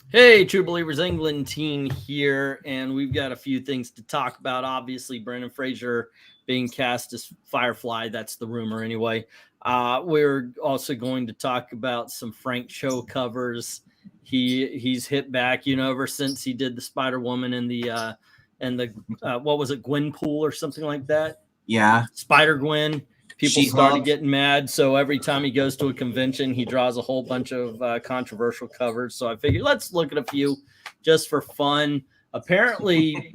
Hey, True Believers England team here, and we've got a few things to talk about. Obviously, Brendan Fraser being cast as Firefly. That's the rumor anyway. We're also going to talk about some Frank Cho covers. He's hit back, ever since he did the Spider-Woman and the what was it, Gwenpool or something like that? Yeah. Spider-Gwen. People started getting mad, so every time he goes to a convention, he draws a whole bunch of controversial covers. So I figured let's look at a few just for fun. Apparently,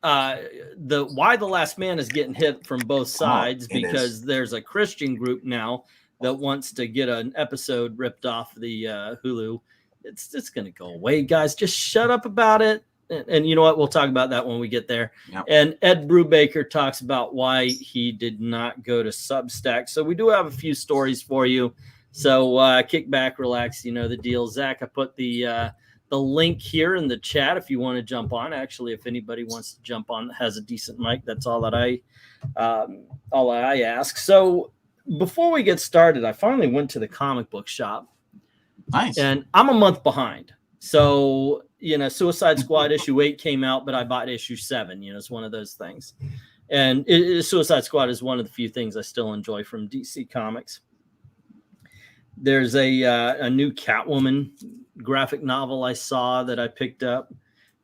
Why the Last Man is getting hit from both sides because there's a Christian group now that wants to get an episode ripped off the Hulu. It's going to go away, guys. Just shut up about it. And you know what? We'll talk about that when we get there. Yep. And Ed Brubaker talks about why he did not go to Substack. So we do have a few stories for you. So kick back, relax. You know the deal. Zach, I put the link here in the chat if you want to jump on. Actually, if anybody wants to jump on that has a decent mic, that's all that I ask. So before we get started, I finally went to the comic book shop. Nice. And I'm a month behind. So, Suicide Squad issue 8 came out, but I bought issue 7. It's one of those things. And Suicide Squad is one of the few things I still enjoy from DC Comics. There's a new Catwoman graphic novel I saw that I picked up,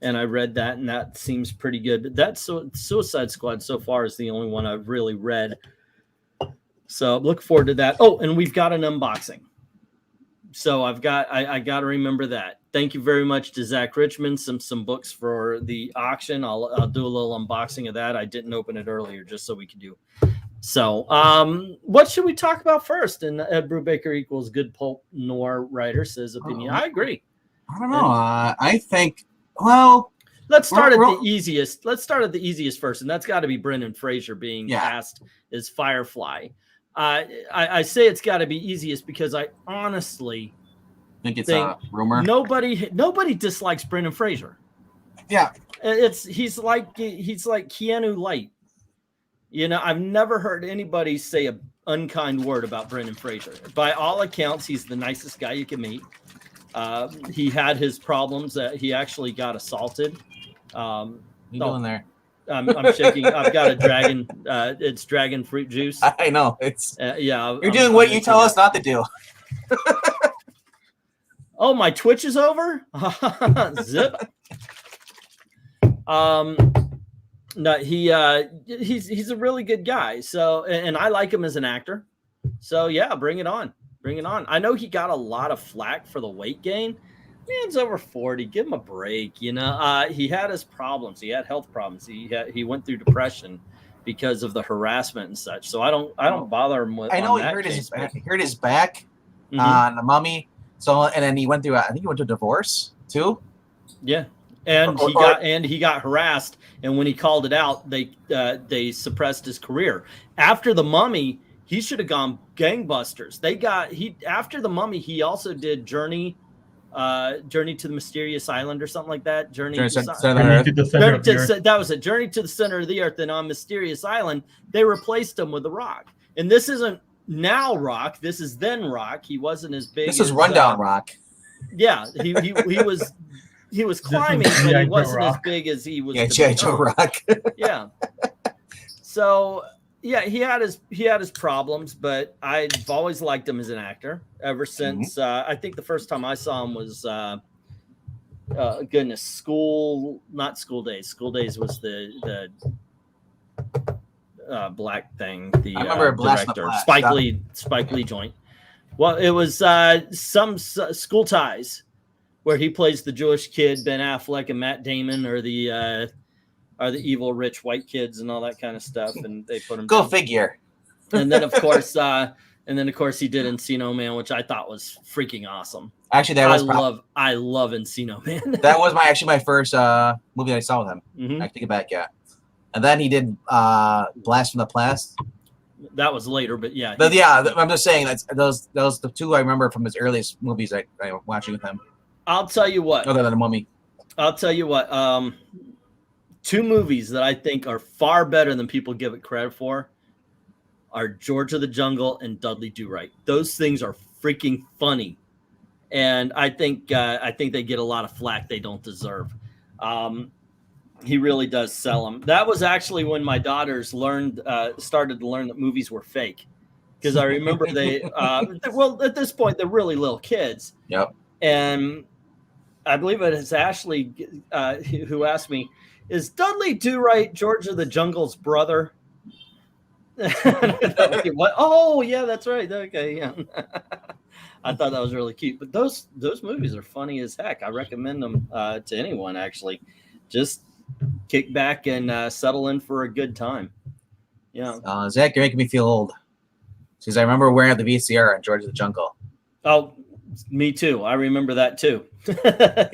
and I read that, and that seems pretty good. But that's Suicide Squad so far is the only one I've really read. So look forward to that. Oh, and we've got an unboxing. So I got to remember that. Thank you very much to Zach Richmond. Some books for the auction. I'll do a little unboxing of that. I didn't open it earlier just so we could do. So what should we talk about first? And Ed Brubaker equals good pulp noir writer says opinion. I agree. I don't know. I think, well, let's start at the easiest. Let's start at the easiest first, and that's got to be Brendan Fraser being cast as Firefly. I say it's got to be easiest because I honestly think it's a rumor. Nobody dislikes Brendan Fraser. Yeah, he's like Keanu Light. I've never heard anybody say an unkind word about Brendan Fraser. By all accounts, he's the nicest guy you can meet. He had his problems. He actually got assaulted. What are you doing there? I'm shaking. I've got a dragon. It's dragon fruit juice. I know. It's yeah. You're doing what you tell us not to do. Oh, my Twitch is over. Zip. No, he's a really good guy. So, and I like him as an actor. So yeah, bring it on. Bring it on. I know he got a lot of flack for the weight gain. Man's over 40. Give him a break. He had his problems. He had health problems. He went through depression because of the harassment and such. So I don't bother him with. I know he hurt his back on the Mummy. So and then he went through. I think he went to a divorce too. Yeah, and he got harassed. And when he called it out, they suppressed his career. After the Mummy, he should have gone gangbusters. After the Mummy, he also did Journey to the Mysterious Island or something like that. Journey to the Center of the Earth. That was it. Journey to the Center of the Earth. And on Mysterious Island, they replaced him with The Rock. And this isn't now Rock. This is then Rock. He wasn't as big. This is Rundown Rock. Yeah, he was climbing, but he wasn't as big as he was. Yeah, G.I. Joe Rock. Yeah. So yeah, he had his problems, but I've always liked him as an actor ever since. I think the first time I saw him was not School Days. School Days was the black thing. The I remember director Spike Lee joint. Well, it was some School Ties, where he plays the Jewish kid. Ben Affleck and Matt Damon are the evil rich white kids and all that kind of stuff, and they put him. Go figure. And then of course, he did Encino Man, which I thought was freaking awesome. Actually, I love Encino Man. That was my first movie that I saw with him. I take it back, yeah. And then he did Blast from the Past. That was later, but yeah. But yeah, I'm just saying those the two I remember from his earliest movies I was watching with him. I'll tell you what. Other than The Mummy. I'll tell you what. Two movies that I think are far better than people give it credit for are George of the Jungle and Dudley Do Right. Those things are freaking funny. and I think they get a lot of flack they don't deserve. He really does sell them. That was actually when my daughters started to learn that movies were fake, because I remember they well, at this point they're really little kids. Yep. And I believe it is Ashley who asked me, "Is Dudley Do-Right George of the Jungle's brother?" What? Oh yeah, that's right. Okay, yeah. I thought that was really cute. But those movies are funny as heck. I recommend them to anyone, actually. Just kick back and settle in for a good time. Yeah. Zach, you're making me feel old. Because I remember wearing the VCR on George of the Jungle. Oh, me too. I remember that too.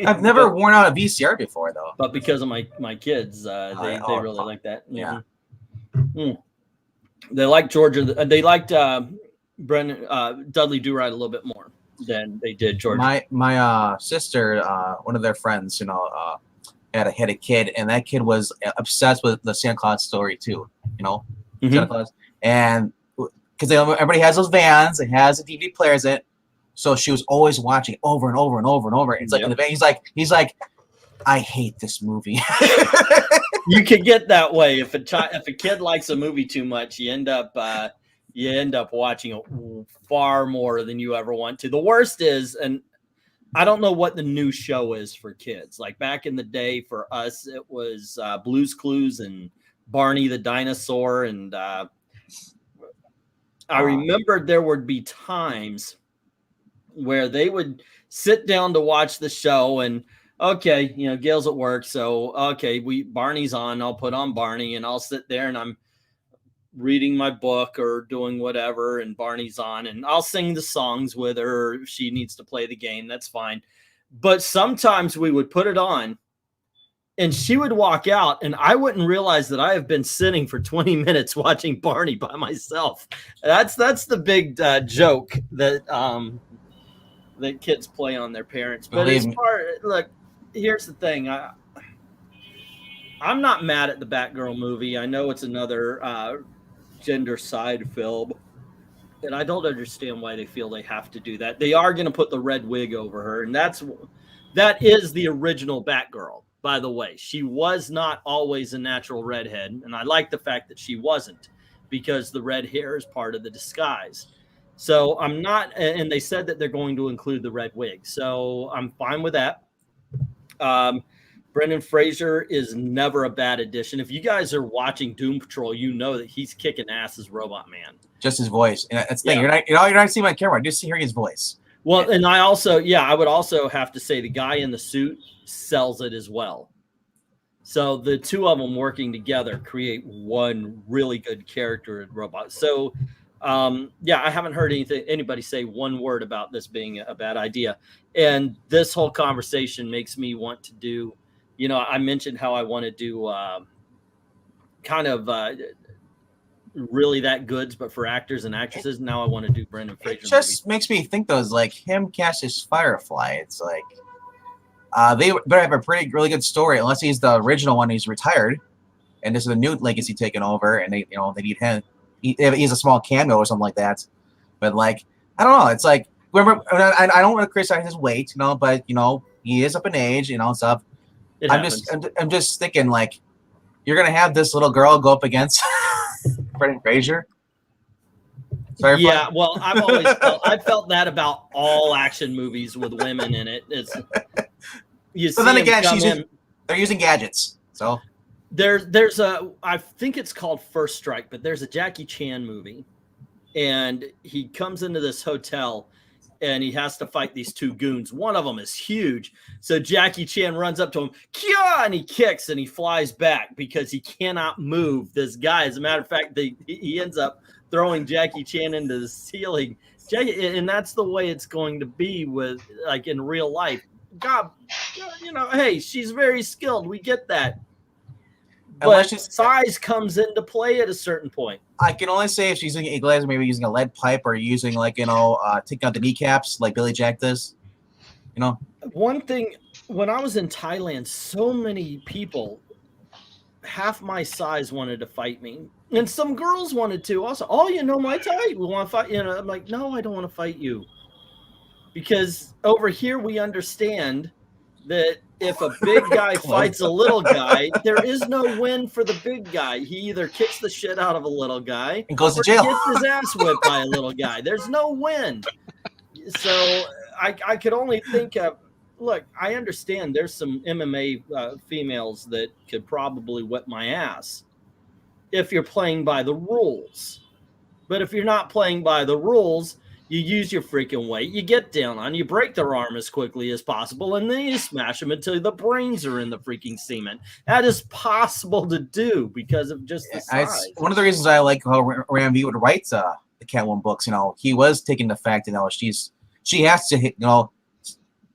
I've never worn out a VCR before, though. But because of my kids, they really like that. Yeah. Mm. They like Georgia. They liked Dudley Do-Right a little bit more than they did George. My sister, one of their friends, had a kid, and that kid was obsessed with the Santa Claus story too. Santa Claus, and because everybody has those vans, it has the DVD players in it, so she was always watching it over and over and over and over. It's like in the van, he's like, I hate this movie. You can get that way if a kid likes a movie too much. You end up watching it far more than you ever want to. The worst is, and I don't know what the new show is for kids. Like back in the day for us, it was Blue's Clues and Barney the Dinosaur. And I remember there would be times where they would sit down to watch the show, and okay, Gail's at work, so okay, Barney's on. I'll put on Barney, and I'll sit there and I'm reading my book or doing whatever, and Barney's on, and I'll sing the songs with her. If she needs to play the game, that's fine. But sometimes we would put it on and she would walk out, and I wouldn't realize that I have been sitting for 20 minutes watching Barney by myself. That's the big joke that that kids play on their parents. But look, here's the thing. I'm not mad at the Batgirl movie. I know it's another gender side film, and I don't understand why they feel they have to do that. They are going to put the red wig over her, and that is the original Batgirl, by the way. She was not always a natural redhead, and I like the fact that she wasn't, because the red hair is part of the disguise. So I'm not, and they said that they're going to include the red wig, so I'm fine with that. Brendan Fraser is never a bad addition. If you guys are watching Doom Patrol, you know that he's kicking ass as Robot Man. Just his voice. And that's the thing. You're not seeing my camera. Just hearing his voice. Well, and I would also have to say the guy in the suit sells it as well. So the two of them working together create one really good character in Robot. So I haven't heard anybody say one word about this being a bad idea. And this whole conversation makes me want to do, I mentioned how I want to do really that goods, but for actors and actresses. Now I want to do Brendan Fraser. It just makes me think those, like him cast as Firefly. It's like they better have a really good story, unless he's the original one. He's retired, and this is a new legacy taking over, and they need him. He's a small cameo or something like that. But like, I don't know. It's like, remember, I don't want to criticize his weight, but he is up in age, and stuff. I'm just thinking, like, you're gonna have this little girl go up against Brendan Fraser. Yeah, well, I felt that about all action movies with women in it. But then again, they're using gadgets, so. There's I think it's called First Strike, but there's a Jackie Chan movie, and he comes into this hotel and he has to fight these two goons. One of them is huge. So Jackie Chan runs up to him, Kia! And he kicks and he flies back because he cannot move this guy. As a matter of fact, he ends up throwing Jackie Chan into the ceiling. And that's the way it's going to be with, like, in real life. God, hey, she's very skilled. We get that. But size comes into play at a certain point. I can only say if she's using a glass, maybe using a lead pipe, or using taking out the kneecaps like Billy Jack does. One thing, when I was in Thailand, so many people, half my size, wanted to fight me, and some girls wanted to also. Oh, my Thai, we want to fight. I'm like, no, I don't want to fight you. because over here we understand that if a big guy fights a little guy, there is no win for the big guy. He either kicks the shit out of a little guy and goes to or jail. gets his ass whipped by a little guy. There's no win. So I could only think of, look, I understand there's some MMA females that could probably whip my ass if you're playing by the rules. But if you're not playing by the rules, you use your freaking weight, you get down on, you break their arm as quickly as possible, and then you smash them until the brains are in the freaking cement. That is possible to do because of just the size. One of the reasons I like how Ram V would write the Catwoman books, you know, he was taking the fact, you know, she has to hit, you know,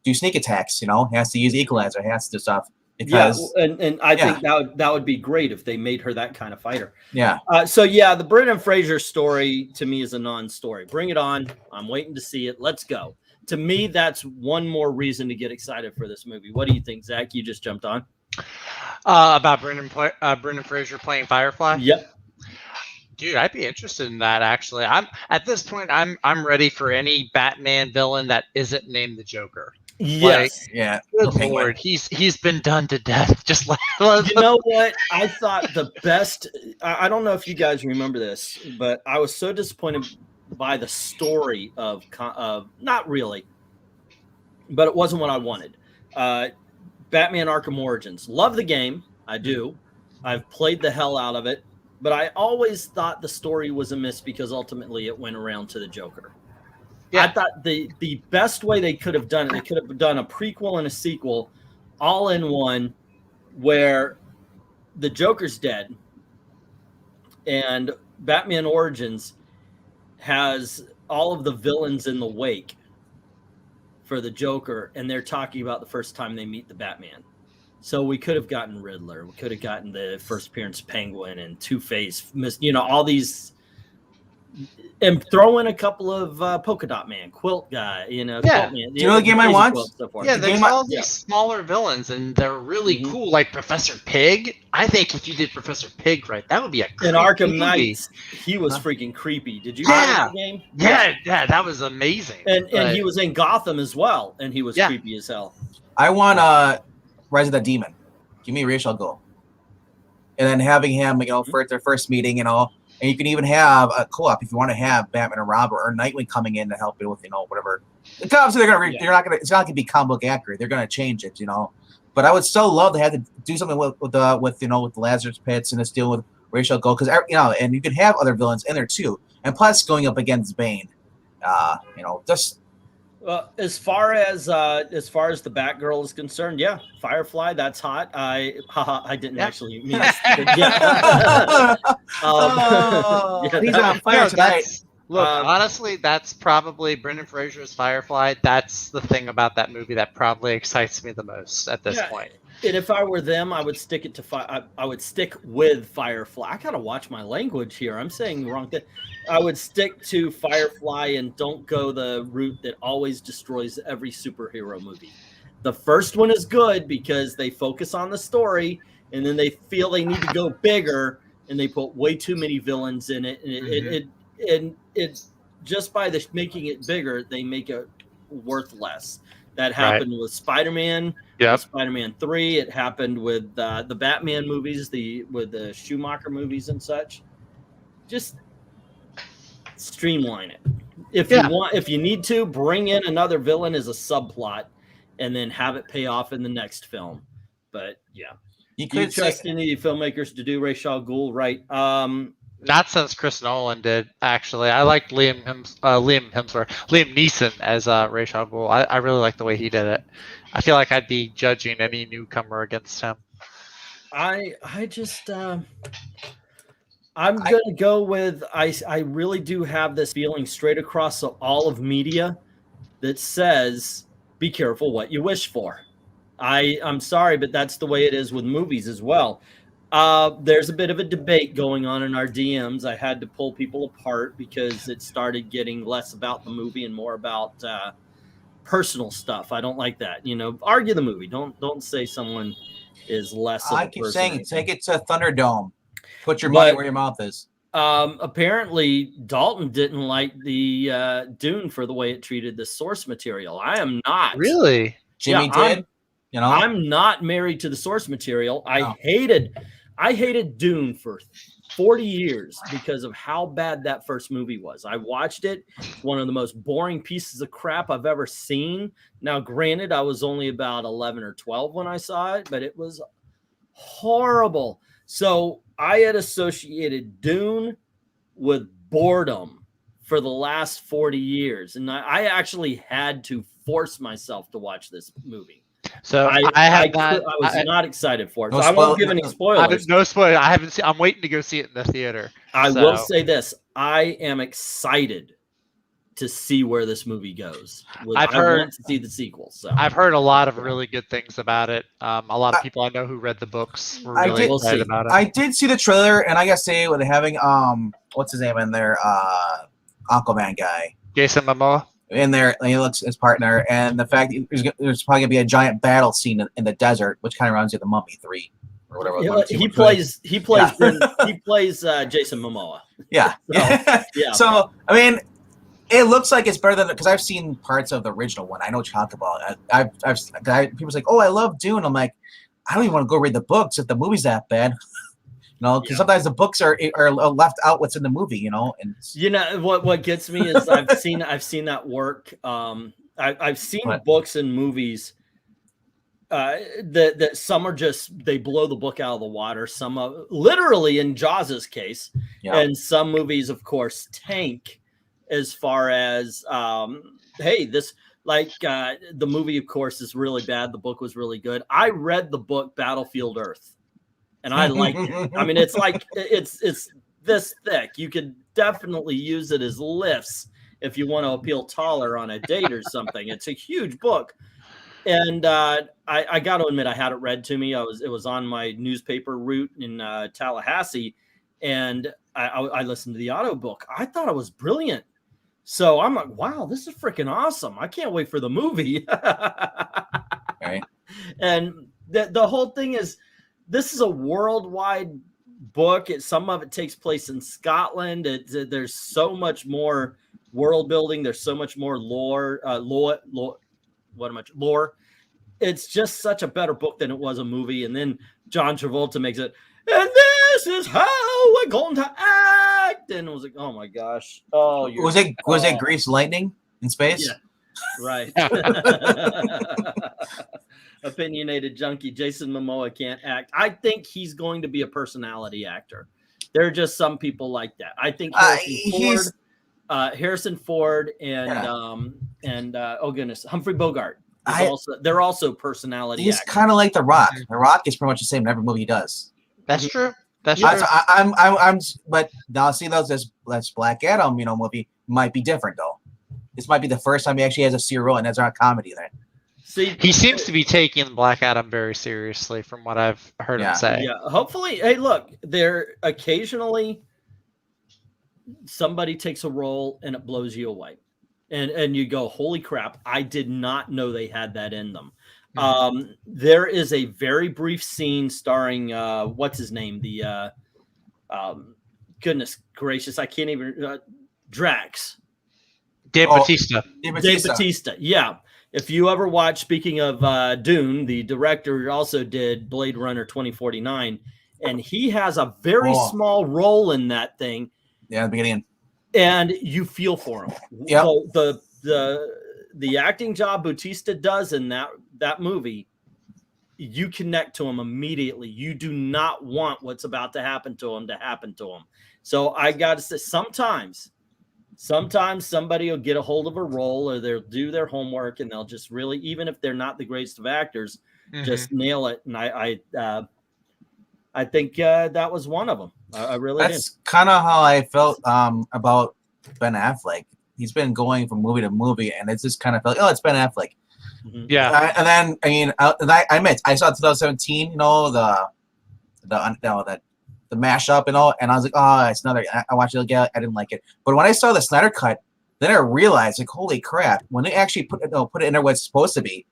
do sneak attacks, you know, has to use equalizer, has to stuff. Because, and I think that would be great if they made her that kind of fighter. Yeah. So yeah, the Brendan Fraser story to me is a non-story. Bring it on. I'm waiting to see it. Let's go. To me, that's one more reason to get excited for this movie. What do you think, Zach? You just jumped on. About Brendan Fraser playing Firefly. Yep. Dude, I'd be interested in that. Actually, I'm at this point. I'm ready for any Batman villain that isn't named the Joker. Yes. Yeah. Good Lord, he's been done to death. Just like, you know what? I thought the best. I don't know if you guys remember this, but I was so disappointed by the story of not really, but it wasn't what I wanted. Batman Arkham Origins. Love the game. I do. I've played the hell out of it, but I always thought the story was a miss because ultimately it went around to the Joker. Yeah. I thought the best way they could have done it, they could have done a prequel and a sequel all in one where the Joker's dead and Batman Origins has all of the villains in the wake for the Joker, and they're talking about the first time they meet the Batman. So we could have gotten Riddler. We could have gotten the first appearance of Penguin and Two-Face, you know, all these. And throw in a couple of Polka Dot Man, Quilt Guy, you know. Yeah. Man, do you know the game I want? Yeah, there's all these smaller villains, and they're really cool, like Professor Pig. I think if you did Professor Pig right, that would be a creepy in Arkham movie. Knight, he was freaking creepy. Did you play the game? Yeah, that was amazing. And he was in Gotham as well, and he was creepy as hell. I want Rise of the Demon. Give me Ra's al Ghul. And then having him, you know, for their first meeting and all. And you can even have a co-op if you want to have Batman and Robin or Nightwing coming in to help you with, you know, whatever. Obviously, they're not gonna. It's not gonna be comic book accurate. They're gonna change it, you know. But I would so love to have to do something with you know, with the Lazarus Pits and this deal with Ra's al Ghul, because you know, and you could have other villains in there too. And plus, going up against Bane, you know, just. Well, as far as the Batgirl is concerned, yeah, Firefly, that's hot. I didn't actually mean yeah. He's on fire tonight. Look, honestly, that's probably Brendan Fraser's Firefly. That's the thing about that movie that probably excites me the most at this point. And if I were them, I would stick it to I would stick with Firefly. I gotta watch my language here. I'm saying the wrong thing. I would stick to Firefly and don't go the route that always destroys every superhero movie. The first one is good because they focus on the story, and then they feel they need to go bigger, and they put way too many villains in it. And it just by making it bigger, they make it worth less. That happened with Spider-Man. Spider-Man 3. It happened with the Batman movies, with the Schumacher movies and such. Just streamline it. If you need to, bring in another villain as a subplot, and then have it pay off in the next film. But yeah, you trust any filmmakers to do Ra's al Ghul right? Not since Chris Nolan did, actually. I liked Liam Neeson as Ra's al Ghul. I really like the way he did it. I feel like I'd be judging any newcomer against him. I'm gonna go with I really do have this feeling straight across all of media that says be careful what you wish for. I'm sorry, but that's the way it is with movies as well. There's a bit of a debate going on in our DMs. I had to pull people apart because it started getting less about the movie and more about personal stuff. I don't like that. You know, argue the movie. Don't say someone is less of a person. I keep saying, take it to Thunderdome. Put your money where your mouth is. Apparently Dalton didn't like the Dune for the way it treated the source material. I am not. Really? Jimmy Yeah, did. You know, I'm not married to the source material. I No. hated Dune for 40 years because of how bad that first movie was. I watched it. It's one of the most boring pieces of crap I've ever seen. Now, granted, I was only about 11 or 12 when I saw it, but it was horrible. So I had associated Dune with boredom for the last 40 years. And I actually had to force myself to watch this movie. So I was not excited for it. No So I won't give any spoilers. No spoiler. I haven't seen. I'm waiting to go see it in the theater. I will say this: I am excited to see where this movie goes. I want to see the sequel. So I've heard a lot of really good things about it. A lot of people I know who read the books were really excited about it. I did see the trailer, and I gotta say, with having what's his name in there, Aquaman guy, Jason Momoa. In there, and he looks his partner, and the fact that there's probably gonna be a giant battle scene in the desert, which kind of reminds you of the Mummy 3 or whatever. Yeah, he plays Jason Momoa. Yeah, so, yeah. So I mean, it looks like it's better than, because I've seen parts of the original one. I know what you talk about. People's like, oh, I love Dune. I'm like, I don't even want to go read the books if the movie's that bad. Because sometimes the books are left out what's in the movie, and what gets me is I've seen that work. I've seen books and movies that some are just, they blow the book out of the water. Some are literally in Jaws's case, and some movies, of course, tank as far as hey, this the movie, of course, is really bad. The book was really good. I read the book Battlefield Earth. And I liked it. I mean, it's like it's this thick. You could definitely use it as lifts if you want to appeal taller on a date or something. It's a huge book, and I got to admit, I had it read to me. It was on my newspaper route in Tallahassee, and I listened to the audiobook. I thought it was brilliant. So I'm like, wow, this is freaking awesome. I can't wait for the movie. Right. And the whole thing is, this is a worldwide book. Some of it takes place in Scotland. There's so much more world building. There's so much more lore. Lore. It's just such a better book than it was a movie. And then John Travolta makes it, and this is how we're going to act. And it was like, oh my gosh. Oh, was it Grease Lightning in space? Yeah, right. Opinionated junkie Jason Momoa can't act. I think he's going to be a personality actor. There are just some people like that. I think Harrison Ford and oh goodness, Humphrey Bogart. They're also personality actors. He's kind of like The Rock. The Rock is pretty much the same in every movie he does. That's true. That's true. But now see this Black Adam, movie might be different though. This might be the first time he actually has a serious role, and that's not a comedy then. See, he seems to be taking Black Adam very seriously, from what I've heard him say. Yeah, hopefully. Hey, look, there occasionally somebody takes a role and it blows you away, and you go, "Holy crap! I did not know they had that in them." Mm-hmm. There is a very brief scene starring what's his name? The goodness gracious, I can't even Drax. Dave Bautista. Dave Bautista. Yeah. If you ever watch, speaking of Dune, the director also did Blade Runner 2049, and he has a very small role in that thing. Yeah, the beginning. And you feel for him. Yeah. So the acting job Bautista does in that movie, you connect to him immediately. You do not want what's about to happen to him. So I got to say, sometimes somebody will get a hold of a role, or they'll do their homework, and they'll just really, even if they're not the greatest of actors, just nail it. And I think that was one of them. I really did. That's kind of how I felt about Ben Affleck. He's been going from movie to movie, and it's just kind of felt, it's Ben Affleck. Mm-hmm. Yeah. And then I admit, I saw 2017, the mashup and all, and I was like, oh, it's another. I watched it again. I didn't like it, but when I saw the Snyder cut, then I realized, like, holy crap! When they actually put it in there what it's supposed to be,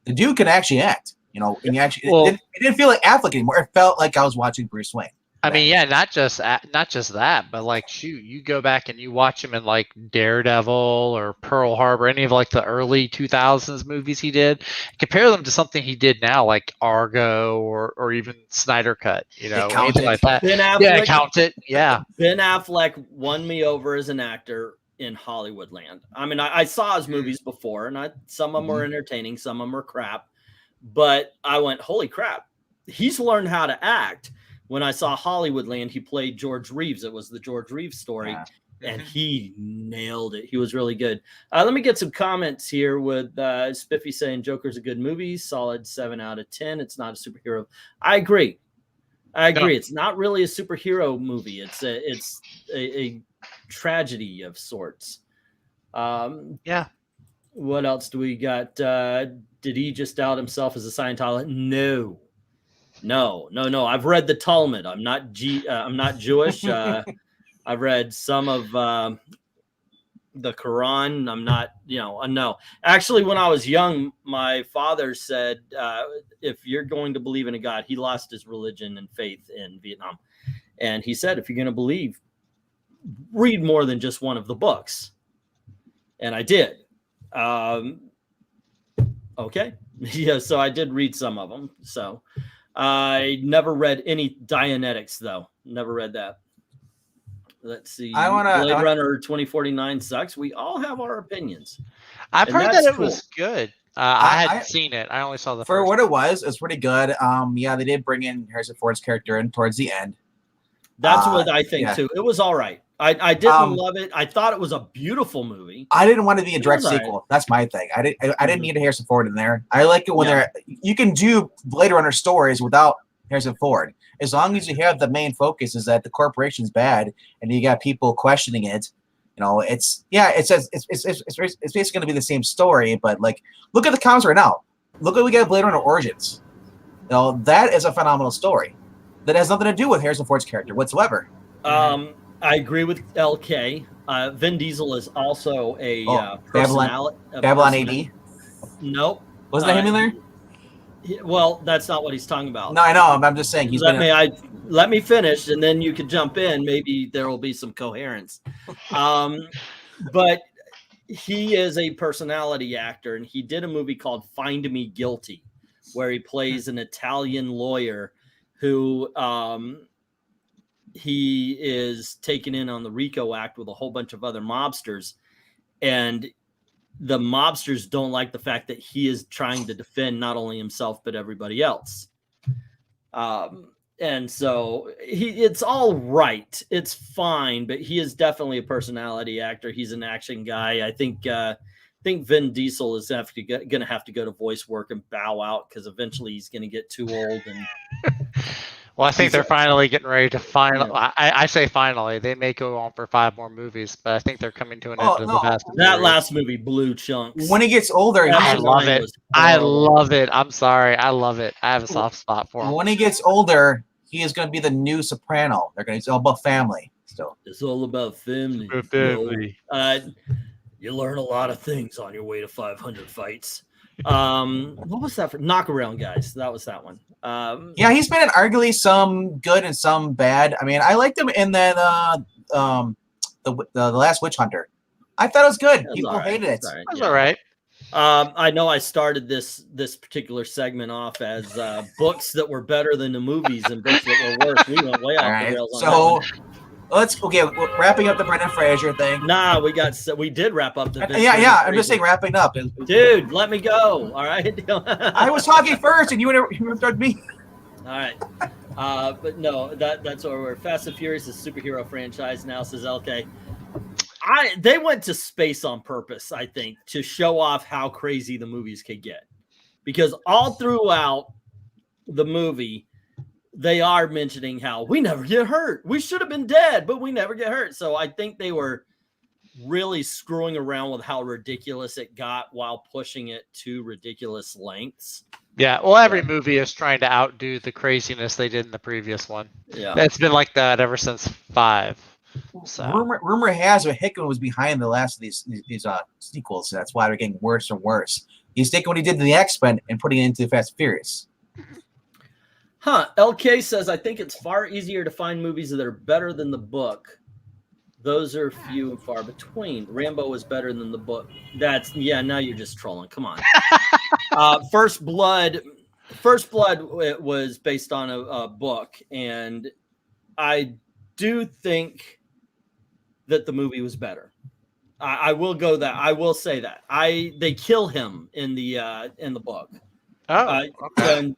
the dude can actually act. And he actually it didn't feel like Affleck anymore. It felt like I was watching Bruce Wayne. I mean, yeah, not just that, but like, shoot, you go back and you watch him in like Daredevil or Pearl Harbor, any of like the early 2000s movies he did. Compare them to something he did now, like Argo or even Snyder Cut, anything like that. Ben Affleck, Yeah, Count It. Yeah. Ben Affleck won me over as an actor in Hollywood land. I mean, I saw his movies before, and some of them were entertaining, some of them were crap, but I went, holy crap, he's learned how to act. When I saw Hollywoodland, he played George Reeves. It was the George Reeves story, and he nailed it. He was really good. Let me get some comments here with Spiffy saying Joker's a good movie, solid 7 out of 10. It's not a superhero. I agree. No. It's not really a superhero movie. It's a tragedy of sorts. Yeah. What else do we got? Did he just out himself as a Scientologist? No. I've read the Talmud. I'm not Jewish. I've read some of the Quran. I'm not, no. Actually, when I was young, my father said, if you're going to believe in a God, he lost his religion and faith in Vietnam. And he said, if you're going to believe, read more than just one of the books. And I did. Okay. Yeah, so I did read some of them. So I never read any Dianetics, though. Never read that. Let's see. Blade Runner 2049 sucks. We all have our opinions. I've heard that it was good. I hadn't seen it. I only saw the for first what it was. It's pretty good. Yeah, they did bring in Harrison Ford's character in towards the end. That's what I think too. It was all right. I didn't love it. I thought it was a beautiful movie. I didn't want to be a direct sequel. Right. That's my thing. I didn't need a Harrison Ford in there. I like it when you can do Blade Runner stories without Harrison Ford, as long as you have the main focus is that the corporation's bad and you got people questioning it. It's basically going to be the same story, but like, look at the comics right now. Look what we got Blade Runner Origins. That is a phenomenal story that has nothing to do with Harrison Ford's character whatsoever. I agree with LK. Vin Diesel is also a Babylon AD. Nope. Wasn't that him in there? Well, that's not what he's talking about. No, I know. I'm just saying. Let me finish, and then you can jump in. Maybe there will be some coherence. But he is a personality actor, and he did a movie called Find Me Guilty, where he plays an Italian lawyer who he is taken in on the RICO Act with a whole bunch of other mobsters, and the mobsters don't like the fact that he is trying to defend not only himself but everybody else. And so it's all right. It's fine, but he is definitely a personality actor. He's an action guy. I think Vin Diesel is going to have to go to voice work and bow out because eventually he's going to get too old. And well, I think they're finally getting ready to I say finally. They may go on for 5 more movies, but I think they're coming to an end of the Fast and That Furious. last movie blew chunks. When he gets older, I love it. I love it. I'm sorry. I love it. I have a soft spot for him. When he gets older, he is going to be the new Soprano. It's all about family still. It's all about family. You learn a lot of things on your way to 500 fights. What was that for? Knock Around Guys. That was that one. Yeah, he's been in arguably some good and some bad. I mean, I liked him in that the Last Witch Hunter. I thought it was good. People hated it. It was all right. I know I started this particular segment off as books that were better than the movies and books that were worse. We went way off the rails on that one. We're wrapping up the Brendan Fraser thing. Nah, we did wrap up the I'm just saying wrapping up. Dude, let me go. All right. I was talking first and you interrupted me. All right. But no, that's where we're. Fast and Furious is a superhero franchise now, says LK. They went to space on purpose, I think, to show off how crazy the movies could get. Because all throughout the movie, they are mentioning how we never get hurt. We should have been dead, but we never get hurt. So I think they were really screwing around with how ridiculous it got while pushing it to ridiculous lengths. Yeah, well, every movie is trying to outdo the craziness they did in the previous one. Yeah, it's been like that ever since 5. So. Rumor has it Hickman was behind the last of these sequels. So that's why they're getting worse and worse. He's taking what he did to the X-Men and putting it into the Fast and Furious. LK says, I think it's far easier to find movies that are better than the book. Those are few and far between. Rambo was better than the book. Now you're just trolling. Come on. First Blood it was based on a book, and I do think that the movie was better. I will go that. I will say that. They kill him in the book. Oh, okay. And,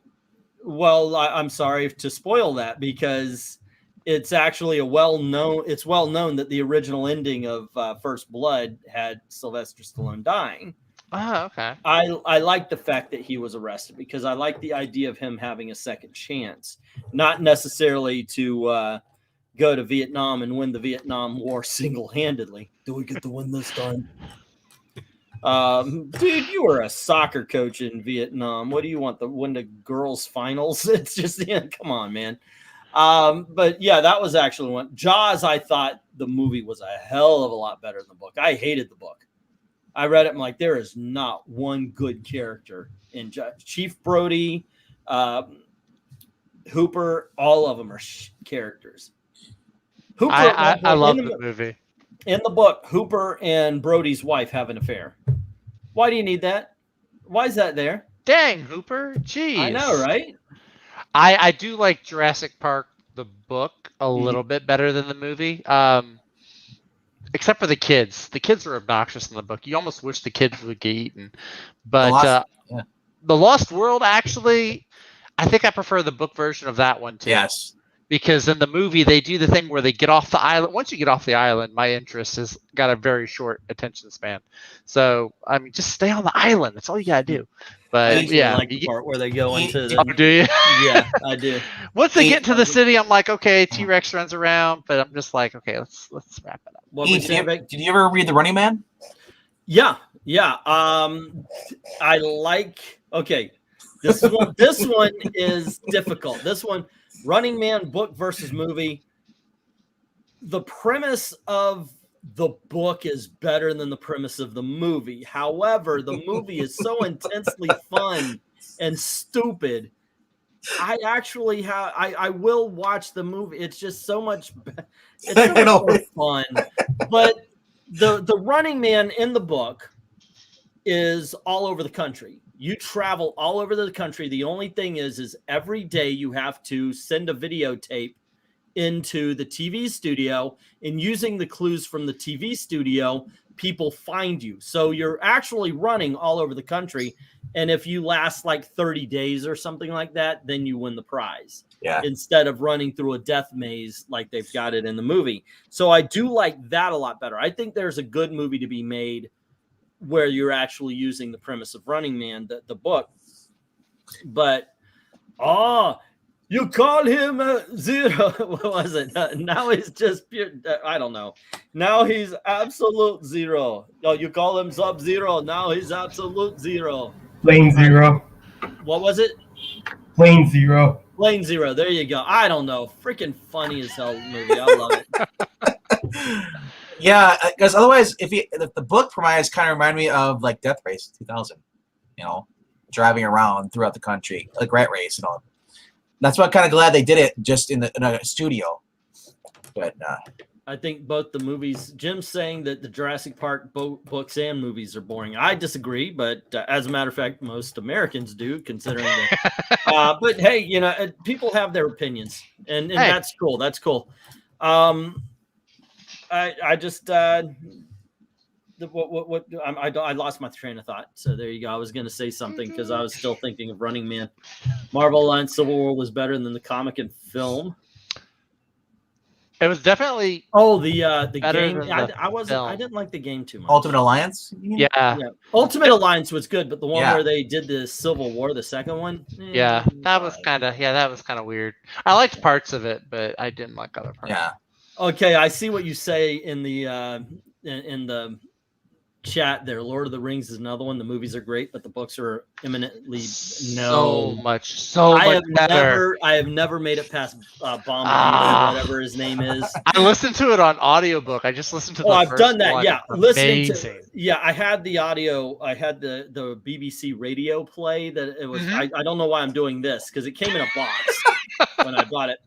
well, I'm sorry to spoil that, because it's actually well known that the original ending of First Blood had Sylvester Stallone dying. Oh, okay. I like the fact that he was arrested, because I like the idea of him having a second chance, not necessarily to go to Vietnam and win the Vietnam War single-handedly. Do we get to win this time? Dude, you were a soccer coach in Vietnam. What do you want, to win the girls' finals? It's just, come on, man. But yeah, that was actually one. Jaws, I thought the movie was a hell of a lot better than the book. I hated the book. I read it, I'm like, there is not one good character in Chief Brody, Hooper, all of them are characters. Hooper, I love the movie. In the book, Hooper and Brody's wife have an affair. Why do you need that? Why is that there? Dang, Hooper. Jeez. I know, right? I do like Jurassic Park, the book, a little bit better than the movie. Except for the kids. The kids are obnoxious in the book. You almost wish the kids would get eaten. But The Lost World, actually, I think I prefer the book version of that one, too. Yes. Because in the movie, they do the thing where they get off the island. Once you get off the island, my interest has got a very short attention span. So, I mean, just stay on the island. That's all you got to do. But, I like the part where they go into the... Oh, do you? Yeah, I do. Once they get to the city, I'm like, okay, T-Rex runs around. But I'm just like, okay, let's wrap it up. Did you ever read The Running Man? Yeah. I like... Okay, this one is difficult. This one... Running Man book versus movie. The premise of the book is better than the premise of the movie. However, the movie is so intensely fun and stupid. I actually I will watch the movie. It's just so much. It's so much more fun. But the Running Man in the book is all over the country. You travel all over the country. The only thing is every day you have to send a videotape into the TV studio, and using the clues from the TV studio, people find you. So you're actually running all over the country. And if you last like 30 days or something like that, then you win the prize. Yeah. Instead of running through a death maze like they've got it in the movie. So I do like that a lot better. I think there's a good movie to be made where you're actually using the premise of Running Man, the book. But, you call him Zero. What was it? Now he's just pure, I don't know. Now he's absolute zero. Oh, you call him Sub-Zero. Now he's absolute zero. Plain Zero. What was it? Plain Zero. Plain Zero. There you go. I don't know. Freaking funny as hell movie. I love it. Yeah, because otherwise, if the book premise kind of remind me of like Death Race 2000, driving around throughout the country, like Rat Race and all. That's why I'm kind of glad they did it just in a studio. But I think both the movies. Jim's saying that the Jurassic Park books and movies are boring. I disagree, but as a matter of fact, most Americans do, considering that. But hey, people have their opinions, and that's cool. That's cool. I just I lost my train of thought. So there you go. I was going to say something because I was still thinking of Running Man. Marvel Alliance Civil War was better than the comic and film. It was definitely the better game. than I didn't like the game too much. Ultimate Alliance? Yeah. Ultimate Alliance was good, but the one where they did the Civil War, the second one. That was kind of weird. I liked parts of it, but I didn't like other parts. Yeah. Okay, I see what you say in the chat there. Lord of the Rings is another one. The movies are great, but the books are eminently so much better. I have never made it past Bomb, whatever his name is. I listened to it on audiobook. I just listened to the I've done that. one. Yeah, Amazing. I had the audio. I had the BBC radio play that it was. I don't know why I'm doing this because it came in a box. when I bought it.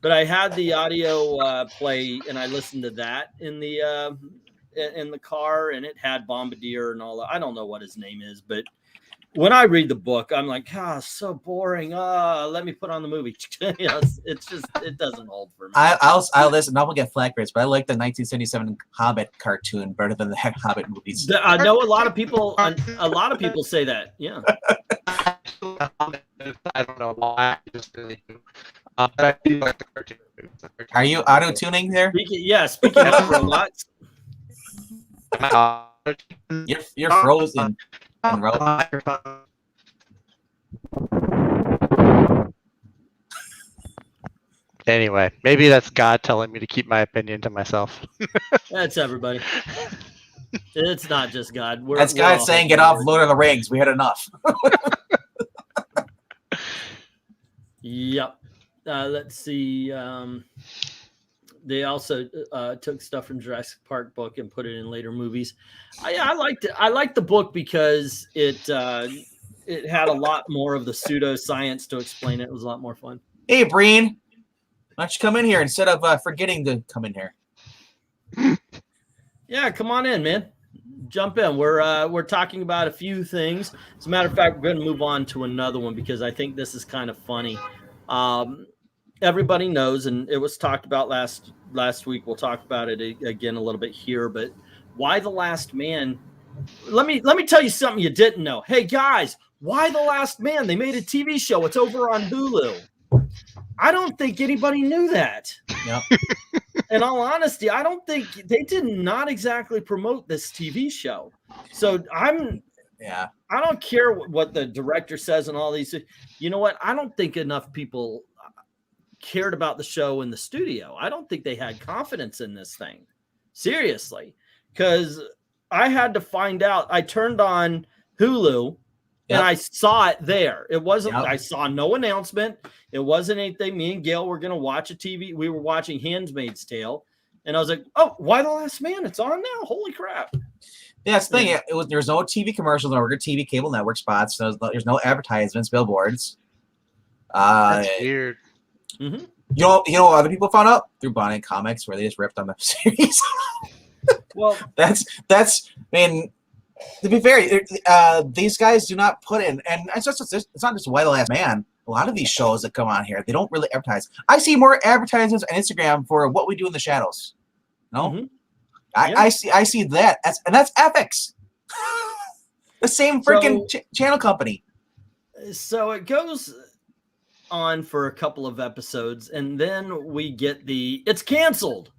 But I had the audio play, and I listened to that in the car, and it had Bombardier and all that. I don't know what his name is, but when I read the book, I'm like, so boring. Let me put on the movie. It's just, it doesn't hold for me. I'll listen. I will get flack rates, but I like the 1977 Hobbit cartoon better than the Hobbit movies. I know a lot of people. A lot of people say that. Yeah. I don't know why. I just really do. But I do like the cartoon. Are you auto tuning there? Speaking of robots, you're frozen. Anyway, maybe that's God telling me to keep my opinion to myself. That's everybody. It's not just God. That's God saying, "Get off Lord of the Rings. We had enough." Yep. Let's see. They also took stuff from Jurassic Park book and put it in later movies. I liked it. I liked the book because it had a lot more of the pseudoscience to explain it. It was a lot more fun. Hey, Breen, why don't you come in here instead of forgetting to come in here? Yeah, come on in, man. Jump in. We're talking about a few things. As a matter of fact, we're going to move on to another one because I think this is kind of funny. Everybody knows, and it was talked about last week. We'll talk about it again a little bit here. But why the Last Man? Let me tell you something you didn't know. Hey guys, why the Last Man? They made a TV show. It's over on Hulu. I don't think anybody knew that. Yep. In all honesty, I don't think they did not exactly promote this TV show. So I don't care what the director says and all these. You know what? I don't think enough people cared about the show in the studio. I don't think they had confidence in this thing. Seriously. Because I had to find out. I turned on Hulu and I saw it there. It wasn't, I saw no announcement. It wasn't anything. Me and Gail were going to watch a TV. We were watching Handmaid's Tale. And I was like, oh, why the Last Man? It's on now. Holy crap. Yeah, that's the thing. There was no TV commercials, no TV cable network spots. There's no advertisements, billboards. That's weird. Mm-hmm. You know what other people found out? Through Bonnie Comics, where they just ripped on the series. Well, that's. I mean, to be fair, these guys do not put in, and it's not just Why the Last Man. A lot of these shows that come on here, they don't really advertise. I see more advertisements on Instagram for What We Do in the Shadows. No, mm-hmm. I see that. That's Ethics. The same freaking channel company. So it goes on for a couple of episodes, and then we get it's canceled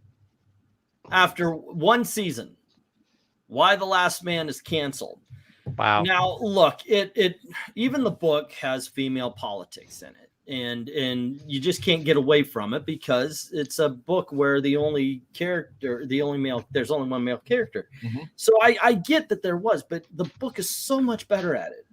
after one season. Why the Last Man is canceled. Wow. Now look, it even the book has female politics in it, and you just can't get away from it because it's a book where there's only one male character. Mm-hmm. So I get that there was, but the book is so much better at it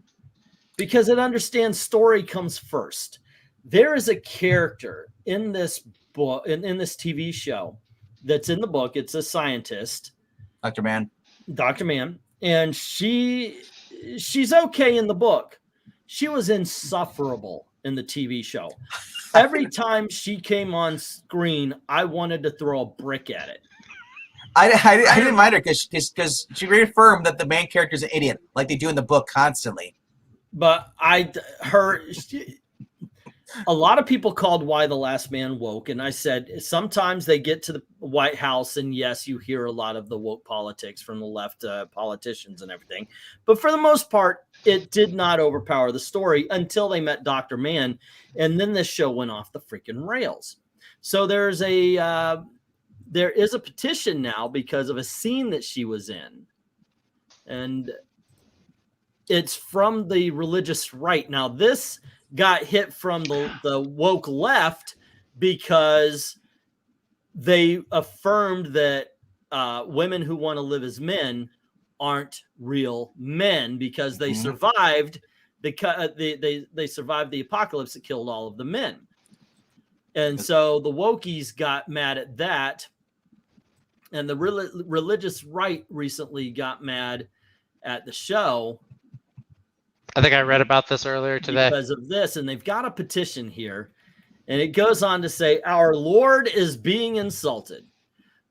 because it understands story comes first. There is a character in this book, in this TV show that's in the book. It's a scientist, Dr. Man, and she's okay in the book. She was insufferable in the TV show. Every time she came on screen, I wanted to throw a brick at it. I didn't mind her because she reaffirmed that the main character is an idiot, like they do in the book constantly. But a lot of people called Why the Last Man woke, and I said sometimes they get to the White House, and yes, you hear a lot of the woke politics from the left politicians and everything. But for the most part, it did not overpower the story until they met Dr. Man, and then this show went off the freaking rails. So there is a petition now because of a scene that she was in, and it's from the religious right. Now this got hit from the woke left because they affirmed that women who want to live as men aren't real men because they survived they survived the apocalypse that killed all of the men. And so the wokies got mad at that, and the religious right recently got mad at the show. I think I read about this earlier today. Because of this, and they've got a petition here. And it goes on to say, our Lord is being insulted.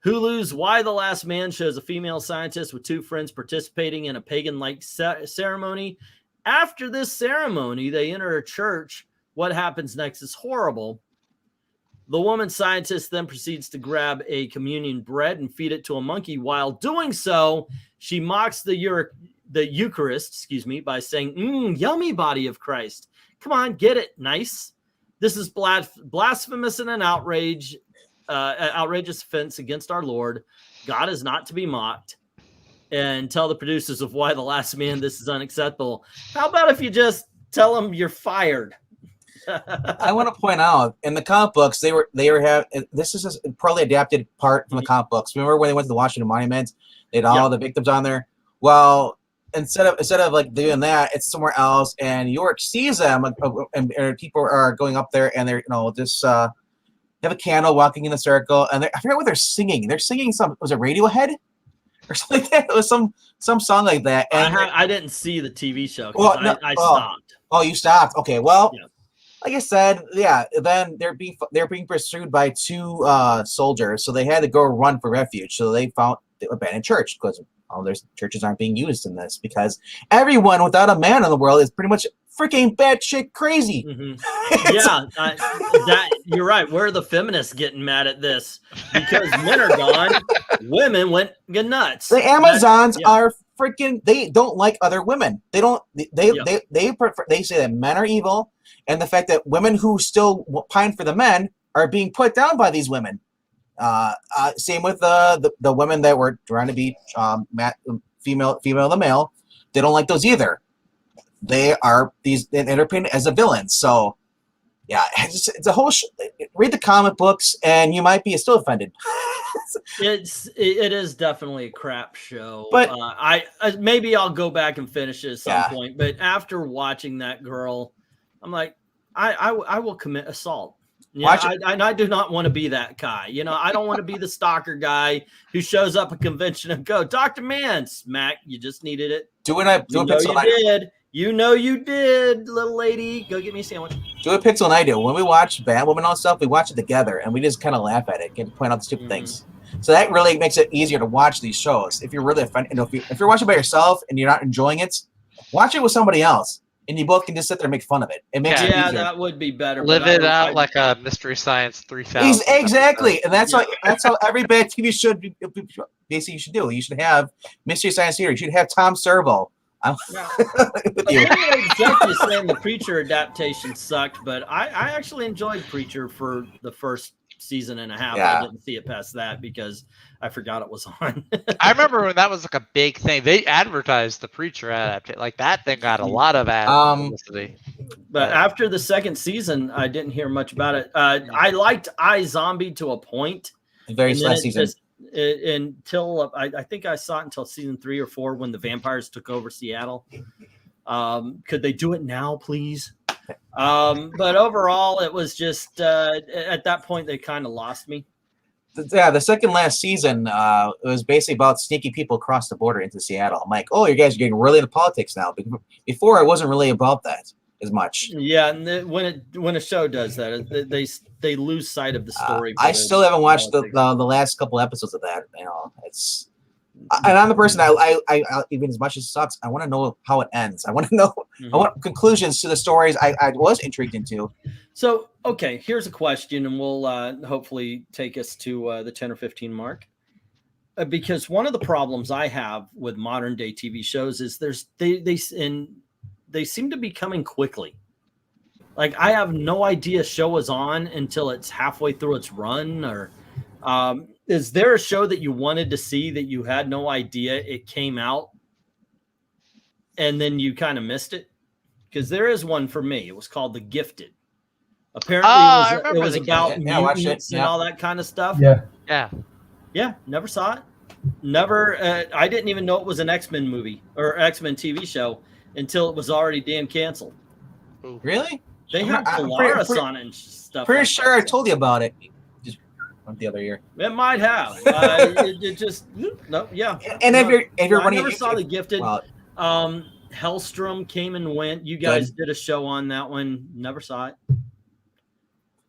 Hulu's Why the Last Man shows a female scientist with 2 friends participating in a pagan-like ceremony. After this ceremony, they enter a church. What happens next is horrible. The woman scientist then proceeds to grab a communion bread and feed it to a monkey. While doing so, she mocks the Eucharist, by saying, yummy body of Christ. Come on, get it, nice. This is blasphemous and an outrageous offense against our Lord. God is not to be mocked. And tell the producers of Why the Last Man this is unacceptable. How about if you just tell them you're fired? I want to point out in the comic books they were this is a probably adapted part from the comic books. Remember when they went to the Washington Monument? They had all the victims on there. Well, instead of like doing that, it's somewhere else. And York sees them, and people are going up there, and they're just have a candle, walking in a circle, and I forget what they're singing. They're singing was it Radiohead? Or something like that. It was some song like that. And I didn't see the TV show. Well, I stopped. Oh, you stopped. Okay. Well, like I said, then they're being pursued by 2 soldiers, so they had to go run for refuge. So they found the abandoned church because their churches aren't being used in this because everyone without a man in the world is pretty much freaking batshit crazy. You're right. Where are the feminists getting mad at this? Because men are gone, women went nuts. The Amazons are freaking. They don't like other women. They don't. They prefer. They say that men are evil, and the fact that women who still pine for the men are being put down by these women. Same with the women that were trying to be female to male. They don't like those either. They are and they're painted as a villain. So yeah, it's a whole. Read the comic books, and you might be still offended. It is definitely a crap show. But I maybe I'll go back and finish it at some point. But after watching that girl, I'm like, I will commit assault. I do not want to be that guy. I don't want to be the stalker guy who shows up at convention and go, Dr. Man, smack, you just needed it. Do a pixel you did. You know you did, little lady. Go get me a sandwich. Do a pixel and I do. When we watch Batwoman and stuff, we watch it together and we just kind of laugh at it and point out the stupid things. So that really makes it easier to watch these shows. If you're really offended, if you're watching by yourself and you're not enjoying it, watch it with somebody else. And you both can just sit there and make fun of it. It makes it easier. That would be better. Live it out like a Mystery Science 3000. Exactly, and that's how every bad TV should be. Basically, you should do. You should have Mystery Science Theater. You should have Tom Servo. With you. Exactly saying the Preacher adaptation sucked, but I actually enjoyed Preacher for the first season and a half. I didn't see it past that because I forgot it was on. I remember when that was like a big thing. They advertised the Preacher adaptation. Like that thing got a lot of publicity. But after the second season, I didn't hear much about it. I liked iZombie to a point. The very last season. Until I think I saw it until season 3 or 4 when the vampires took over Seattle. Could they do it now, please? But overall, it was just at that point they kind of lost me. Yeah, the second last season, it was basically about sneaking people across the border into Seattle. I'm like, oh, you guys are getting really into politics now. Before, it wasn't really about that as much. Yeah, and when a show does that, they lose sight of the story. I still haven't watched the last couple episodes of that. It's and I'm the person I even as much as it sucks, I want to know how it ends. I want to know. I want conclusions to the stories I was intrigued into. So, okay, here's a question, and we'll hopefully take us to the 10 or 15 mark. Because one of the problems I have with modern day TV shows is they seem to be coming quickly. Like I have no idea a show is on until it's halfway through its run. Or is there a show that you wanted to see that you had no idea it came out and then you kind of missed it? Because there is one for me. It was called The Gifted. Apparently it was about mutants and all that kind of stuff. Yeah, never saw it. Never. I didn't even know it was an X-Men movie or X-Men TV show until it was already damn canceled. Really? They had Polaris on it and stuff. Pretty sure I told you about it. Just the other year. It might have. It just no. Yeah. And if you're I never saw The Gifted. Hellstrom came and went. You guys did a show on that one. Never saw it.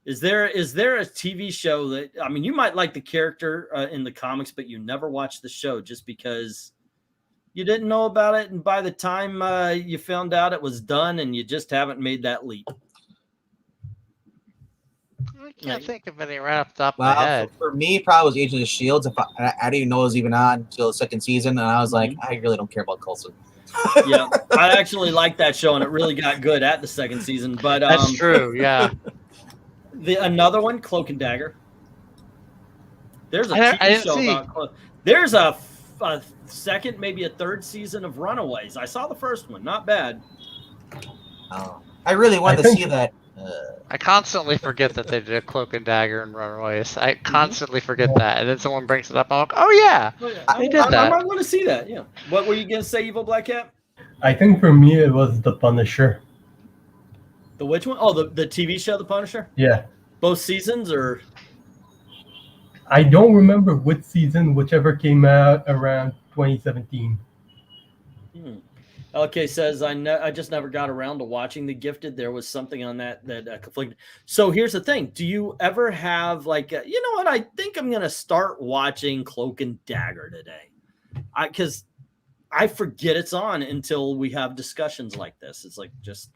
Is there a TV show that, I mean, you might like the character in the comics, but you never watched the show just because you didn't know about it, and by the time you found out it was done, and you just haven't made that leap? I can't think of any right off the top of my Well, head. for me, probably was Agents of Shields. If I didn't even know it was even on until the second season, and I was like, I really don't care about Coulson. Yeah, I actually liked that show, and it really got good at the second season. But That's true. Yeah. Another one, Cloak and Dagger. There's a I TV didn't show see. about. There's a second, maybe a third season of Runaways. I saw the first one, not bad. Oh, I really wanted to see that. I constantly forget that they did a Cloak and Dagger and Runaways. I constantly forget that, and then someone brings it up. I'm like, oh yeah, they did I that. might want to see that. Yeah. What were you gonna say, Evil Black Cat? I think for me it was The Punisher. The which one? Oh, the TV show, The Punisher. Yeah. Both seasons, or I don't remember which season, whichever came out around 2017. LK says, I just never got around to watching The Gifted. There was something on that conflicted. So here's the thing. Do you ever have like, you know what? I think I'm going to start watching Cloak and Dagger today. Because I forget it's on until we have discussions like this. It's like just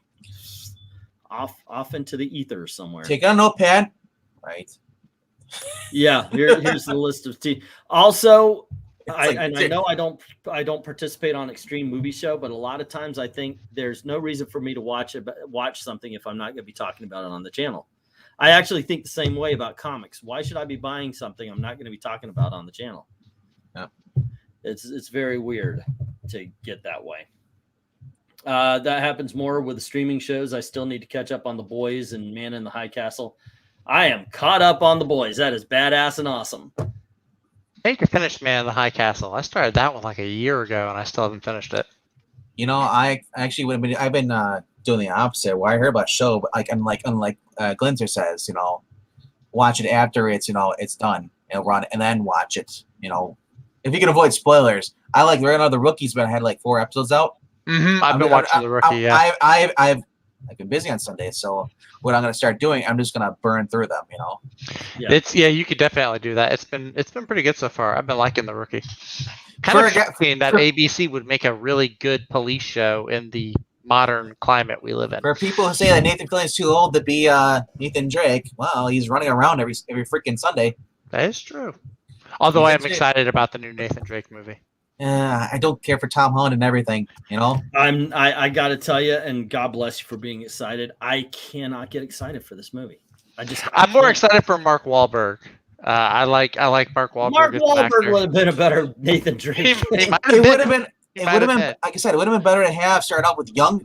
off into the ether somewhere. Take out a notepad. Right. Yeah, here's the list of Also, I know I don't participate on Extreme Movie Show, but a lot of times I think there's no reason for me to watch something if I'm not going to be talking about it on the channel. I actually think the same way about comics. Why should I be buying something I'm not going to be talking about on the channel? Yeah. It's very weird to get that way. That happens more with the streaming shows. I still need to catch up on The Boys and Man in the High Castle. I am caught up on The Boys. That is badass and awesome. I think I finished Man in the High Castle. I started that one like a year ago, and I still haven't finished it. You know, I actually would have been. I've been doing the opposite. Where I heard about show, but unlike Glinter says, you know, watch it after it's it's done. It'll run and then watch it. You know, if you can avoid spoilers. I like right now The Rookie's been had like 4 episodes out. I've been watching The Rookie. Yeah. I've been busy on Sundays, so what I'm gonna start doing, I'm just gonna burn through them. You know. Yeah. You could definitely do that. It's been pretty good so far. I've been liking The Rookie. Kind of shocking that ABC would make a really good police show in the modern climate we live in. For people who say that Nathan Fillion's too old to be Nathan Drake, well, he's running around every freaking Sunday. That is true. Although I am excited about the new Nathan Drake movie. I don't care for Tom Holland and everything, you know. I got to tell you, and God bless you for being excited. I cannot get excited for this movie. I'm more excited for Mark Wahlberg. I like Mark Wahlberg. Mark Wahlberg would have been a better Nathan Drake. It would have been. It would have been, like I said, it would have been better to have started out with young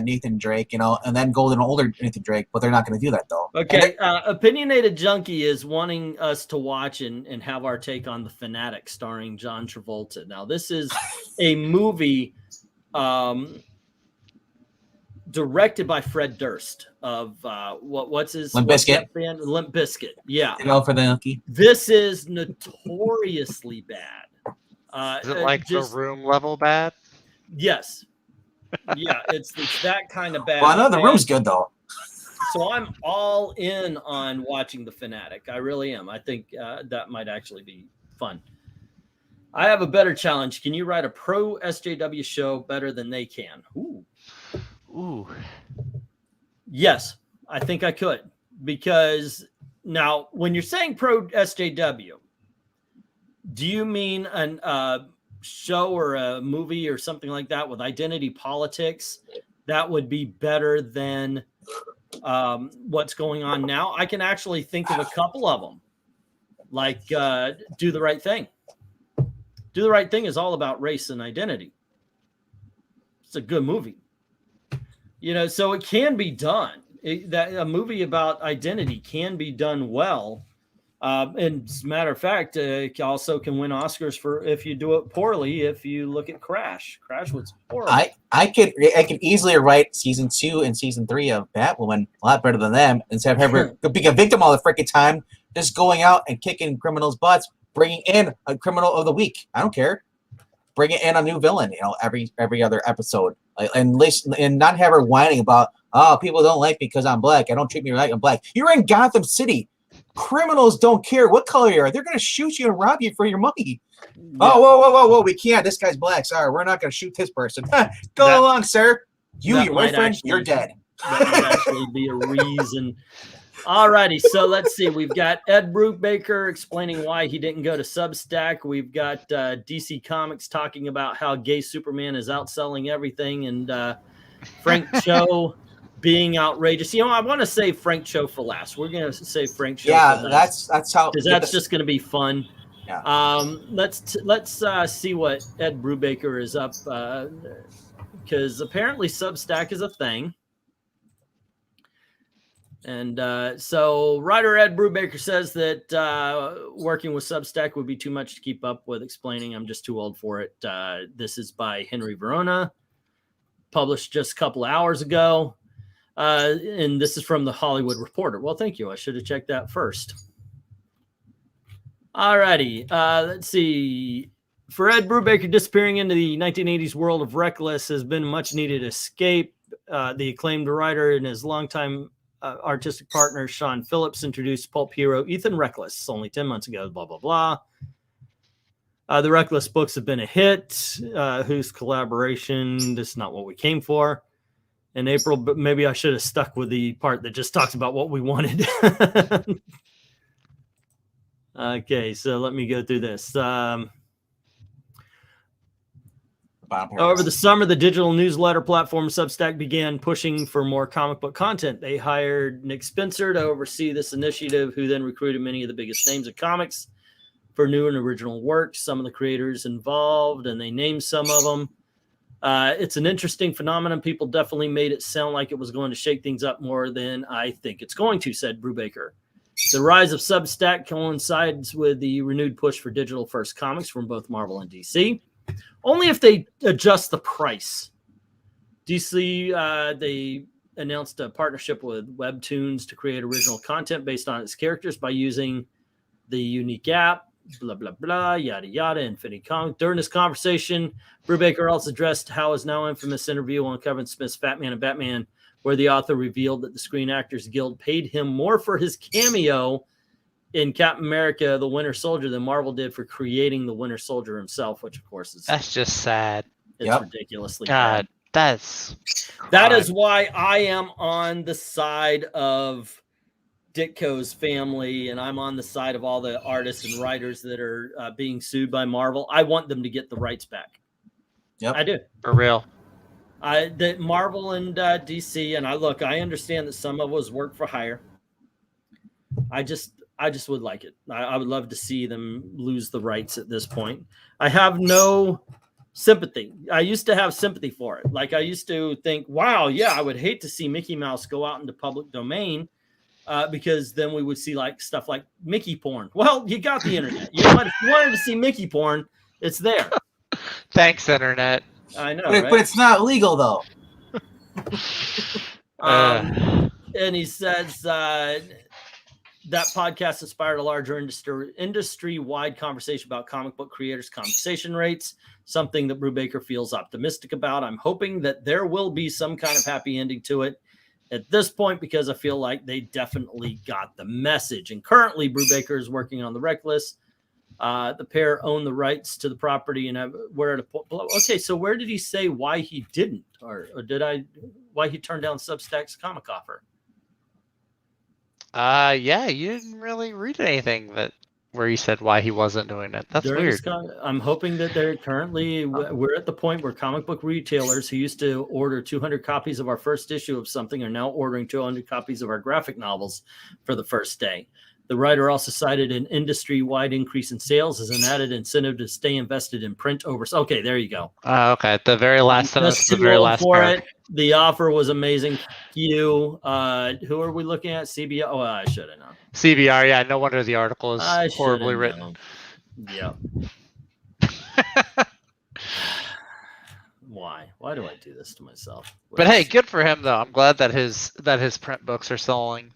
Nathan Drake, you know, and then go to an older Nathan Drake. But they're not going to do that, though. Okay, Opinionated Junkie is wanting us to watch and have our take on The Fanatic, starring John Travolta. Now, this is a movie directed by Fred Durst of what's his Limp Bizkit. Band? Limp Bizkit. Yeah. You know, for the Yankee. This is notoriously bad. Is it like The Room level bad? Yes. Yeah, it's that kind of bad. Well, I know The Room's good though. So I'm all in on watching The Fanatic. I really am. I think that might actually be fun. I have a better challenge. Can you write a pro SJW show better than they can? Ooh. Yes, I think I could. Because now, when you're saying pro SJW, do you mean a show or a movie or something like that with identity politics that would be better than what's going on now? I can actually think of a couple of them, like Do the Right Thing. Do the Right Thing is all about race and identity. It's a good movie. You know, so it can be done. A movie about identity can be done well. And as a matter of fact, it also can win Oscars for if you do it poorly. If you look at Crash was horrible. I could easily write season 2 and season 3 of Batwoman a lot better than them, instead of her being a victim all the freaking time, just going out and kicking criminals' butts, bringing in a criminal of the week. I don't care. Bring in a new villain, you know, every other episode, and not have her whining about oh, people don't like me because I'm black. I don't treat me like I'm black. You're in Gotham City. Criminals don't care what color you are. They're going to shoot you and rob you for your money. Yeah. Oh, whoa. We can't. This guy's black. Sorry, we're not going to shoot this person. Go along, sir. You, your boyfriend, you're dead. That might actually be a reason. Alrighty, so let's see. We've got Ed Brubaker explaining why he didn't go to Substack. We've got DC Comics talking about how gay Superman is outselling everything, and Frank Cho being outrageous. You know, I want to save Frank Cho for last. We're going to save Frank Cho. Yeah, for last, that's how. Because that's just going to be fun. Yeah. Let's see what Ed Brubaker is up. Because apparently Substack is a thing. And so writer Ed Brubaker says that working with Substack would be too much to keep up with explaining. I'm just too old for it. This is by Henry Verona, published just a couple hours ago. And this is from the Hollywood Reporter. Well, thank you. I should have checked that first. All righty. Let's see. For Ed Brubaker, disappearing into the 1980s world of Reckless has been a much-needed escape. The acclaimed writer and his longtime artistic partner, Sean Phillips, introduced pulp hero Ethan Reckless only 10 months ago, blah, blah, blah. The Reckless books have been a hit. Whose collaboration? This is not what we came for. In April, but maybe I should have stuck with the part that just talks about what we wanted. Okay, so let me go through this. Over the summer, the digital newsletter platform Substack began pushing for more comic book content. They hired Nick Spencer to oversee this initiative, who then recruited many of the biggest names of comics for new and original works. Some of the creators involved, and they named some of them. It's an interesting phenomenon. People definitely made it sound like it was going to shake things up more than I think it's going to, said Brubaker. The rise of Substack coincides with the renewed push for digital-first comics from both Marvel and DC. Only if they adjust the price. DC, they announced a partnership with Webtoons to create original content based on its characters by using the unique app, blah, blah, blah, yada, yada, Infinity Comics. During this conversation, Brubaker also addressed how his now infamous interview on Kevin Smith's Fat Man and Batman, where the author revealed that the Screen Actors Guild paid him more for his cameo in Captain America, the Winter Soldier, than Marvel did for creating the Winter Soldier himself, which of course is that's just sad. It's ridiculously God, bad. That is why I am on the side of Ditko's family, and I'm on the side of all the artists and writers that are being sued by Marvel. I want them to get the rights back. Yep, I do. For real. That Marvel and DC, and I understand that some of it was work for hire. I just would like it. I would love to see them lose the rights at this point. I have no sympathy. I used to have sympathy for it. Like I used to think, wow, yeah, I would hate to see Mickey Mouse go out into public domain because then we would see like stuff like Mickey porn. Well, you got the internet. You know what? If you wanted to see Mickey porn, it's there. Thanks, internet. I know, but it's not legal though. And he says that podcast inspired a larger industry-wide conversation about comic book creators' compensation rates, something that Brubaker feels optimistic about. I'm hoping that there will be some kind of happy ending to it at this point, because I feel like they definitely got the message. And currently, Brubaker is working on the Reckless. The pair own the rights to the property, and okay, so where did he say why he didn't, or why he turned down Substack's comic offer? Yeah, you didn't really read anything where he said why he wasn't doing it. That's weird. I'm hoping that we're at the point where comic book retailers who used to order 200 copies of our first issue of something are now ordering 200 copies of our graphic novels for the first day. The writer also cited an industry-wide increase in sales as an added incentive to stay invested in print over. Okay, there you go. Okay, the very last sentence. The very last part. The offer was amazing. You, who are we looking at? CBR. Oh, I should have known. CBR. Yeah, no wonder the article is horribly written. Yeah. Why? Why do I do this to myself? But hey, good for him though. I'm glad that his print books are selling.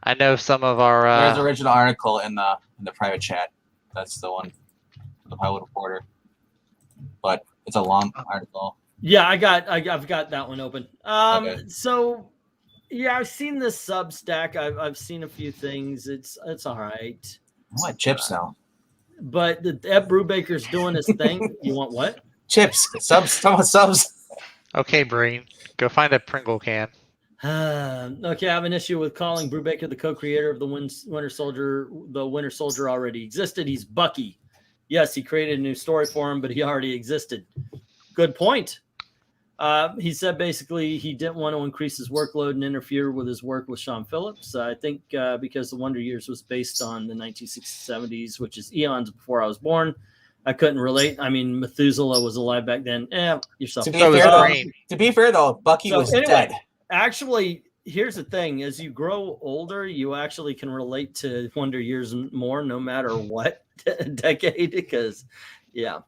I know some of our. There's an original article in the private chat. That's the one, the Hollywood Reporter. But it's a long article. Yeah, I've got that one open. Okay. So yeah, I've seen this Substack. I've seen a few things. It's all right. I want chips now. But Ed Brubaker's doing his thing. You want what? Chips. Subs. Someone subs. Okay, Brain, go find a Pringle can. Okay, I have an issue with calling Brubaker the co-creator of the Winter Soldier. The Winter Soldier already existed. He's Bucky. Yes, he created a new story for him, but he already existed. Good point. He said basically he didn't want to increase his workload and interfere with his work with Sean Phillips. I think because the Wonder Years was based on the 1960s, 70s, which is eons before I was born, I couldn't relate. I mean, Methuselah was alive back then. Yourself. To be fair though, Bucky was dead. Actually, here's the thing: as you grow older, you actually can relate to Wonder Years more, no matter what decade. Because, yeah.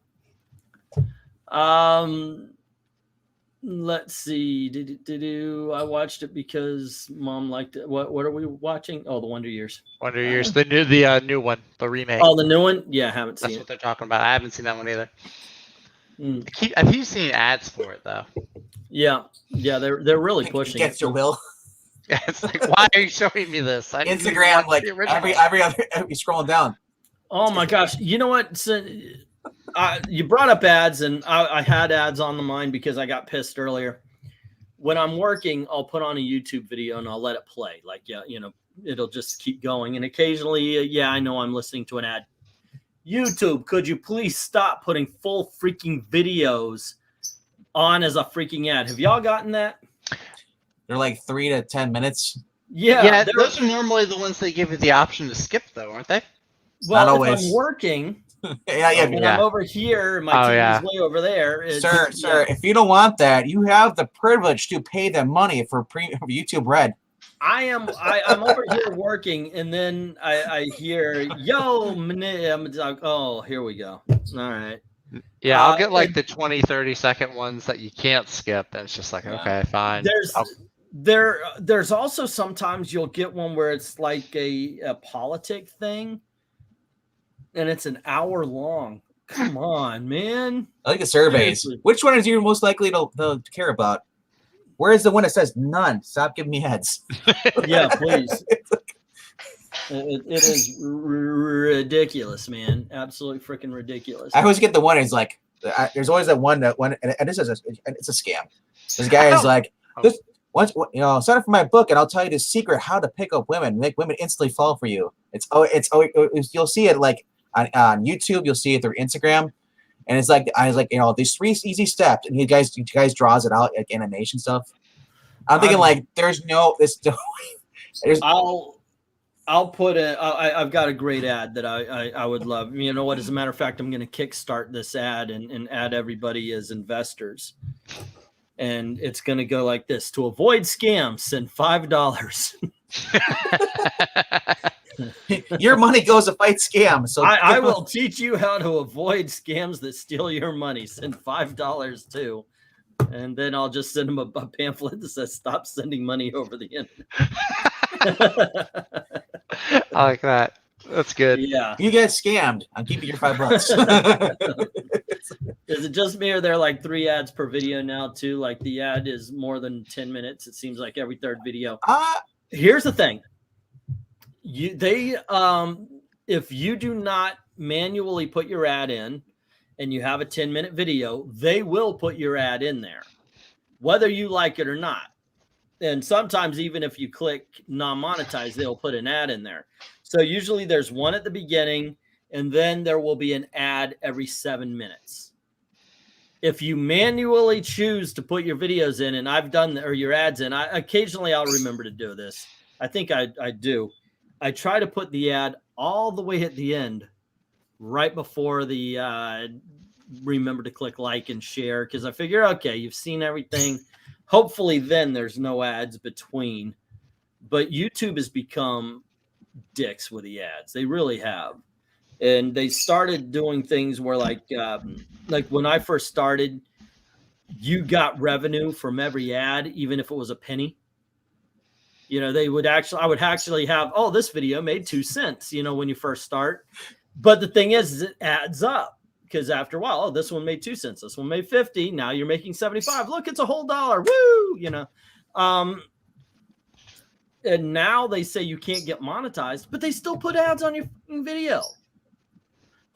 Let's see. I watched it because Mom liked it. What are we watching? Oh, the Wonder Years. Wonder Years, the new one, the remake. Oh, the new one? Yeah, I haven't seen That's it. what they're talking about. I haven't seen that one either. I keep seeing ads for it though. Yeah, they're really pushing Against your will. Yeah, it's like, why are you showing me this? I Instagram, like every scrolling down. Oh my gosh! You know what? So, you brought up ads, and I had ads on the mind because I got pissed earlier. When I'm working, I'll put on a YouTube video and I'll let it play. Like, yeah, you know, it'll just keep going. And occasionally, yeah, I know I'm listening to an ad. YouTube, could you please stop putting full freaking videos on as a freaking ad? Have y'all gotten that? They're like 3 to 10 minutes. Yeah. Those are normally the ones they give you the option to skip, though, aren't they? Well, Not if always. I'm working, yeah. I'm over here, my TV's way over there. Sir, if you don't want that, you have the privilege to pay them money for YouTube Red. I'm over here working, and then I hear, yo, I'm like, oh, here we go. All right. Yeah, I'll get like the 20, 30-second ones that you can't skip. And it's just like, okay, fine. There's also sometimes you'll get one where it's like a politic thing, and it's an hour long. Come on, man. I like the surveys. Seriously. Which one is you most likely to care about? Where is the one that says none? Stop giving me heads. Yeah, please. It is ridiculous, man. Absolutely freaking ridiculous. I always get the one is like, there's always that one and this is it's a scam. This guy is like, sign up for my book and I'll tell you the secret how to pick up women, make women instantly fall for you. You'll see it like on YouTube, you'll see it through Instagram. And it's like, I was like, these 3 easy steps, and you guys draws it out like animation stuff. I'm thinking like, there's no. I'll put it. I've got a great ad that I would love. You know what? As a matter of fact, I'm going to kickstart this ad and add everybody as investors, and it's going to go like this: to avoid scams, send $5. Your money goes to fight scams. So I will teach you how to avoid scams that steal your money. Send $5 too. And then I'll just send them a pamphlet that says stop sending money over the internet. I like that. That's good. Yeah. You get scammed. I'm keeping your $5. Is it just me or there are like 3 ads per video now too? Like the ad is more than 10 minutes. It seems like every third video. Here's the thing. If you do not manually put your ad in and you have a 10-minute video, they will put your ad in there, whether you like it or not. And sometimes even if you click non-monetize, they'll put an ad in there. So usually there's one at the beginning, and then there will be an ad every 7 minutes. If you manually choose to put your videos in, and I've done, or your ads in, occasionally I'll remember to do this. I think I do. I try to put the ad all the way at the end, right before the remember to click like and share, because I figure, okay, you've seen everything. Hopefully then there's no ads between. But YouTube has become dicks with the ads. They really have. And they started doing things where like when I first started, you got revenue from every ad, even if it was a penny. You know, I would actually have, this video made 2 cents, when you first start. But the thing is it adds up. because after a while, oh, this one made 2 cents, this one made 50. Now you're making 75. Look, it's a whole dollar. Woo! You know, and now they say you can't get monetized, but they still put ads on your video.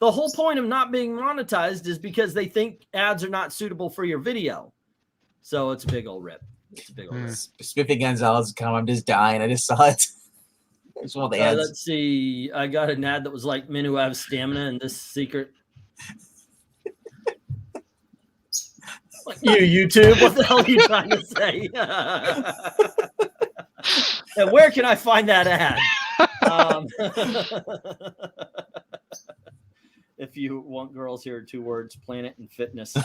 The whole point of not being monetized is because they think ads are not suitable for your video. So it's a big old rip. It's a big old rip. Spiffy Gonzalez comment. I'm just dying. I just saw it. It's one of the ads. Let's see. I got an ad that was like men who have stamina and this secret. YouTube, what the hell are you trying to say? And where can I find that ad? If you want girls, here are 2 words: planet and fitness.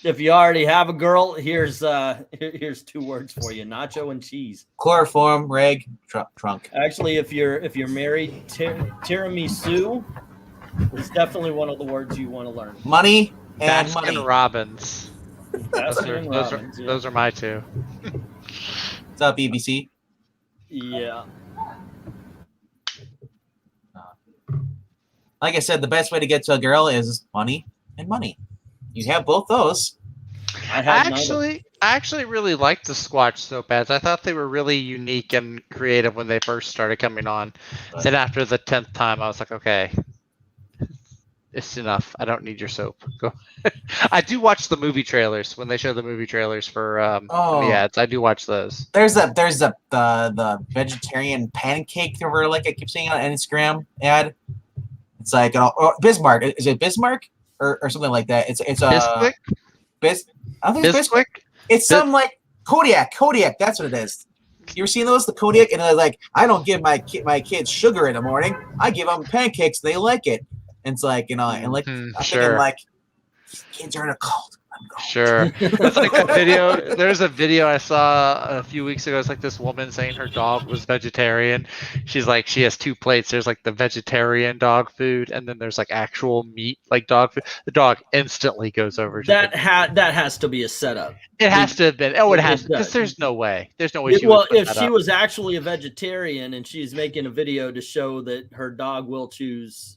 If you already have a girl, here's 2 words for you: nacho and cheese. Chloroform, reg, trunk. Actually, if you're married, tiramisu is definitely one of the words you want to learn. Money and Baskin money. Robbins. Those Those are my 2. What's up, BBC? Yeah. Like I said, the best way to get to a girl is money and money. You have both those. I actually really liked the Squatch soap ads. I thought they were really unique and creative when they first started coming on. Then after the 10th time, I was like, okay, it's enough. I don't need your soap. Go. I do watch the movie trailers when they show the movie trailers for the ads. I do watch those. There's the vegetarian pancake that we're like I keep seeing on Instagram ad. It's like Bismarck. Is it Bismarck or something like that? It's Bisquick? I don't think it's Bisquick. It's some like Kodiak. That's what it is. You ever seen those? The Kodiak, and they're like, I don't give my kids sugar in the morning. I give them pancakes. They like it. And it's like, you know, and like I'm thinking like, kids are in a cult. Sure. It's like a video. There's a video I saw a few weeks ago. It's like this woman saying her dog was vegetarian. She's like, she has 2 plates. There's like the vegetarian dog food, and then there's like actual meat, like dog food. The dog instantly goes over to that has to be a setup. It has to have been. Oh, it has, because there's no way. There's no way. Well, if she was actually a vegetarian and she's making a video to show that her dog will choose,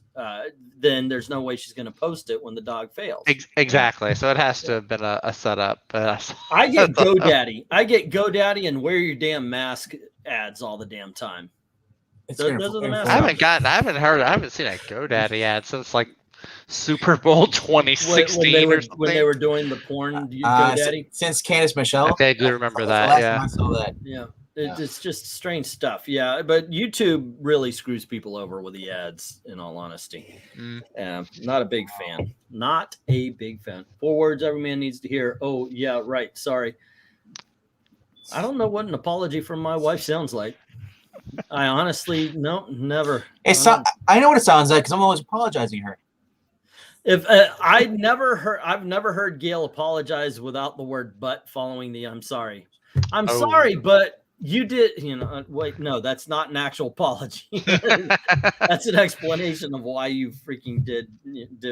then there's no way she's going to post it when the dog fails. Exactly. So it has to have been a setup. I get GoDaddy and wear your damn mask ads all the damn time. Those are the masks. I haven't seen a GoDaddy ad since like Super Bowl 2016 when they were doing the porn GoDaddy. Since Candice Michelle. Okay, I do remember that. Yeah. I saw that. Yeah. It's just strange stuff. Yeah, but YouTube really screws people over with the ads, in all honesty. Not a big fan. Not a big fan. 4 words every man needs to hear. Oh, yeah, right. Sorry. I don't know what an apology from my wife sounds like. I honestly, no, never. I know what it sounds like because I'm always apologizing to her. If I've never heard Gail apologize without the word "but" following the "I'm sorry." I'm sorry, but you did, wait, no, that's not an actual apology. That's an explanation of why you freaking did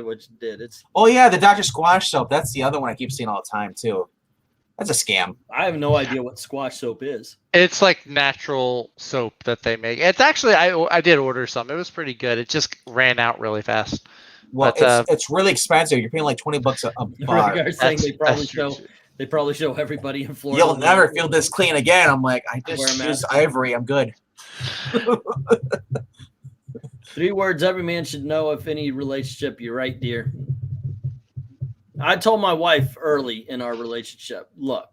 what you did. The Dr. Squash soap. That's the other one I keep seeing all the time too. That's a scam. I have no idea what squash soap is. It's like natural soap that they make. It's actually, I did order some. It was pretty good. It just ran out really fast. Well, it's really expensive. You're paying like $20 a bar. Saying they probably show everybody in Florida. You'll never feel this clean again. I'm like, I just use Ivory. I'm good. 3 words every man should know if any relationship. You're right, dear. I told my wife early in our relationship, look,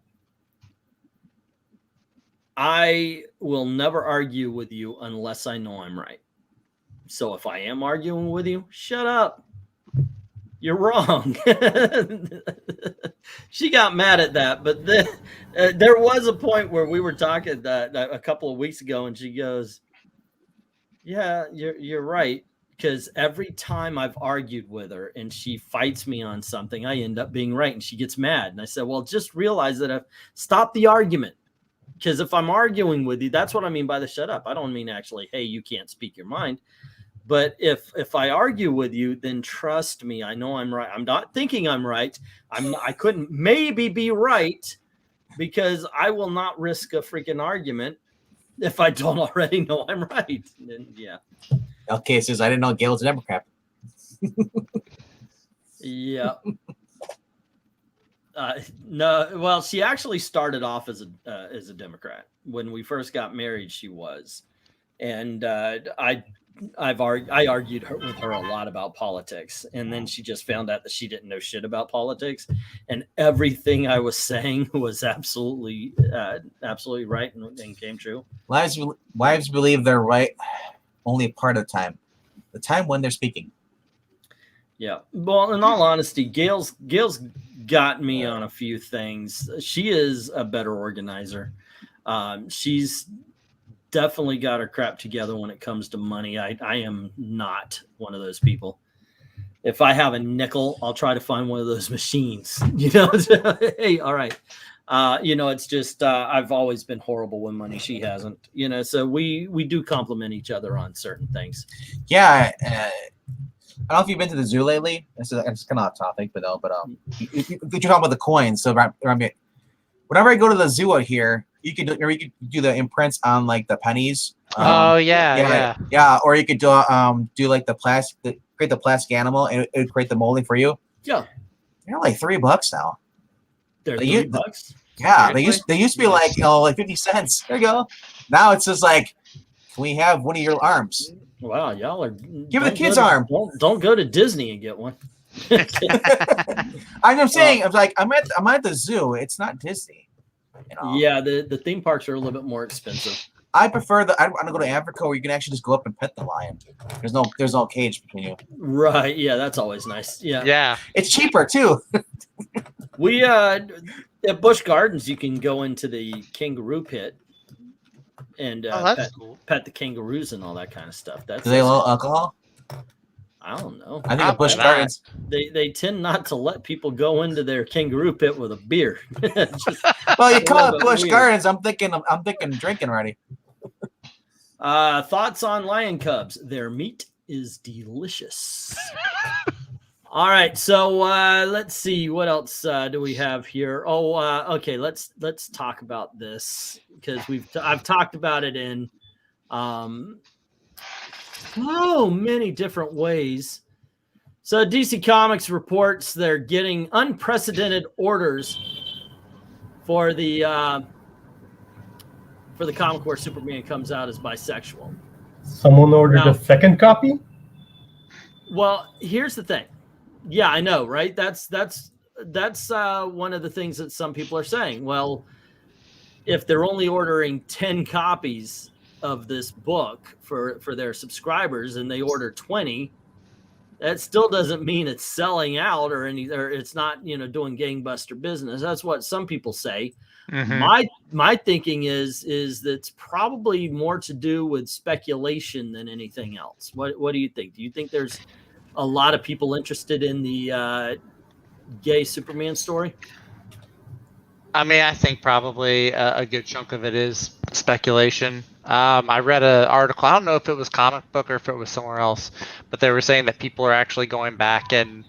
I will never argue with you unless I know I'm right. So if I am arguing with you, shut up. You're wrong. She got mad at that, but then, there was a point where we were talking that a couple of weeks ago, and she goes, "Yeah, you're right." Because every time I've argued with her and she fights me on something, I end up being right, and she gets mad. And I said, "Well, just realize that I've stopped the argument. Because if I'm arguing with you, that's what I mean by the shut up. I don't mean actually, hey, you can't speak your mind." But if I argue with you, then trust me, I know I'm right. I'm not thinking I'm right. I couldn't maybe be right, because I will not risk a freaking argument if I don't already know I'm right. And yeah. Okay, says I didn't know Gail was a Democrat. Yeah. No, well, she actually started off as a Democrat. When we first got married, she was, and I argued with her a lot about politics, and then she just found out that she didn't know shit about politics, and everything I was saying was absolutely right and came true. Wives believe they're right only part of the time when they're speaking. Yeah. Well, in all honesty, Gail's got me on a few things. She is a better organizer. She's definitely got her crap together when it comes to money. I am not one of those people. If I have a nickel, I'll try to find one of those machines, you know. Hey, all right. You know, it's just I've always been horrible with money. She hasn't, you know, so we do compliment each other on certain things. Yeah. I don't know if you've been to the zoo lately. It's kind of off topic, but you're talking about the coins. So whenever I go to the zoo out here, you could do the imprints on like the pennies. Oh yeah. Or you could do like create the plastic animal and it would create the molding for you. Yeah, they're like $3 now. They're $3. Yeah, they used to be like like 50 cents. There you go. Now it's just like, can we have one of your arms? Wow, y'all are give the kids arm. Don't go to Disney and get one. I'm saying, I'm like, I'm at the zoo. It's not Disney. You know? Yeah, the theme parks are a little bit more expensive. I prefer I want to go to Africa where you can actually just go up and pet the lion. There's no cage between you. Right. Yeah, that's always nice. Yeah. Yeah. It's cheaper too. We at Busch Gardens, you can go into the kangaroo pit and that's cool. Pet the kangaroos and all that kind of stuff. Do they allow alcohol? I don't know. I think at Busch Gardens they tend not to let people go into their kangaroo pit with a beer. Well, you call it Busch Gardens. I'm thinking drinking already. Thoughts on lion cubs? Their meat is delicious. All right, so let's see what else do we have here. Okay, let's talk about this because I've talked about it in many different ways. So DC Comics reports they're getting unprecedented orders for the comic where Superman comes out as bisexual. Someone ordered a second copy? Well, here's the thing. Yeah, I know, right? That's one of the things that some people are saying. Well, if they're only ordering 10 copies of this book for their subscribers and they order 20, that still doesn't mean it's selling out or it's not, you know, doing gangbuster business. That's what some people say. Mm-hmm. My thinking is that it's probably more to do with speculation than anything else. What do you think? Do you think there's a lot of people interested in the gay Superman story? I mean, I think probably a good chunk of it is speculation. I read an article. I don't know if it was Comic Book or if it was somewhere else, but they were saying that people are actually going back and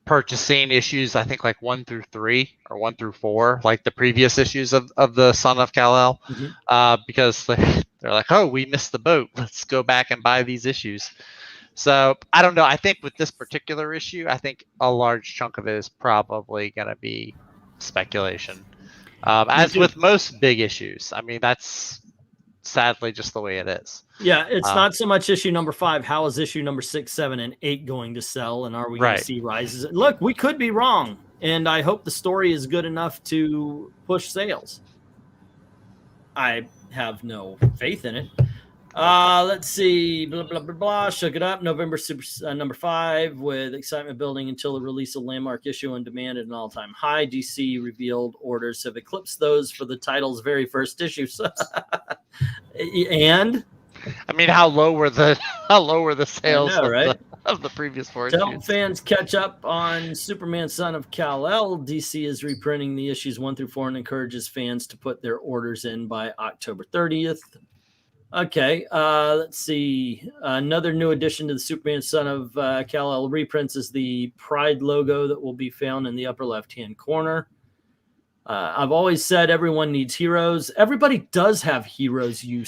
purchasing issues, I think like 1 through 3 or 1 through 4, like the previous issues of the Son of Kal-El, because they're like, oh, we missed the boat. Let's go back and buy these issues. So I don't know. I think with this particular issue, I think a large chunk of it is probably going to be speculation. As with most big issues, I mean, that's sadly just the way it is. Yeah, it's not so much issue number 5. How is issue number 6, 7, and 8 going to sell? And are we going to see rises? Look, we could be wrong. And I hope the story is good enough to push sales. I have no faith in it. Let's see. Blah, blah, blah, blah. Shook it up. November number 5 with excitement building until the release of landmark issue and demand at an all-time high. DC revealed orders have eclipsed those for the title's very first issue. And I mean, how low were the sales of the previous 4 issues? To help fans catch up on Superman Son of Kal-El, DC is reprinting the issues 1 through 4 and encourages fans to put their orders in by October 30th. Okay, let's see. Another new addition to the Superman Son of Kal-El reprints is the Pride logo that will be found in the upper left-hand corner. I've always said everyone needs heroes. Everybody does have heroes, you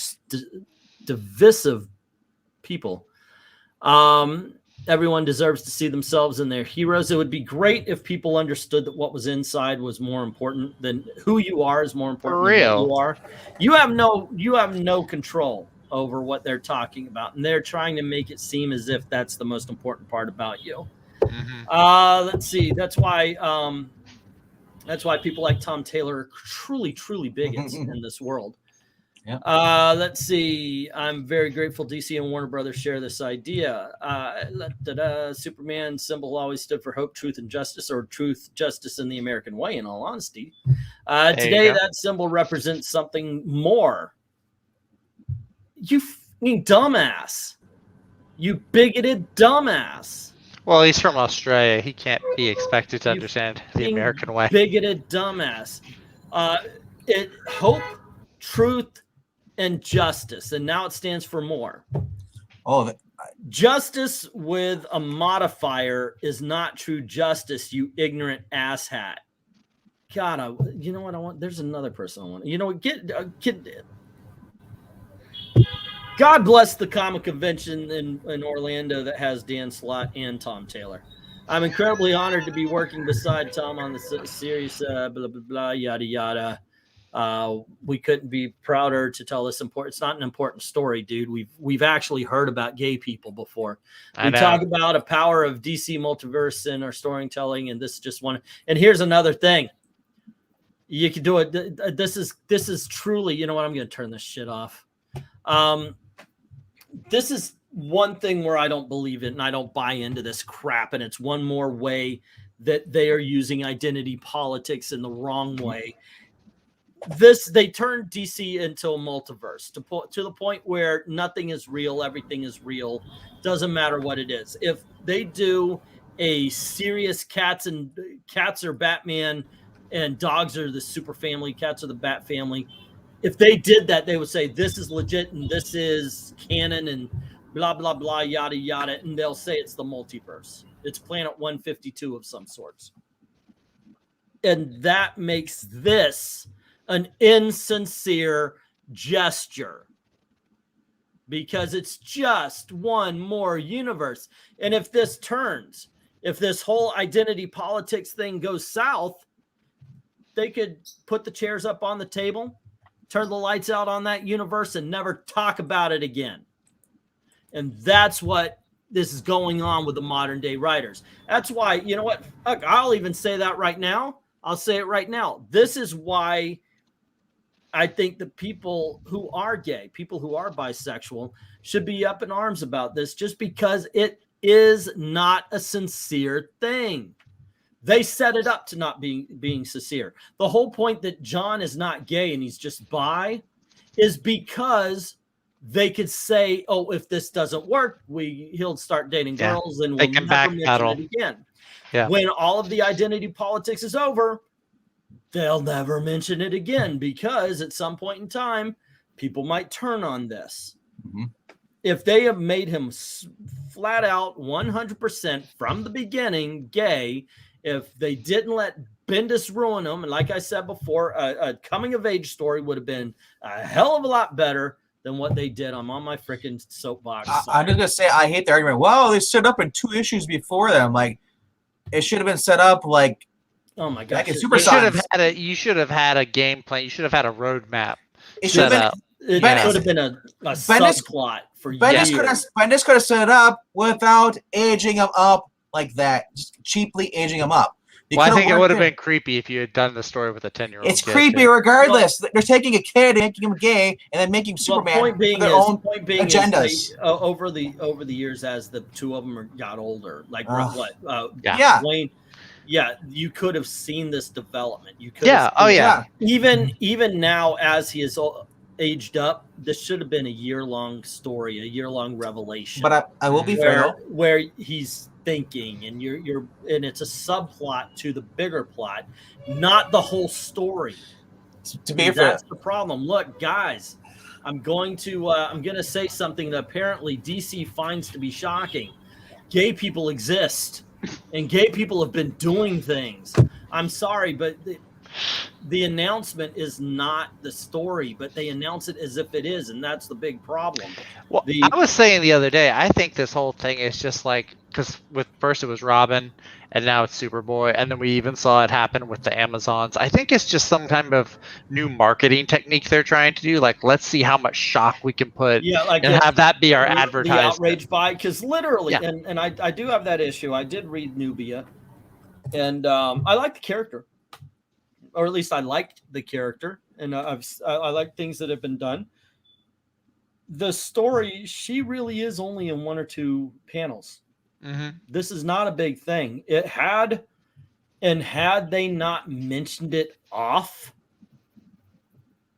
divisive people. Everyone deserves to see themselves in their heroes. It would be great if people understood that what was inside was more important than who you are is more important For than real. what you are. You have no control over what they're talking about, and they're trying to make it seem as if that's the most important part about you. Let's see. That's why people like Tom Taylor are truly bigots in this world. Yeah. Let's see. I'm very grateful DC and Warner Brothers share this idea. Superman symbol always stood for hope, truth, and justice, or truth, justice, in the American way, in all honesty. Today, that symbol represents something more. You fucking dumbass. You bigoted dumbass. Well, he's from Australia. He can't be expected to understand the American way. Bigoted dumbass. Hope, truth, and justice, and now it stands for more. Oh, justice with a modifier is not true justice, you ignorant asshat. God, you know what I want? There's another person I want. You know, God bless the comic convention in Orlando that has Dan Slott and Tom Taylor. I'm incredibly honored to be working beside Tom on the series, blah, blah, blah, yada, yada. We couldn't be prouder to tell this important. It's not an important story, dude. We've actually heard about gay people before. We talk about a power of DC multiverse in our storytelling, and this is just one. And here's another thing. You can do it. This is truly, you know what? I'm going to turn this shit off. This is one thing where I don't believe it, and I don't buy into this crap. And it's one more way that they are using identity politics in the wrong way. They turned DC into a multiverse to the point where nothing is real, everything is real. Doesn't matter what it is. If they do a serious cats are Batman and dogs are the super family, cats are the Bat family. If they did that, they would say this is legit and this is canon and blah blah blah yada yada, and they'll say it's the multiverse. It's Planet 152 of some sorts, and that makes this an insincere gesture because it's just one more universe. And if this whole identity politics thing goes south, they could put the chairs up on the table, turn the lights out on that universe, and never talk about it again. And that's what this is going on with the modern day writers. That's why, you know what? Look, I'll even say that right now. I'll say it right now. This is why I think that people who are gay, people who are bisexual, should be up in arms about this, just because it is not a sincere thing. They set it up to not being sincere. The whole point that John is not gay and he's just bi is because they could say, "Oh, if this doesn't work, he'll start dating girls and we'll never mention it again." Yeah. When all of the identity politics is over, they'll never mention it again because at some point in time, people might turn on this. Mm-hmm. If they have made him flat out 100% from the beginning gay, if they didn't let Bendis ruin him, and like I said before, a coming of age story would have been a hell of a lot better than what they did. I'm on my freaking soapbox. I'm just gonna say I hate the argument. Well, they set up in 2 issues before them. Like it should have been set up like. Oh my god! You should have had a game plan. You should have had a roadmap. It should have been. It could have been a subplot for years. Bendis could have set it up without aging him up like that, just cheaply aging him up. Well, I think it would have been creepy if you had done the story with a 10-year-old. It's creepy regardless. They're taking a kid and making him gay, and then making Superman their own agendas. Over the years, as the two of them got older, like Wayne. Yeah, you could have seen this development. You could. Yeah. Even now, as he is aged up, this should have been a year-long story, a year-long revelation. But I will be fair, where he's thinking, and and it's a subplot to the bigger plot, not the whole story. To be fair, that's the problem. Look, guys, I'm going to say something that apparently DC finds to be shocking. Gay people exist. And gay people have been doing things. I'm sorry, but the announcement is not the story, but they announce it as if it is, and that's the big problem. Well, I was saying the other day, I think this whole thing is just like, because with first it was Robin, and now it's Superboy, and then we even saw it happen with the Amazons. I think it's just some kind of new marketing technique they're trying to do. Like, let's see how much shock we can put, and have that be our advertisement. The Outrage buy, because literally, and I do have that issue. I did read Nubia, and I like the character, or at least I liked the character, and I like things that have been done. The story, she really is only in 1 or 2 panels. This is not a big thing. It had they not mentioned it off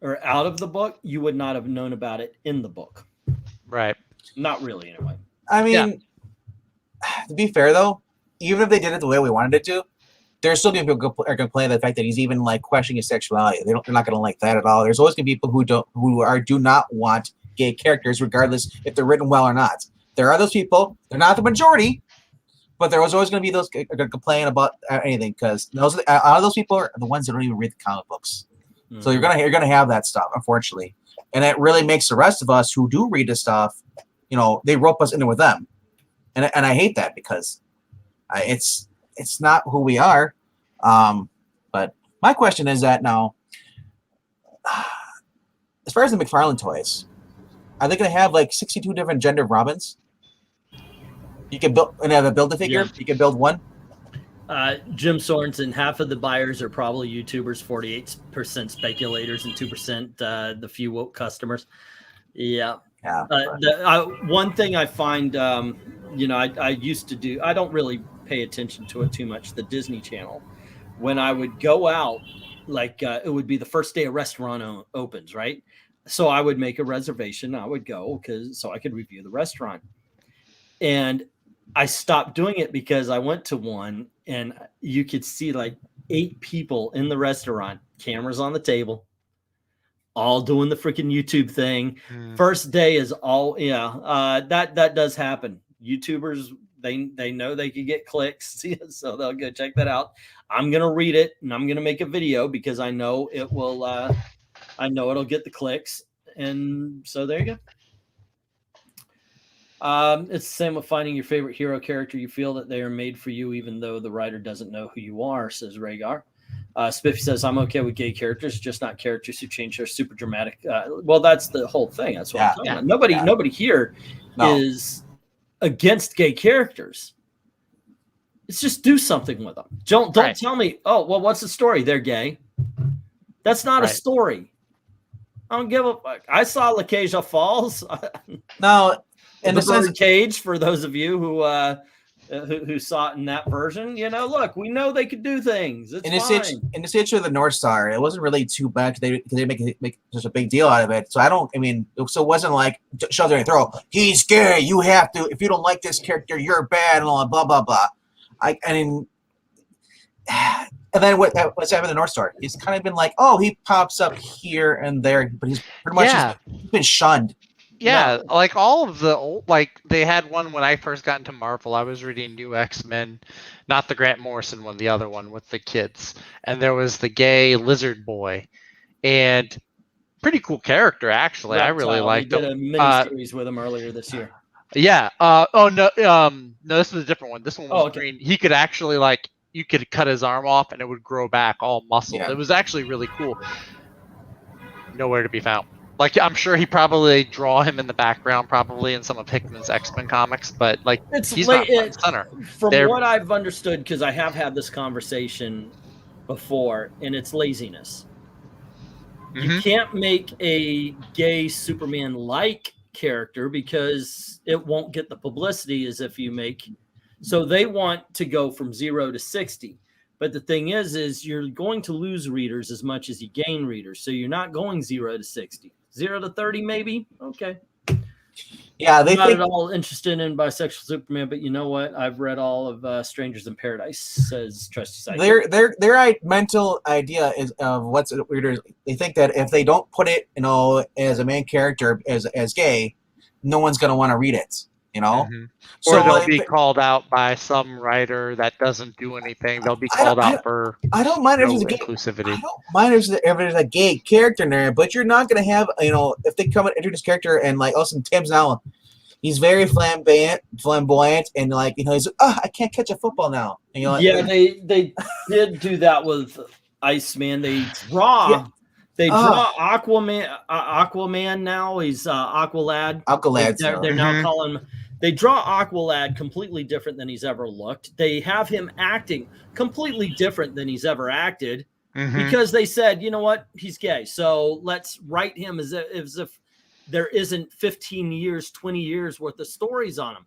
or out of the book, you would not have known about it in the book. Right. Not really, anyway. I mean, to be fair though, even if they did it the way we wanted it to, there's still going to be people are going to complain the fact that he's even like questioning his sexuality. They're not going to like that at all. There's always going to be people who do not want gay characters, regardless if they're written well or not. There are those people. They're not the majority, but there was always going to be those going to complain about anything, because a lot of those people are the ones that don't even read the comic books. So you're gonna have that stuff, unfortunately, and it really makes the rest of us who do read this stuff, they rope us into with them, and I hate that, because it's not who we are. But my question is that now, as far as the McFarlane toys, are they going to have like 62 different gender Robins? You can have a build-a-figure. Yeah. You can build one. Jim Sorensen, half of the buyers are probably YouTubers, 48% speculators, and 2% the few woke customers. Yeah. One thing I find, I used to do, I don't really pay attention to it too much, the Disney Channel. When I would go out, like it would be the first day a restaurant opens, right? So I would make a reservation. I would go so I could review the restaurant. And I stopped doing it because I went to one and you could see like 8 people in the restaurant, cameras on the table, all doing the freaking YouTube thing. First day is all, that does happen. YouTubers, they know they can get clicks, so they'll go check that out. I'm going to read it and I'm going to make a video because I know it will, it'll get the clicks. And so there you go. It's the same with finding your favorite hero character. You feel that they are made for you, even though the writer doesn't know who you are, says Rhaegar. Spiffy says, I'm okay with gay characters, just not characters who change their super dramatic. Well, that's the whole thing. That's what I'm talking about. Nobody here is against gay characters. It's just do something with them. Don't tell me, oh, well, what's the story? They're gay. That's not a story. I don't give a fuck. I saw Lakesia Falls. No. In the bird cage, for those of you who saw it in that version, look, we know they could do things. It's fine. In the situation of the North Star, it wasn't really too bad because they make such a big deal out of it. So it wasn't like shove their throat. He's gay. You have to. If you don't like this character, you're bad and all blah blah blah. And then what's happened in the North Star? It's kind of been like, oh, he pops up here and there, but he's pretty much he's been shunned. Yeah, like all of the old, like they had one when I first got into Marvel. I was reading New X-Men, not the Grant Morrison one, the other one with the kids. And there was the gay lizard boy, and pretty cool character actually. I really liked him. We did a mini series with him earlier this year. Yeah. No, this was a different one. This one was green. He could actually you could cut his arm off and it would grow back all muscle. Yeah. It was actually really cool. Nowhere to be found. Like, I'm sure he probably draw him in the background, probably in some of Hickman's X-Men comics, but he's not front and center. From what I've understood, because I have had this conversation before, and it's laziness. You can't make a gay Superman-like character because it won't get the publicity as if you make. So they want to go from 0 to 60. But the thing is you're going to lose readers as much as you gain readers. So you're not going 0 to 60. 0 to 30, maybe. Okay. Yeah, they not at all interested in bisexual Superman, but you know what? I've read all of Strangers in Paradise, says Trusty Side. Their mental idea is of what's readers. They think that if they don't put it, as a main character as gay, no one's gonna want to read it. you know. Or they'll like, be called out by some writer that doesn't do anything. They'll be I called don't- out for I don't mind if no there's a gay, inclusivity. I don't mind if there's a gay character in there, but you're not gonna have, you know, if they come and introduce character and like also Tim's now, he's very flamboyant, and like, you know, he's I can't catch a football now. And, you know, Yeah, they did do that with Iceman. They draw Aquaman now. He's Aqualad. They're now calling him. They draw Aqualad completely different than he's ever looked. They have him acting completely different than he's ever acted because they said, you know what, he's gay. So let's write him as if there isn't 15 years, 20 years worth of stories on him.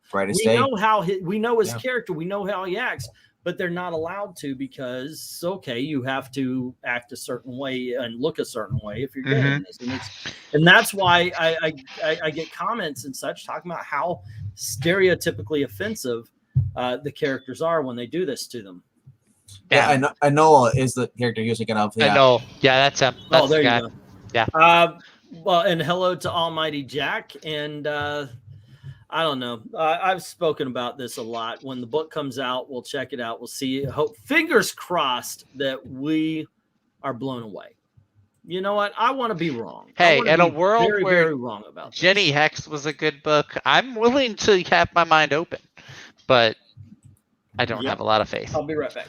We know his character. We know how he acts, but they're not allowed to because, okay, you have to act a certain way and look a certain way if you're gay in this. And that's why I get comments and such talking about how stereotypically offensive the characters are when they do this to them. Yeah, I know is the character you're thinking of. I know. Yeah, that's him. That's there the guy. you go. Yeah. Well, and hello to Almighty Jack. And I don't know. I've spoken about this a lot. When the book comes out, we'll check it out. We'll see. Hope, fingers crossed that we are blown away. You know what? I want to be wrong. Hey, in a world very, where very wrong about Jenny this. Hex was a good book, I'm willing to have my mind open, but I don't have a lot of faith. I'll be right back.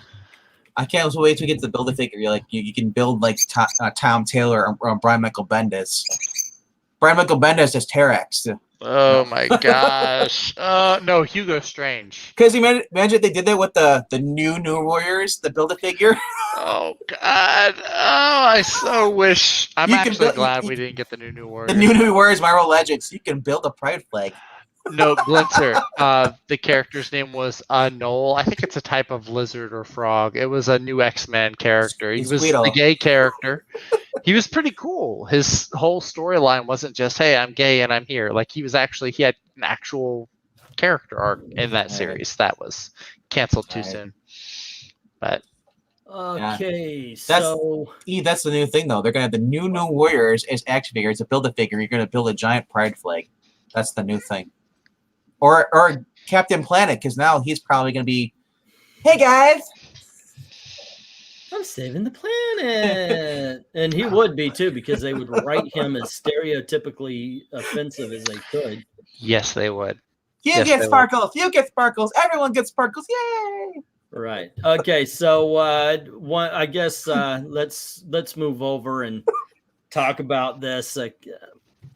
I can't wait to get to build a figure. You can build like Tom Taylor or Brian Michael Bendis. Brian Michael Bendis is Terex. Oh my gosh! No, Hugo Strange. Because imagine if they did that with the new Warriors, the build a figure. Oh God! Oh, I so wish. I'm You can actually build- glad you- we didn't get the new Warriors. The new Warriors, Marvel Legends. You can build a pride flag. No, Blitzer. The character's name was Knoll. I think it's a type of lizard or frog. It was a new X-Men character. He was Squeedle. the gay character. He was pretty cool. His whole storyline wasn't just, hey, I'm gay and I'm here. Like, he had an actual character arc in that series. That was canceled too soon. But okay, that's the new thing though. They're gonna have the new Warriors as action figures. To build a figure, you're gonna build a giant pride flag. That's the new thing. Or Captain Planet, because now he's probably gonna be, hey guys, I'm saving the planet. And he would be too, because they would write him as stereotypically offensive as they could. yes, they would. you get sparkles, you get sparkles, everyone gets sparkles, yay! Right. Okay. So I guess let's move over and talk about this.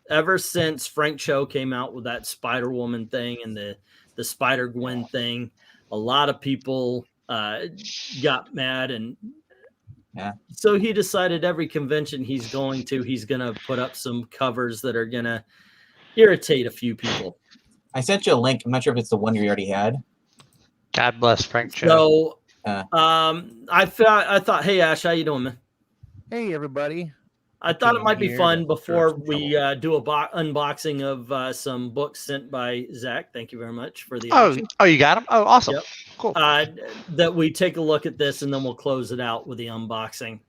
Ever since Frank Cho came out with that Spider-Woman thing and the Spider-Gwen thing, a lot of people got mad, and so he decided every convention he's going to put up some covers that are gonna irritate a few people. I sent you a link. I'm not sure if it's the one you already had. God bless Frank Cho. So I thought, hey Ash, how you doing, man? Hey everybody. I thought it might be fun before we do a unboxing of some books sent by Zach. Thank you very much for the option. Oh, you got them? Oh, awesome. Yep. Cool. That we take a look at this and then we'll close it out with the unboxing.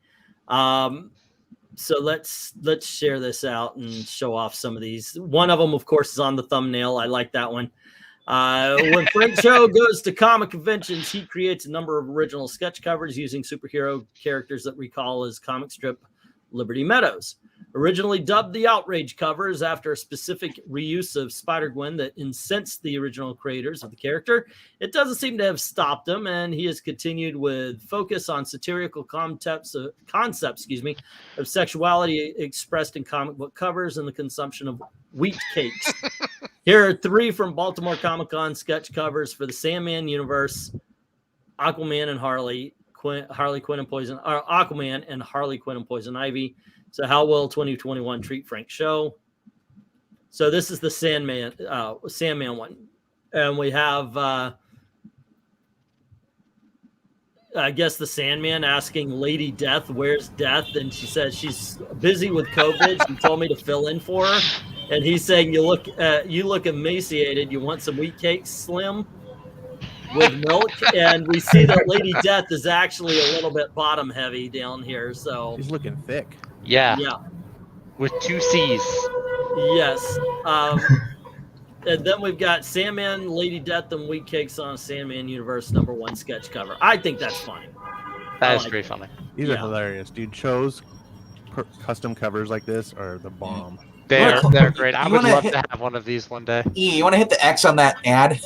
So let's share this out and show off some of these. One of them, of course, is on the thumbnail. I like that one. When Frank Cho goes to comic conventions, he creates a number of original sketch covers using superhero characters that recall his comic strip Liberty Meadows. Originally dubbed the Outrage covers after a specific reuse of Spider-Gwen that incensed the original creators of the character, it doesn't seem to have stopped him, and he has continued with focus on satirical concepts of sexuality expressed in comic book covers and the consumption of wheat cakes. Here are 3 from Baltimore Comic-Con sketch covers for the Sandman universe, Aquaman and Harley Quinn and Poison, or Aquaman and Harley Quinn and Poison Ivy. So how will 2021 treat Frank Cho? So this is the Sandman one, and we have I guess the Sandman asking Lady Death, "Where's Death?" And she says she's busy with COVID. She told me to fill in for her, and he's saying, "You look emaciated. You want some wheat cakes, Slim?" With milk, and we see that Lady Death is actually a little bit bottom heavy down here. So He's looking thick. Yeah. Yeah. With 2 C's. Yes. And then we've got Sandman, Lady Death, and Wheat Cakes on Sandman Universe #1 sketch cover. I think that's funny. That I is like pretty it. funny. These are Yeah. hilarious, dude. Chose custom covers like this are the bomb. They're great. I You would wanna love hit- to have one of these one day. You want to hit the X on that ad?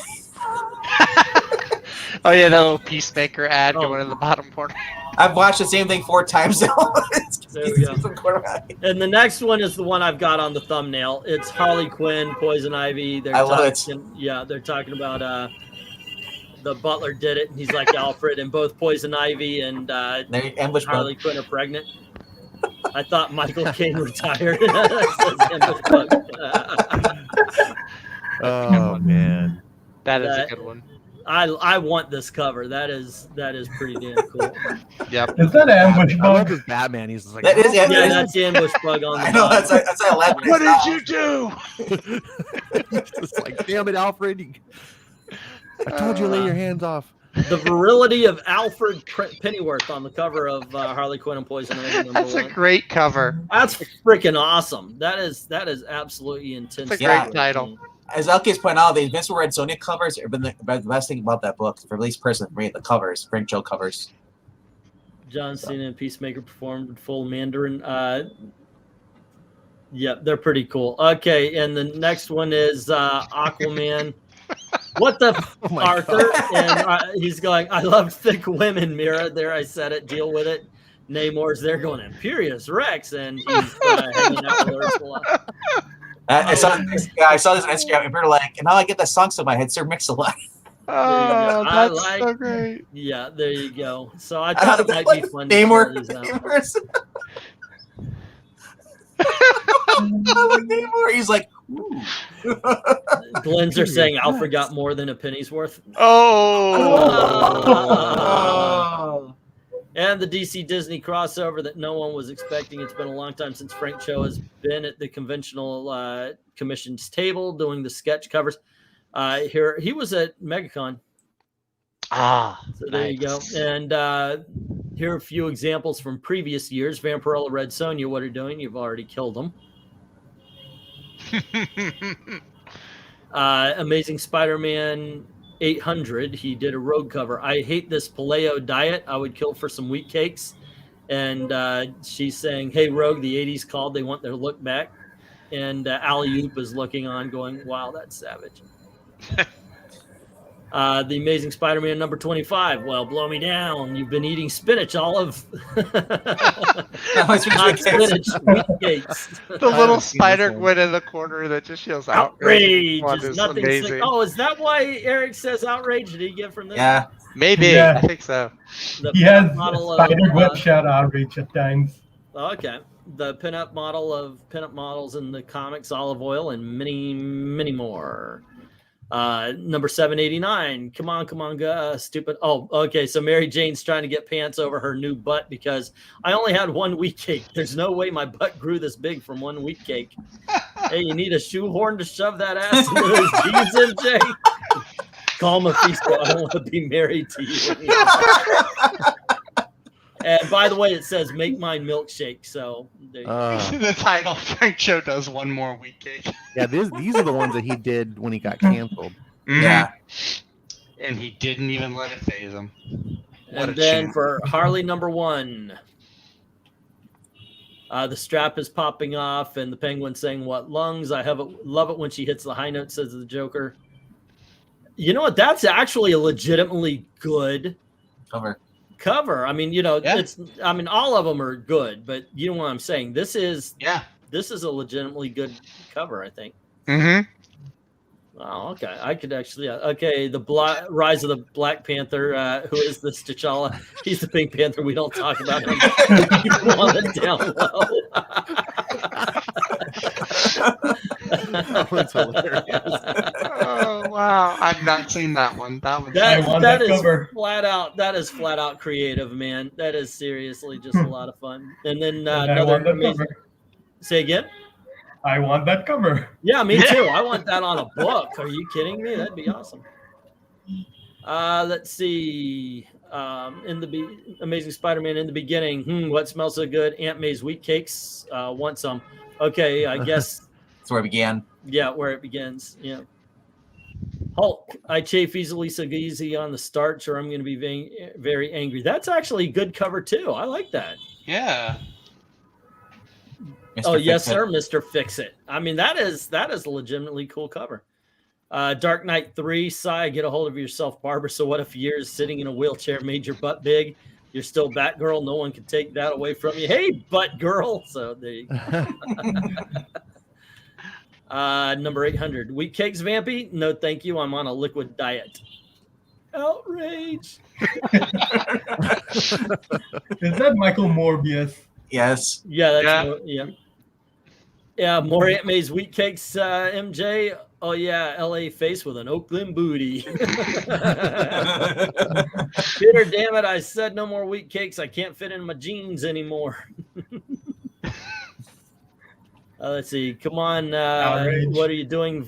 Oh yeah, that little Peacemaker ad Oh. going in the bottom corner. I've watched the same thing 4 times now. There we go. And the next one is the one I've got on the thumbnail. It's Harley Quinn, Poison Ivy. They're I love it. Yeah, they're talking about the butler did it, and he's like Alfred, and both Poison Ivy and They ambush Harley Quinn are pregnant. I thought Michael Caine retired. It says ambush bug. Oh man. That is That- a good one. I want this cover. That is pretty damn cool. Yep. Is that ambush I love bug? this Batman. He's just like, That is Yeah, ambush. that's the ambush bug on the I know bottom. that's I laughed. What did you do? just like, damn it, Alfred. I told you to lay your hands off. The virility of Alfred Pennyworth on the cover of Harley Quinn and Poison Ivy That's a #1. great cover. That's freaking awesome. That is absolutely intense. It's a great title. As Elkis pointed out, the Vince Red Sonia covers have been the best thing about that book, for at least personally for me. The covers, Frank Joe covers. John Cena and Peacemaker performed in full Mandarin. Yeah, they're pretty cool. Okay, and the next one is Aquaman. What the Oh my Arthur? And he's going, I love thick women, Mira. There, I said it. Deal with it. Namor's there going, Imperious Rex. And he's hanging out with Ursula. I saw this on Instagram, and we were like, and now I get the songs in my head, Sir Mix-a-Lot. Oh, I that's like- so great. Yeah, there you go. So I thought it might be fun to Namor. try these out. Namor's- I like Namor. He's like, ooh. Glenn's are saying Alfred got more than a penny's worth. Oh. And the DC Disney crossover that no one was expecting. It's been a long time since Frank Cho has been at the conventional commissions table doing the sketch covers. Here he was at MegaCon. So there you go. Nice. And here are a few examples from previous years. Vampirella Red Sonja, what are you doing? You've already killed them. Amazing Spider-Man 800. He did a road cover. I hate this paleo diet. I would kill for some wheat cakes. And she's saying, hey, Rogue, the 80s called. They want their look back. And Ali Oop is looking on going, wow, that's savage. The Amazing Spider-Man number 25. Well, blow me down. You've been eating spinach, Olive. Not spinach, wheat cakes. The little spider Gwen in the corner that just yells Outrage outrage. is nothing. Amazing. Oh, is that why Eric says outrage? Did he get from this? Yeah. Maybe. Yeah. I think so. The He has model spider web shout outrage at times. Okay. The pinup model of pinup models in the comics, Olive Oil, and many, many more. Number 789. Come on, stupid. Oh, okay. So Mary Jane's trying to get pants over her new butt because I only had one wheat cake. There's no way my butt grew this big from one wheat cake. Hey, you need a shoehorn to shove that ass into those jeans in, Jay? Call Mephisto. I don't want to be married to you. And by the way, it says make mine milkshake. So there you go. The title, Frank Cho does one more wheat cake. Yeah, these are the ones that he did when he got canceled. Yeah. And he didn't even let it phase him. What a And then champ. for Harley number 1, the strap is popping off, and the Penguin saying, "What lungs? I love it when she hits the high note," says the Joker. You know what? That's actually a legitimately good cover. I mean, Yeah. it's. I mean, all of them are good, but you know what I'm saying. This is Yeah. a legitimately good cover, I think. Mm-hmm. Oh, okay. I could actually. Okay, the Rise of the Black Panther. Who is this T'Challa? He's the Pink Panther. We don't talk about him. Keep him on the down low. That one's hilarious. Oh wow! I've not seen that one. That was I want that is cover. flat out. That is flat out creative, man. That is seriously just a lot of fun. And then I another want that amazing. cover. Say again. I want that cover. Yeah, me too. I want that on a book. Are you kidding me? That'd be awesome. Let's see. In the Amazing Spider-Man in the beginning. What smells so good? Aunt May's wheat cakes. Want some? Okay, I guess. That's where it began. Yeah, where it begins. Yeah. Hulk, I chafe easily so easy on the starch or I'm going to be very angry. That's actually a good cover too. I like that. Yeah. Mr. Oh, yes, Fix-It. sir, Mr. Fix-It. I mean, that is a legitimately cool cover. Dark Knight 3, Sigh, get a hold of yourself, Barbara. So what if years sitting in a wheelchair made your butt big? You're still Batgirl. No one can take that away from you. Hey, butt girl. So there you go. Number 800. Wheat cakes, Vampy? No, thank you. I'm on a liquid diet. Outrage. Is that Michael Morbius? Yes. Yeah, that's Yeah. yeah. Yeah, more Aunt May's wheat cakes, MJ. Oh yeah, LA face with an Oakland booty. Peter, damn it! I said no more wheat cakes. I can't fit in my jeans anymore. Let's see. Come on. Outrage. What are you doing,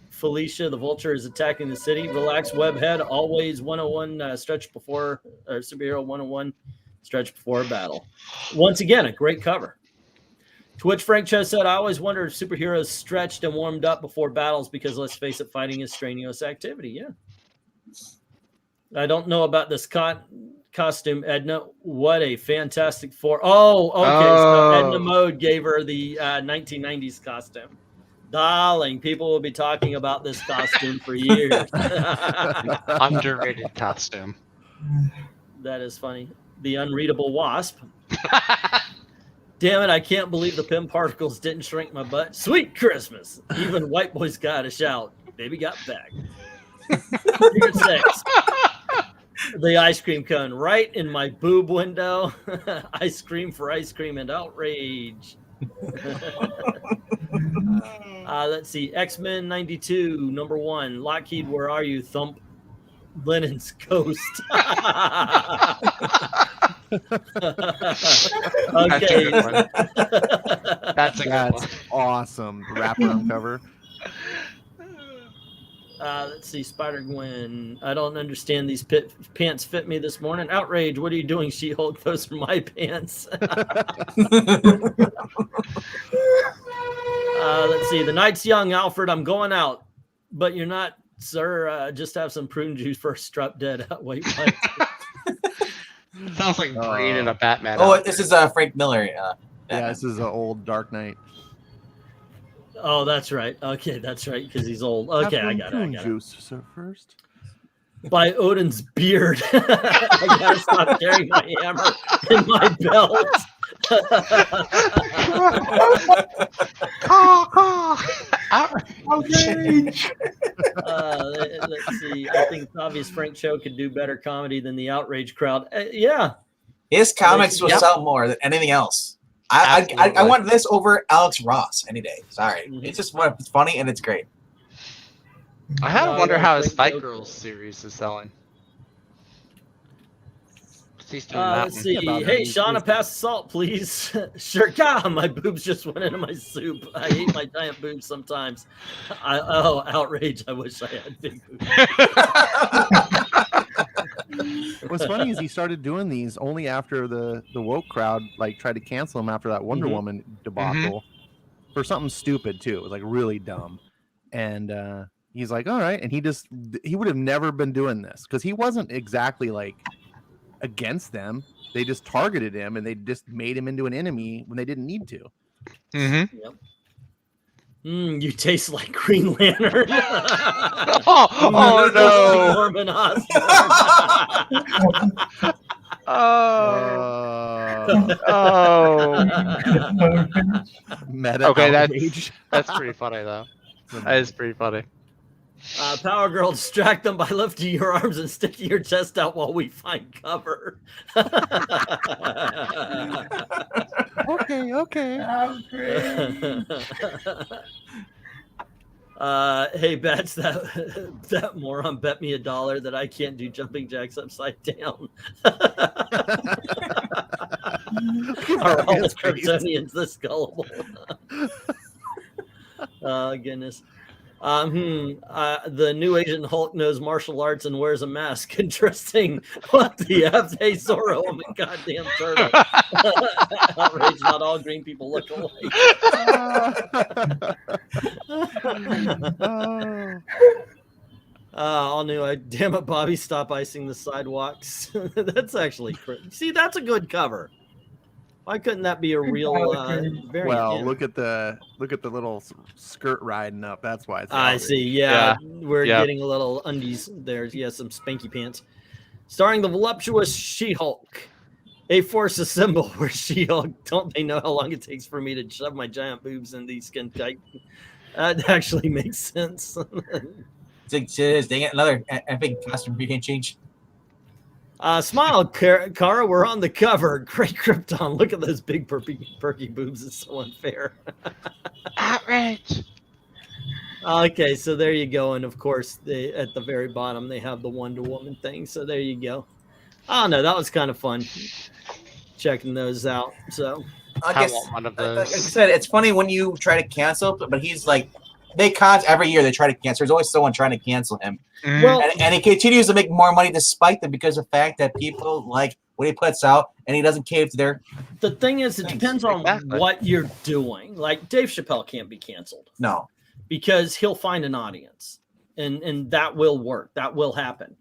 Felicia? The vulture is attacking the city. Relax, webhead. Always 101 stretch before superhero 101 stretch before a battle. Once again, a great cover. Twitch Frank Cho said, I always wonder if superheroes stretched and warmed up before battles because, let's face it, fighting is strenuous activity. Yeah. I don't know about this costume, Edna. What a fantastic Oh, okay. So Edna Mode gave her the 1990s costume. Darling, people will be talking about this costume for years. Underrated costume. That is funny. The Unreadable Wasp. Damn it, I can't believe the PIM particles didn't shrink my butt. Sweet Christmas. Even white boys got a shout. Baby got back. Secret 6. The ice cream cone right in my boob window. Ice cream for ice cream and outrage. Let's see. X-Men 92, number 1. Lockheed, where are you? Thump. Lennon's ghost. Okay. That's a good one. Awesome. Wraparound cover. Let's see. Spider-Gwen. I don't understand these pants fit me this morning. Outrage. What are you doing, She-Hulk? Those are my pants. Let's see. The night's young, Alfred. I'm going out. But you're not, sir. Just have some prune juice for a strep dead. Wait, what? Sounds like Green in a Batman. Oh, outfit. this is Frank Miller. Yeah, this is an old Dark Knight. Oh, that's right. Okay, that's right, because he's old. Okay, I got it. Juice, so first. By Odin's beard. I gotta stop carrying my hammer in my belt. Outrage! Let's see. I think it's obvious Frank Cho could do better comedy than the Outrage crowd. Yeah. His comics will Yep. sell more than anything else. I want this over Alex Ross any day. Sorry. Mhm. It's just it's funny and it's great. I had to No, wonder I how don't his think Fight so. Girls series is selling. He's doing that Let's one. see. About Hey, that. Shauna, pass the salt, please. Sure. God, my boobs just went into my soup. I hate my giant boobs sometimes. Outrage. I wish I had big boobs. What's funny is he started doing these only after the woke crowd like tried to cancel him after that Wonder Mhm. Woman debacle for something stupid too. It was like really dumb, and he's like, all right, and he would have never been doing this because he wasn't exactly like against them. They just targeted him and they just made him into an enemy when they didn't need to. Mm-hmm. Yep. You taste like Green Lantern. Oh no! Norman Osborn. Oh. Meta Okay, outrage. that's pretty funny though. That is pretty funny. Power Girl, distract them by lifting your arms and sticking your chest out while we find cover. Okay. Outrage! Hey, Bats, that moron bet me $1 that I can't do jumping jacks upside down. Are all the Kryptonians this gullible? Oh, goodness. The new Agent Hulk knows martial arts and wears a mask. Interesting. What the F? Hey, Zorro, I'm a goddamn turtle. Outrage, not all green people look alike. All new. Damn it, Bobby! Stop icing the sidewalks. That's actually see. That's a good cover. Why couldn't that be a real variant? Well, Yeah. look at the little skirt riding up. That's why it's I outrage. see. Yeah, Yeah. we're Yeah. getting a little undies there. Yeah, some spanky pants. Starring the voluptuous She-Hulk. A force a symbol where She-Hulk. Don't they know how long it takes for me to shove my giant boobs in these skin tight? That actually makes sense. Dang it, another epic costume regain change. Smile, Kara. We're on the cover. Great Krypton. Look at those big perky boobs. It's so unfair. Outrage. Okay, so there you go. And of course, at the very bottom, they have the Wonder Woman thing. So there you go. I don't know. That was kind of fun checking those out. So I want one of like I those. said, it's funny when you try to cancel, but he's like, every year they try to cancel. There's always someone trying to cancel him. well, And he continues to make more money despite them because of the fact that people like what he puts out and he doesn't cave to their. the thing is, it depends on Exactly. what you're doing. Like Dave Chappelle can't be canceled No. because he'll find an audience, and that will work. That will happen.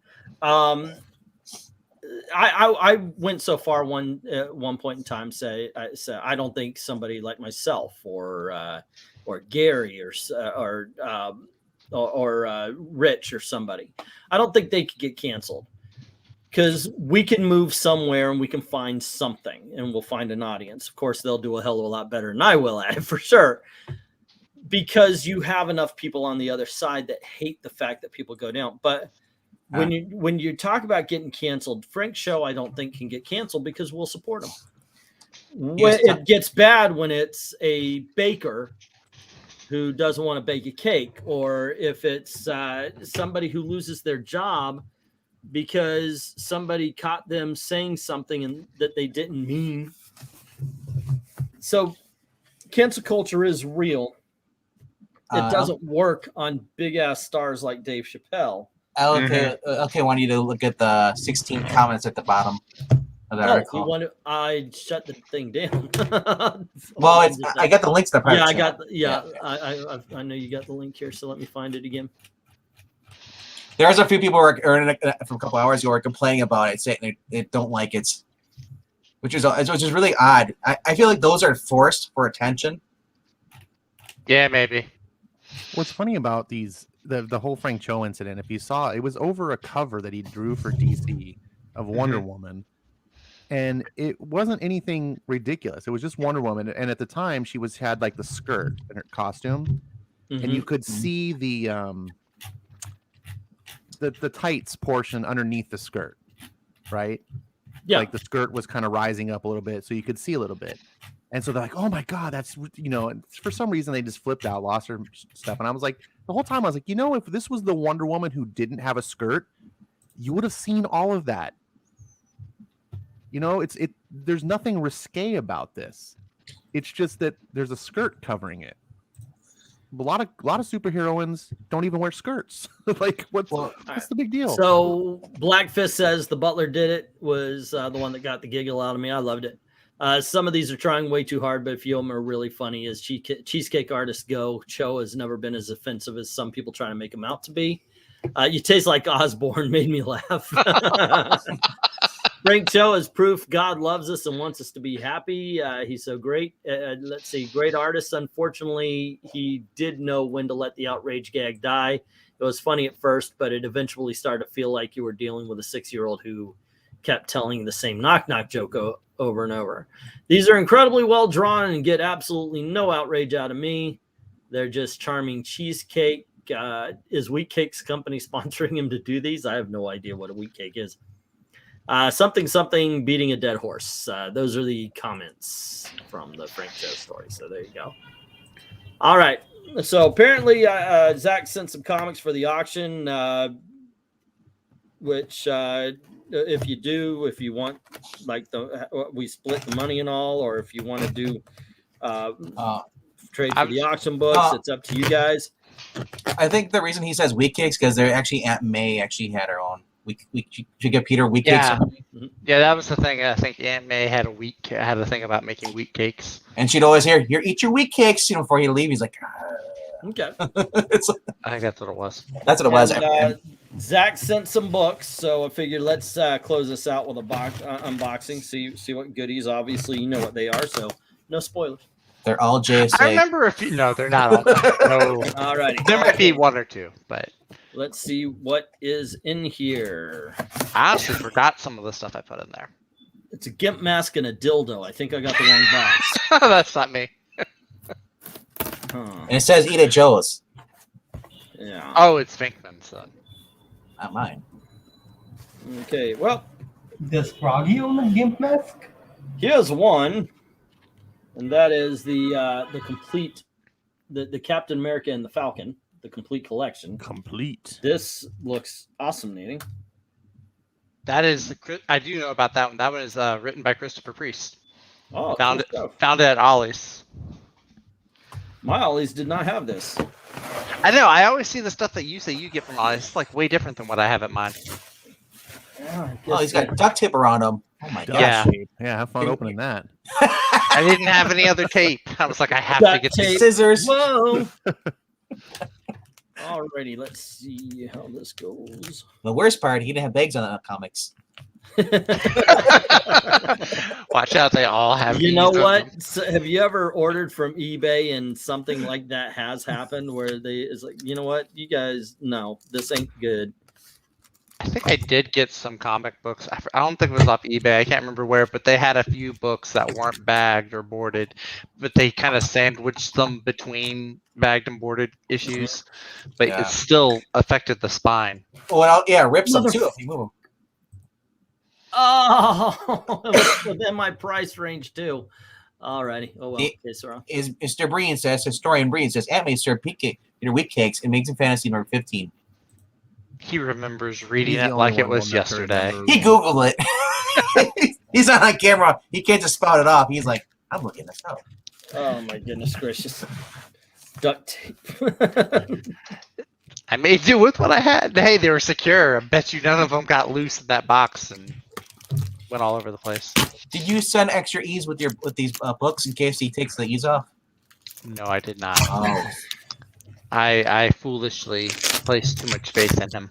I went so far at one point in time say I don't think somebody like myself or Gary or Rich or somebody, I don't think they could get canceled because we can move somewhere and we can find something and we'll find an audience. Of course, they'll do a hell of a lot better than I will at it for sure, because you have enough people on the other side that hate the fact that people go down. But when you talk about getting canceled, Frank's show I don't think can get canceled because we'll support him. It gets bad when it's a baker who doesn't want to bake a cake, or if it's somebody who loses their job because somebody caught them saying something that they didn't mean. So cancel culture is real. It doesn't work on big ass stars like Dave Chappelle. Okay, I want you to look at the 16 comments at the bottom of the article. I shut the thing down. Well, I got the links to the I know you got the link here, so let me find it again. There's a few people who are earning from a couple hours who are complaining about it, saying they don't like it, which is really odd. I feel like those are forced for attention. Yeah, maybe. What's funny about the whole Frank Cho incident, if you saw, it was over a cover that he drew for DC of Wonder Woman, and it wasn't anything ridiculous. It was just Wonder Woman, and at the time she had like the skirt in her costume, and you could see the tights portion underneath the skirt, right? Yeah, like the skirt was kind of rising up a little bit, so you could see a little bit. And so they're like, "Oh my god, that's And for some reason, they just flipped out, lost her stuff. And I was like, the whole time, I was like, if this was the Wonder Woman who didn't have a skirt, you would have seen all of that. There's nothing risque about this. It's just that there's a skirt covering it. A lot of superheroines don't even wear skirts. Like, what's the big deal? So Black Fist says the Butler did it was the one that got the giggle out of me. I loved it. Some of these are trying way too hard, but a few of them are really funny. As Cheesecake Artists go, Cho has never been as offensive as some people try to make him out to be. You taste like Osborne made me laugh. Frank Cho is proof God loves us and wants us to be happy. He's so great. Let's see, great artist. Unfortunately, he did know when to let the outrage gag die. It was funny at first, but it eventually started to feel like you were dealing with a 6-year-old who kept telling the same knock-knock joke over and over. These are incredibly well drawn and get absolutely no outrage out of me. They're just charming cheesecake. Is Wheat Cake's company sponsoring him to do these? I have no idea what a wheat cake is. Something beating a dead horse. Those are the comments from the Frank Cho story. So there you go. All right. So apparently Zach sent some comics for the auction, which if you want, like we split the money and all, or if you want to do trade for the auction books, it's up to you guys. I think the reason he says wheat cakes because they're actually Aunt May actually had her own. We should get Peter wheat cakes. Yeah, that was the thing. I think Aunt May had a thing about making wheat cakes, and she'd always hear, "Here, eat your wheat cakes." Before he leave, he's like, "Okay." I think that's what it was. That's what it was. Zach sent some books, so I figured let's close this out with a box unboxing. See what goodies. Obviously, you know what they are, so no spoilers. They're all JSA. I remember a few. No, they're not all. No. All righty. There might be one or two, but Let's see what is in here. I honestly forgot some of the stuff I put in there. It's a gimp mask and a dildo. I think I got the wrong box. That's not me. Huh. And it says Eat at Joe's. Yeah. Oh, it's VENKMAN, son. Not mine. Okay. Well, Does Froggy own a gimp mask? here's one, and that is the complete, the Captain America and the Falcon, the complete collection. Complete. This looks awesome, Nadine. That is, I do know about that one. That one is written by Christopher Priest. Oh, Found cool stuff. it at Ollie's. My Ollie's did not have this. I know. I always see the stuff that you say you get from Ollie's. It's like way different than what I have at mine. Yeah, I Oh, he's guess got duct tape around him. Oh my gosh. Yeah. Yeah, have fun opening that. I didn't have any other tape. I was like, I have to Duct get tape. this. Scissors. Whoa. Alrighty, let's see how this goes. The worst part, he didn't have bags on the comics. Watch out, they all have. You know these on what? them. So have you ever ordered from eBay and something like that has happened where it's like, you know what? You guys, no, this ain't good. I think I did get some comic books. I don't think it was off eBay. I can't remember where, but they had a few books that weren't bagged or boarded, but they kind of sandwiched them between bagged and boarded issues. But Yeah. it still affected the spine. Well, yeah, it rips them too if you move them. Oh, it was within my price range too. Alrighty. Oh well. Okay, sorry. Is Mr. Breen says, historian Breen says, Aunt May served your wheat cakes in Amazing Fantasy number 15. He remembers reading He's the it only like it one was who'll never yesterday. remember. He Googled it. He's not on camera. He can't just spout it off. He's like, I'm looking this up. Oh my goodness gracious. Duct tape. I made do with what I had. Hey, they were secure. I bet you none of them got loose in that box and went all over the place. Did you send extra E's with these books in case he takes the E's off? No, I did not. Oh, I foolishly placed too much faith in him.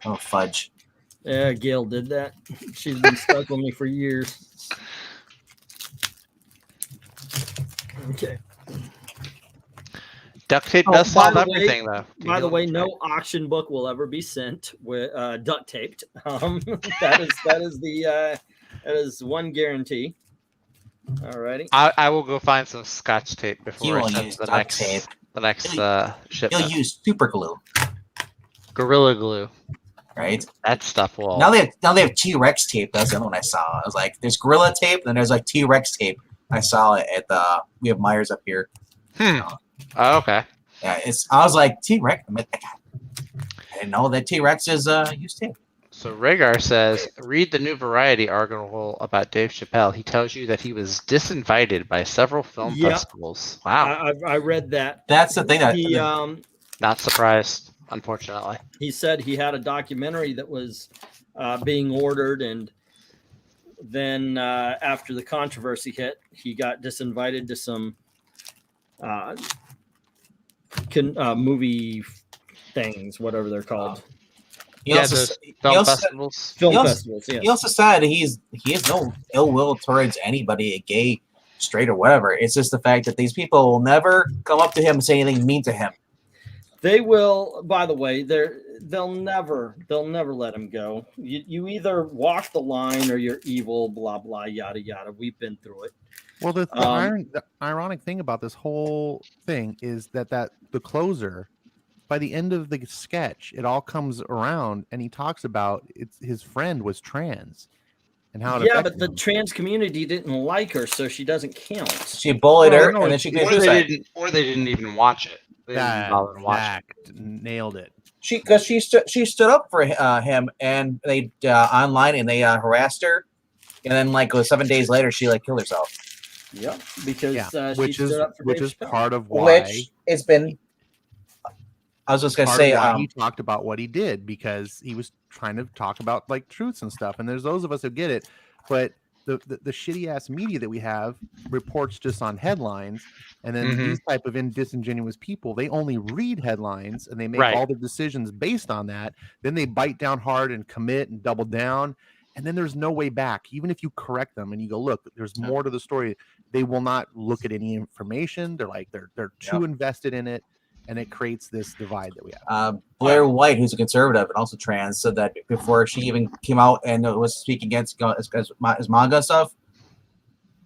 oh fudge. Yeah, Gail did that. She's been stuck with me for years. Okay. Duct tape Oh, does by solve the way- everything, though. By the way, no auction book will ever be sent with duct taped. That is one guarantee. Alrighty. I will go find some Scotch tape He before I won't send use the duct next tape. He'll shipment. use super glue, Gorilla Glue. right? That stuff will. Now they have T-Rex tape. That's the other one I saw. I was like, there's Gorilla tape, and then there's like T-Rex tape. I saw it at we have Myers up here. Oh, okay. Yeah, I was like T-Rex. I didn't know that T-Rex is used tape. So Rhaegar says, read the new Variety article about Dave Chappelle. He tells you that he was disinvited by several film Yeah. festivals. Wow. I read that. That's the thing that He Not surprised, unfortunately. he said he had a documentary that was being ordered, and then after the controversy hit, he got disinvited to some movie things, whatever they're called. he Yeah, also, those he film also- festivals. Film He also- festivals, yeah. he also said he has no ill will towards anybody, gay, straight, or whatever. It's just the fact that these people will never come up to him and say anything mean to him. They will, by the way, they'll never let him go. You either walk the line or you're evil, blah blah yada yada. We've been through it. Well, the ironic thing about this whole thing is that the closer, by the end of the sketch, it all comes around, and he talks about his friend was trans, and how it Yeah, affected but the him. trans community didn't like her, so she doesn't count. She bullied Oh, her, no, and then she Or committed suicide. they didn't even watch it. They didn't That bother to watch it. nailed it. Because she stood up for him, and they online, and they harassed her, and then like 7 days later, she killed herself. Yep, because Yeah, she stood up for Dave Chappelle. part of why. Which it's been. I was just gonna part say, of why he talked about what he did, because he was trying to talk about truths and stuff. And there's those of us who get it, but the shitty ass media that we have reports just on headlines, and then these type of disingenuous people, they only read headlines and they make all their decisions based on that. Then they bite down hard and commit and double down, and then there's no way back. Even if you correct them and you go, look, there's more to the story, they will not look at any information. They're like they're too invested in it, and it creates this divide that we have. Blair White, who's a conservative and also trans, said that before she even came out and was speaking against as manga stuff,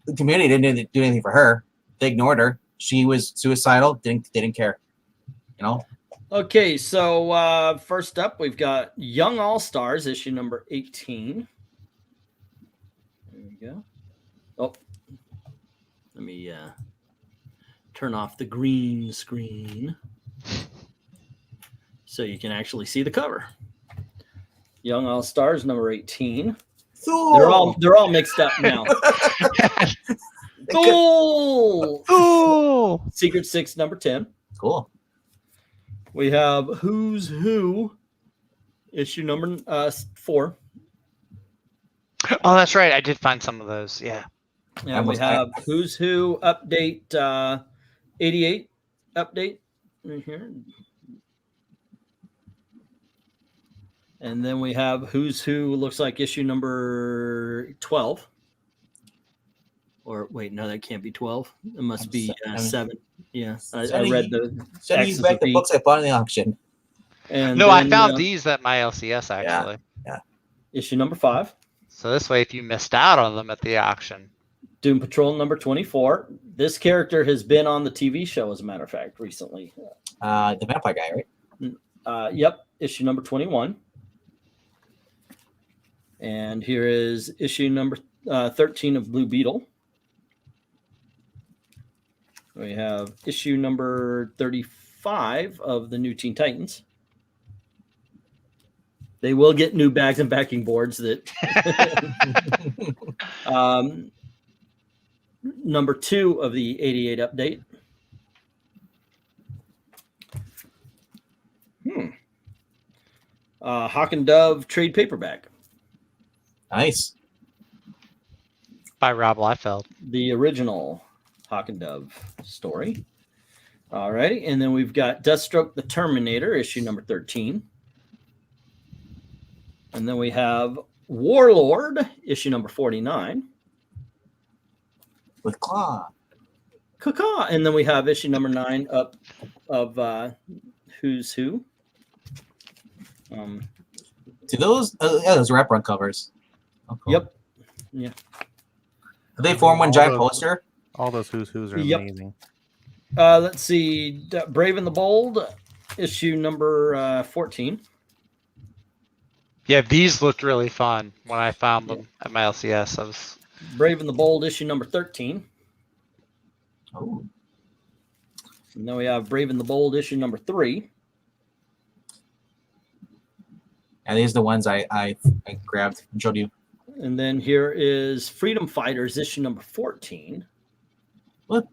the community didn't do anything for her. They ignored her. She was suicidal. Didn't care. You know. Okay, so first up, we've got Young All Stars, issue number 18. There we go. Oh, let me turn off the green screen so you can actually see the cover. Young All Stars number 18. Cool. They're all mixed up now. Cool. Ooh. Secret Six number 10. Cool. We have Who's Who, issue number 4. Oh, that's right. I did find some of those. Yeah. And we have Who's Who update 88 update right here. And then we have Who's Who, looks like issue number 12. Or wait, no, that can't be 12. It must be 7. Yeah, I read the. Send me back the books I bought in the auction. And no, then, I found these at my LCS actually. Yeah. Issue number 5. So this way, if you missed out on them at the auction. Doom Patrol number 24. This character has been on the TV show, as a matter of fact, recently. The vampire guy, right? Yep, issue number 21. And here is issue number 13 of Blue Beetle. We have issue number 35 of the new Teen Titans. They will get new bags and backing boards that number 2 of the 88 update. Hawk and Dove trade paperback. Nice. By Rob Liefeld. The original Hawk and Dove story. All righty. And then we've got Deathstroke the Terminator, issue number 13. And then we have Warlord, issue number 49. With Claw. Caw. And then we have issue number 9 up of Who's Who. Do those those wrap run covers? Oh, cool. Yep. Yeah. Did they form one giant poster? All those Who's Who's are amazing. Let's see. Brave and the Bold, issue number 14. Yeah, these looked really fun when I found them at my LCS. I was Brave and the Bold, issue number 13. Oh. And then we have Brave and the Bold, issue number 3. And these are the ones I grabbed and showed you. And then here is Freedom Fighters, issue number 14.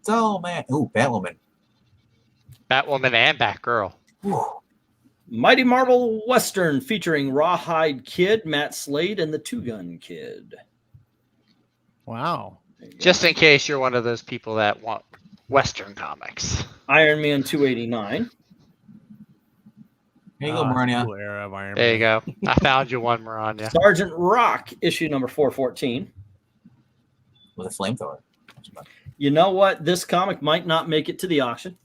Oh, man. Ooh, Batwoman. Batwoman and Batgirl. Ooh. Mighty Marvel Western featuring Rawhide Kid, Matt Slade, and the Two Gun Kid. Wow. Just in case you're one of those people that want Western comics. Iron Man 289. Here you go, Marania. Cool era of Iron There you Man. go. I found you one, Marania. Sergeant Rock, issue number 414. With a flamethrower. You know what? This comic might not make it to the auction.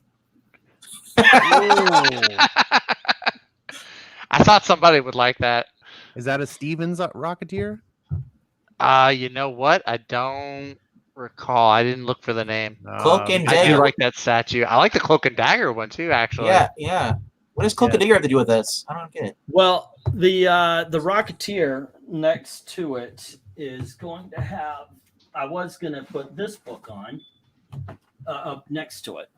I thought somebody would like that. Is that a Stevens Rocketeer? You know what? I don't recall. I didn't look for the name. Cloak and I do Dagger. like that statue. I like the Cloak and Dagger one too, actually. Yeah. What does Cloak and Dagger have to do with this? I don't get it. Well, the Rocketeer next to it is going to have. I was going to put this book on up next to it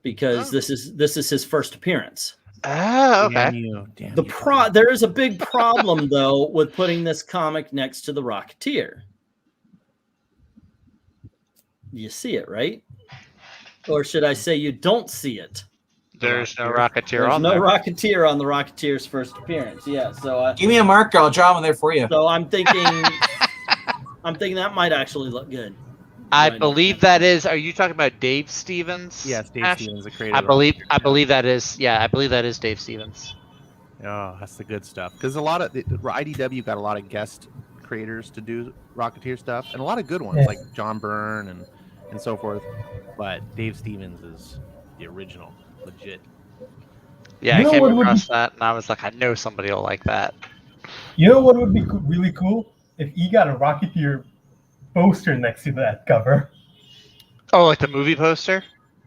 because this is his first appearance. Oh, okay. There is a big problem though with putting this comic next to the Rocketeer. You see it, right? Or should I say you don't see it? There's no Rocketeer There's on no there. Rocketeer on the Rocketeer's first appearance. Yeah, so Give me a marker. I'll draw one there for you. So I'm thinking I'm thinking that might actually look good. I Right. believe that is. Are you talking about Dave Stevens? Yes, Dave Ash? Stevens, the creator. I of believe Rocketeer. that is. Yeah, I believe that is Dave Stevens. Oh, that's the good stuff. Because a lot of IDW got a lot of guest creators to do Rocketeer stuff, and a lot of good ones like John Byrne and so forth. But Dave Stevens is the original, legit. Yeah, You know I came what would across that, and I was like, I know somebody will like that. You know what would be really cool? If he got a Rocketeer poster next to that cover. Oh, like the movie poster?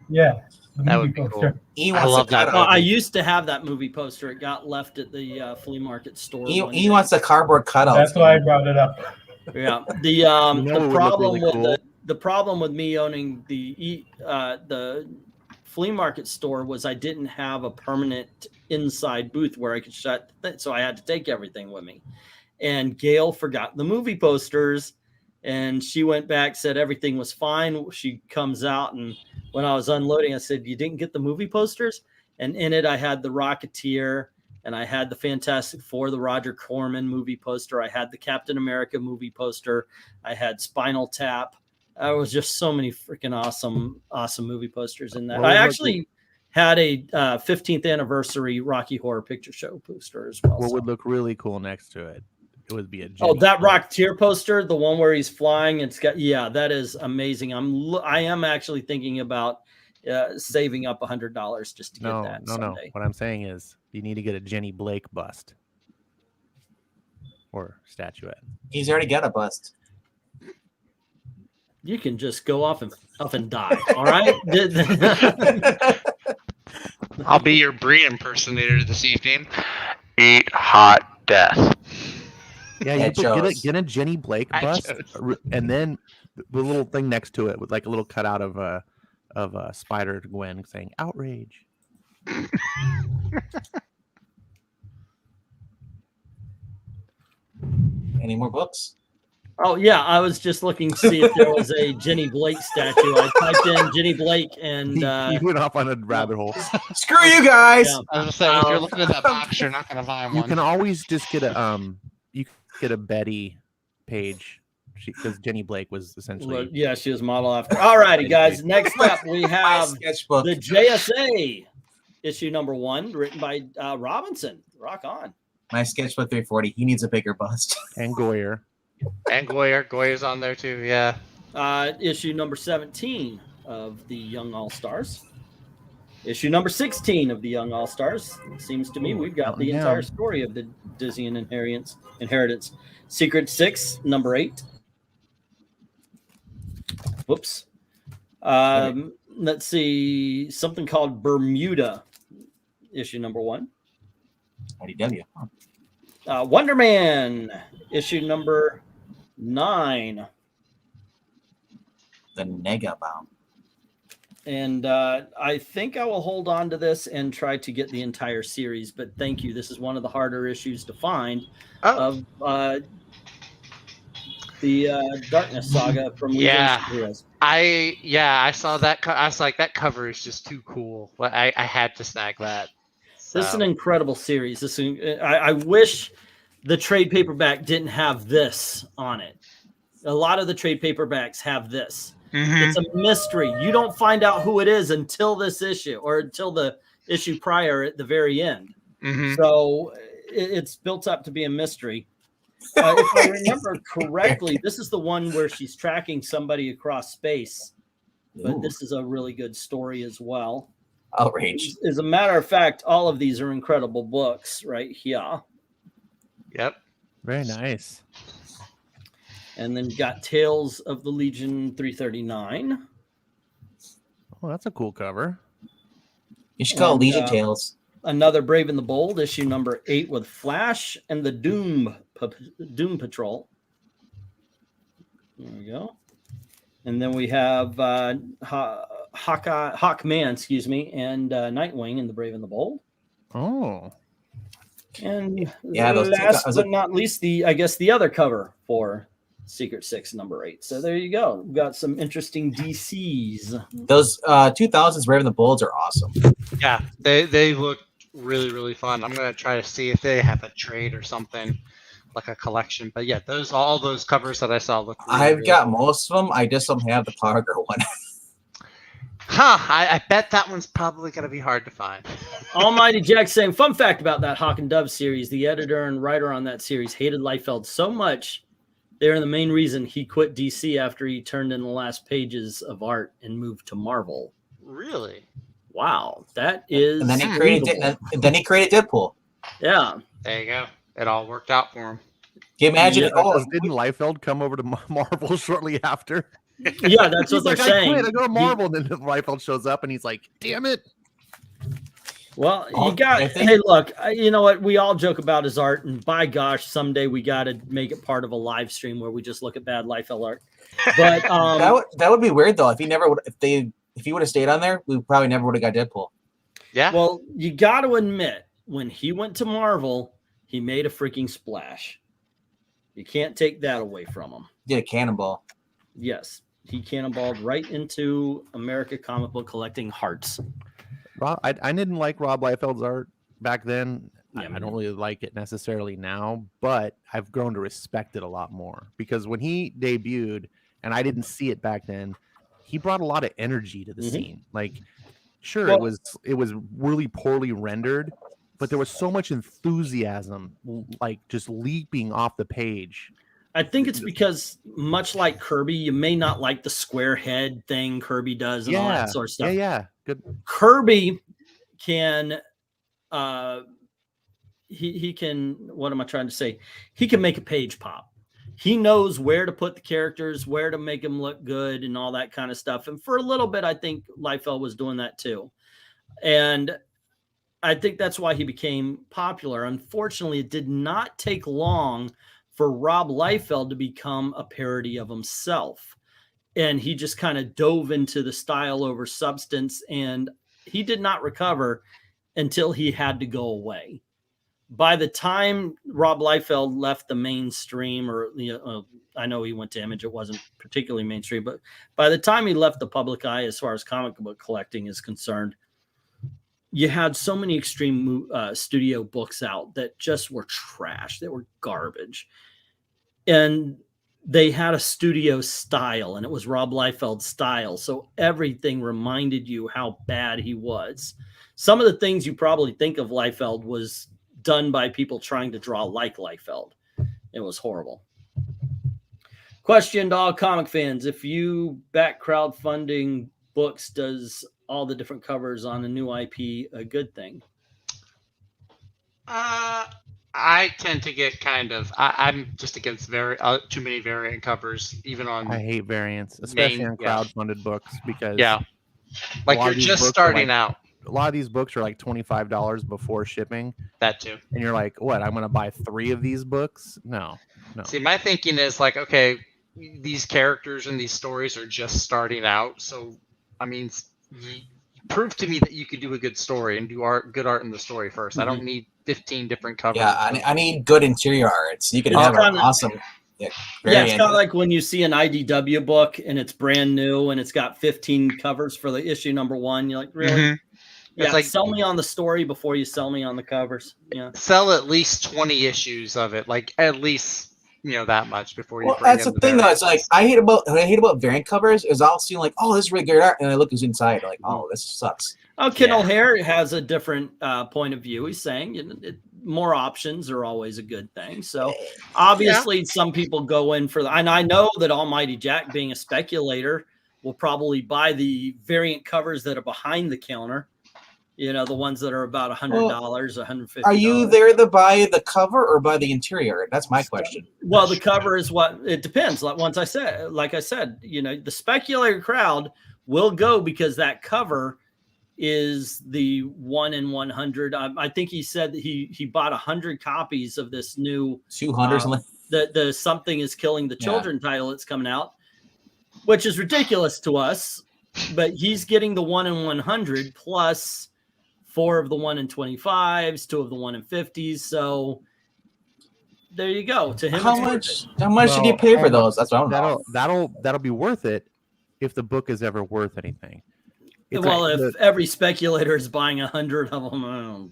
Yeah, the That movie would be poster. cool. He I wants love to that cut Well, out. I used to have that movie poster. It got left at the flea market store. one He day. wants the cardboard cutouts. That's why I brought it up. Yeah. The You know what the would look problem really with cool? the problem with me owning the flea market store was I didn't have a permanent inside booth where I could shut, so I had to take everything with me. And Gail forgot the movie posters, and she went back, said everything was fine. She comes out, and when I was unloading, I said, "You didn't get the movie posters?" And in it, I had the Rocketeer, and I had the Fantastic Four, the Roger Corman movie poster. I had the Captain America movie poster. I had Spinal Tap. There was just so many freaking awesome movie posters in that. Well, I look- actually had a 15th anniversary Rocky Horror Picture Show poster as well. What so. would look really cool next to it? It would be a Oh, Jenny that Blake. Rocketeer poster, the one where he's flying. It's got, yeah, that is amazing. I am actually thinking about saving up $100 just to get No, that no. someday. What I'm saying is, you need to get a Jenny Blake bust or statuette. He's already got a bust. You can just go off and die. All right. I'll be your Brie impersonator this evening. Eat hot death. Yeah, Yeah, you Joe's. get a Jenny Blake I bust, chose. and then the little thing next to it with like a little cutout of a Spider Gwen saying "Outrage." Any more books? Oh yeah, I was just looking to see if there was a Jenny Blake statue. I typed in Jenny Blake, and He went off on a rabbit hole. Screw you guys! yeah. I was gonna say, if you're looking at that box, you're not gonna find You one. can always just get a Betty page because Jenny Blake was essentially Look, yeah, she was model after. All righty, guys. Next up, we My have sketchbook. the JSA issue #1, written by Robinson. Rock on. My sketchbook 340. He needs a bigger bust. and Goyer. And Goyer's on there too. Yeah. Issue #17 of the Young All Stars. Issue #16 of the Young All Stars. Seems to me Ooh, we've got counting the down. entire story of the Dizzian Inheritance. Secret 6, #8. Whoops. Let's see. Something called Bermuda, issue #1. IDW. Huh. Wonder Man, issue #9. The Nega Bomb. And I think I will hold on to this and try to get the entire series. But thank you. This is one of the harder issues to find Oh. of the Darkness Saga from Legion Yeah. of Heroes. I saw that. I was like, that cover is just too cool. I had to snag that. This is So, an incredible series. I wish the trade paperback didn't have this on it. A lot of the trade paperbacks have this. Mhm. It's a mystery. You don't find out who it is until this issue or until the issue prior at the very end. Mhm. So it's built up to be a mystery. If I remember correctly, this is the one where she's tracking somebody across space. But Ooh, this is a really good story as well. Outrage. As a matter of fact, all of these are incredible books right here. Yep. Very nice. And then you got Tales of the Legion 339. Oh, that's a cool cover. You should call it And, Legion Tales. Another Brave and the Bold, issue #8 with Flash and the Doom Patrol. There we go. And then we have Hawkman, excuse me, and Nightwing in the Brave and the Bold. Oh, And Yeah, those two last guys- but not least, the other cover for Secret 6 #8. So there you go. We've got some interesting DCs. Those 2000s Raven the Bolds are awesome. Yeah. They look really, really fun. I'm gonna try to see if they have a trade or something like a collection. But yeah, all those covers that I saw look. Really, I've really got cool. most of them. I just don't have the Parker one. Huh? I bet that one's probably gonna be hard to find. Almighty Jack saying, fun fact about that Hawk and Dove series, the editor and writer on that series hated Liefeld so much, they're the main reason he quit DC after he turned in the last pages of art and moved to Marvel. Really? Wow, that is. And then he created Deadpool. Yeah. There you go. It all worked out for him. Can you imagine? Because didn't Liefeld come over to Marvel shortly after? Yeah, that's what they're saying. I go to Marvel, and then Liefeld shows up, and he's like, "Damn it!" Well, you got. Hey, look, you know what? We all joke about his art, and by gosh, someday we got to make it part of a live stream where we just look at bad Liefeld art. But that would be weird though. If he never would, if he would have stayed on there, we probably never would have got Deadpool. Yeah. Well, you got to admit, when he went to Marvel, he made a freaking splash. You can't take that away from him. Did a cannonball. Yes, he cannonballed right into America comic book collecting hearts. I didn't like Rob Liefeld's art back then. Yeah, I don't really like it necessarily now, but I've grown to respect it a lot more because when he debuted, and I didn't see it back then, he brought a lot of energy to the scene. Like, sure, Well, it was really poorly rendered, but there was so much enthusiasm, like just leaping off the page. I think it's because, much like Kirby, you may not like the square head thing Kirby does and all that sort of stuff. Yeah, good. Kirby can, he can, what am I trying to say? He can make a page pop. He knows where to put the characters, where to make them look good and all that kind of stuff. And for a little bit, I think Liefeld was doing that too. And I think that's why he became popular. Unfortunately, it did not take long for Rob Liefeld to become a parody of himself. And he just kind of dove into the style over substance, and he did not recover until he had to go away. By the time Rob Liefeld left the mainstream, or I know he went to Image, it wasn't particularly mainstream, but by the time he left the public eye as far as comic book collecting is concerned, you had so many Extreme studio books out that just were trash. They were garbage. And they had a studio style, and it was Rob Liefeld's style. So everything reminded you how bad he was. Some of the things you probably think of Liefeld was done by people trying to draw like Liefeld. It was horrible. Question to all comic fans. If you back crowdfunding books, does all the different covers on a new IP a good thing? I tend to get kind of. I'm just against too many variant covers, even on. I hate variants, especially on crowdfunded books, because like you're just starting out. A lot of these books are like $25 before shipping. That too. And you're like, what? I'm going to buy 3 of these books? No. See, my thinking is like, okay, these characters and these stories are just starting out. So, I mean, prove to me that you could do a good story and do good art in the story first. I don't need 15 different covers. Yeah, I need good interior art. So you could have an awesome. Yeah, it's kind of like when you see an IDW book and it's brand new and it's got 15 covers for the issue number 1. You're like, really? Mm-hmm. Yeah, it's like, sell me on the story before you sell me on the covers. Yeah, sell at least 20 issues of it, like at least that much before you. Well, that's the thing though. It's like what I hate about variant covers is I'll see like, oh, this is really good art, and I look who's inside, like, oh, this sucks. Oh, Kendall Hare has a different point of view. He's saying more options are always a good thing. So obviously, some people go in for that, and I know that Almighty Jack, being a speculator, will probably buy the variant covers that are behind the counter. The ones that are about $100, $150. Are you there to buy the cover or buy the interior? That's my question. Well, the cover is what it depends. Like I said, the speculator crowd will go because that cover is the 1 in 100. I think he said that he bought 100 copies of this new 200. The Something is Killing the Children title that's coming out, which is ridiculous to us. But he's getting the 1 in 100 plus 4 of the 1 in 25s, 2 of the 1 in 50s. So there you go. To him, how much did you pay for those? That's what I'm that'll be worth it if the book is ever worth anything. If every speculator is buying 100 of them,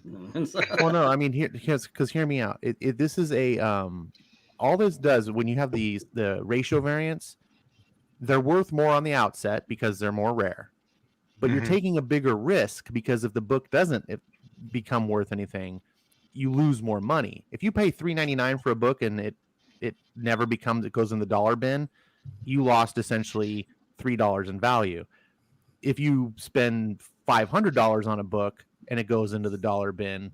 well, no, I mean, hear me out. This is a all this does when you have the ratio variants, they're worth more on the outset because they're more rare. But you're taking a bigger risk because if the book doesn't become worth anything, you lose more money. If you pay $3.99 for a book and it never goes in the dollar bin, you lost essentially $3 in value. If you spend $500 on a book and it goes into the dollar bin,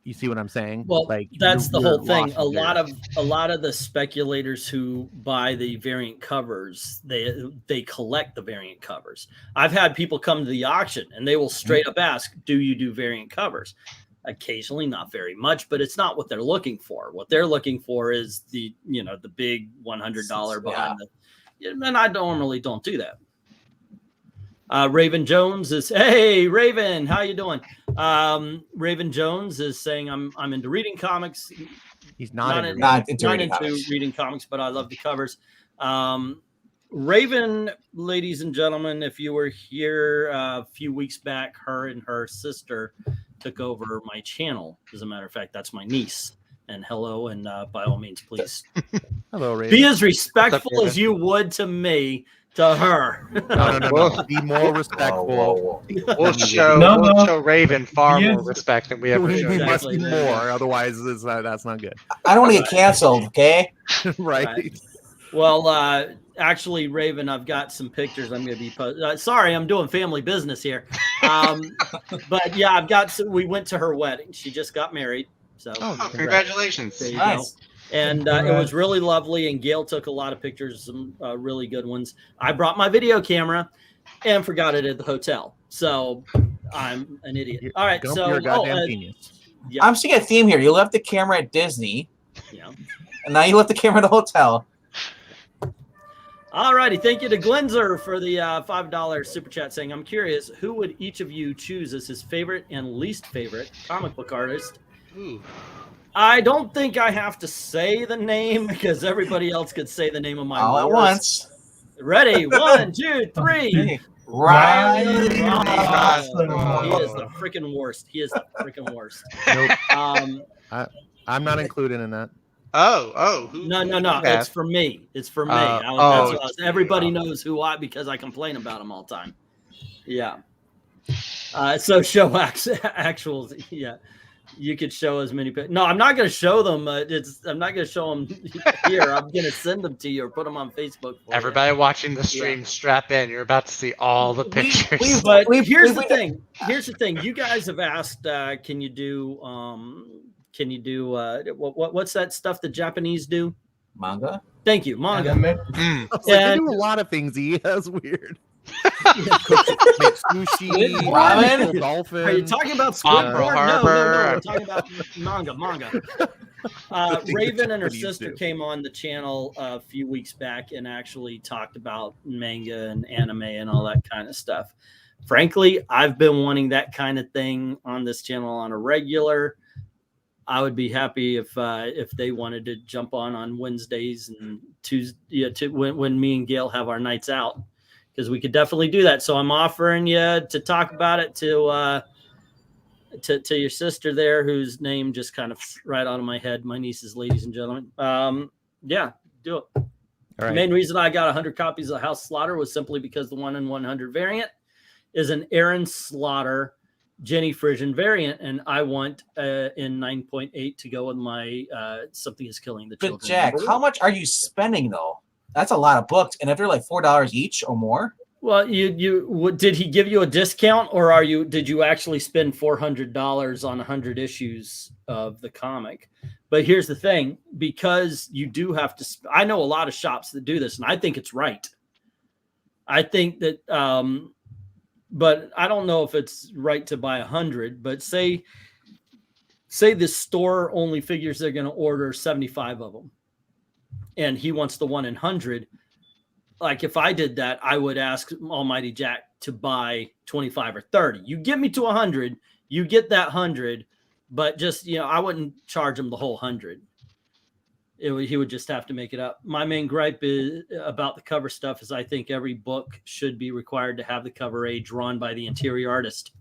you see what I'm saying? Well, like that's the whole thing. A loss lot of the speculators who buy the variant covers, they collect the variant covers. I've had people come to the auction and they will straight up ask, "Do you do variant covers?" Occasionally, not very much, but it's not what they're looking for. What they're looking for is the big $100 behind and I normally don't do that. Raven Jones is, hey Raven, how you doing? Raven Jones is saying I'm into reading comics. He's not into reading comics, but I love the covers. Raven, ladies and gentlemen, if you were here a few weeks back, her and her sister took over my channel. As a matter of fact, that's my niece. And hello, and by all means, please hello, Raven. Be as respectful as you would to me. To her. No. Be more respectful. We'll show Raven far more respect than we ever showed. We must be more, otherwise that's not good. I don't want to get canceled, okay? Right. Well, actually, Raven, I've got some pictures I'm going to be posting. Sorry, I'm doing family business here. But yeah, we went to her wedding. She just got married. So congratulations. Nice. And it was really lovely. And Gail took a lot of pictures, some really good ones. I brought my video camera and forgot it at the hotel. So I'm an idiot. All right. You're a goddamn genius. Yeah. I'm seeing a theme here. You left the camera at Disney. Yeah. And now you left the camera at the hotel. All righty. Thank you to Glenzer for the $5 super chat saying, I'm curious, who would each of you choose as his favorite and least favorite comic book artist? Ooh. I don't think I have to say the name because everybody else could say the name of my all at once. Ready? 1, 2, 3. Riley. He is the freaking worst. He is the freaking worst. Nope. I'm not included in that. Oh. No. It's for me. It's for me. Everybody knows who because I complain about him all the time. Yeah. So show actuals. Yeah. You could show as many. No, I'm not going to show them. I'm not going to show them here. I'm going to send them to you or put them on Facebook. Everybody watching the stream, strap in. You're about to see all the pictures. Here's the thing. Here's the thing. You guys have asked, can you do what's that stuff the Japanese do? Manga. Thank you, manga. They do a lot of things. That's weird. Make sushi, ramen, dolphin. Are you talking about Squidward? No, I'm talking about manga. Raven and her sister came on the channel a few weeks back and actually talked about manga and anime and all that kind of stuff. Frankly, I've been wanting that kind of thing on this channel on a regular. I would be happy if they wanted to jump on Wednesdays and Tuesday, when me and Gail have our nights out. Because we could definitely do that. So I'm offering you to talk about it to your sister there, whose name just kind of right out of my head. My nieces, ladies and gentlemen. Yeah, do it. All right. The main reason I got 100 copies of House Slaughter was simply because the 1 in 100 variant is an Aaron Slaughter Jenny Frisian variant, and I want in 9.8 to go with my Something is Killing the Children. But Jack, how much are you spending though? That's a lot of books, and if they're like $4 each or more. Well, did he give you a discount, or did you actually spend $400 on 100 issues of the comic? But here's the thing, because you do have to. I know a lot of shops that do this, and I think it's right. I think that, but I don't know if it's right to buy 100. But say the store only figures they're going to order 75 of them. And he wants the 1 in 100. Like if I did that, I would ask Almighty Jack to buy 25 or 30. You get me to 100, you get that 100, but just, I wouldn't charge him the whole 100. He would just have to make it up. My main gripe is about the cover stuff is I think every book should be required to have the cover A drawn by the interior artist.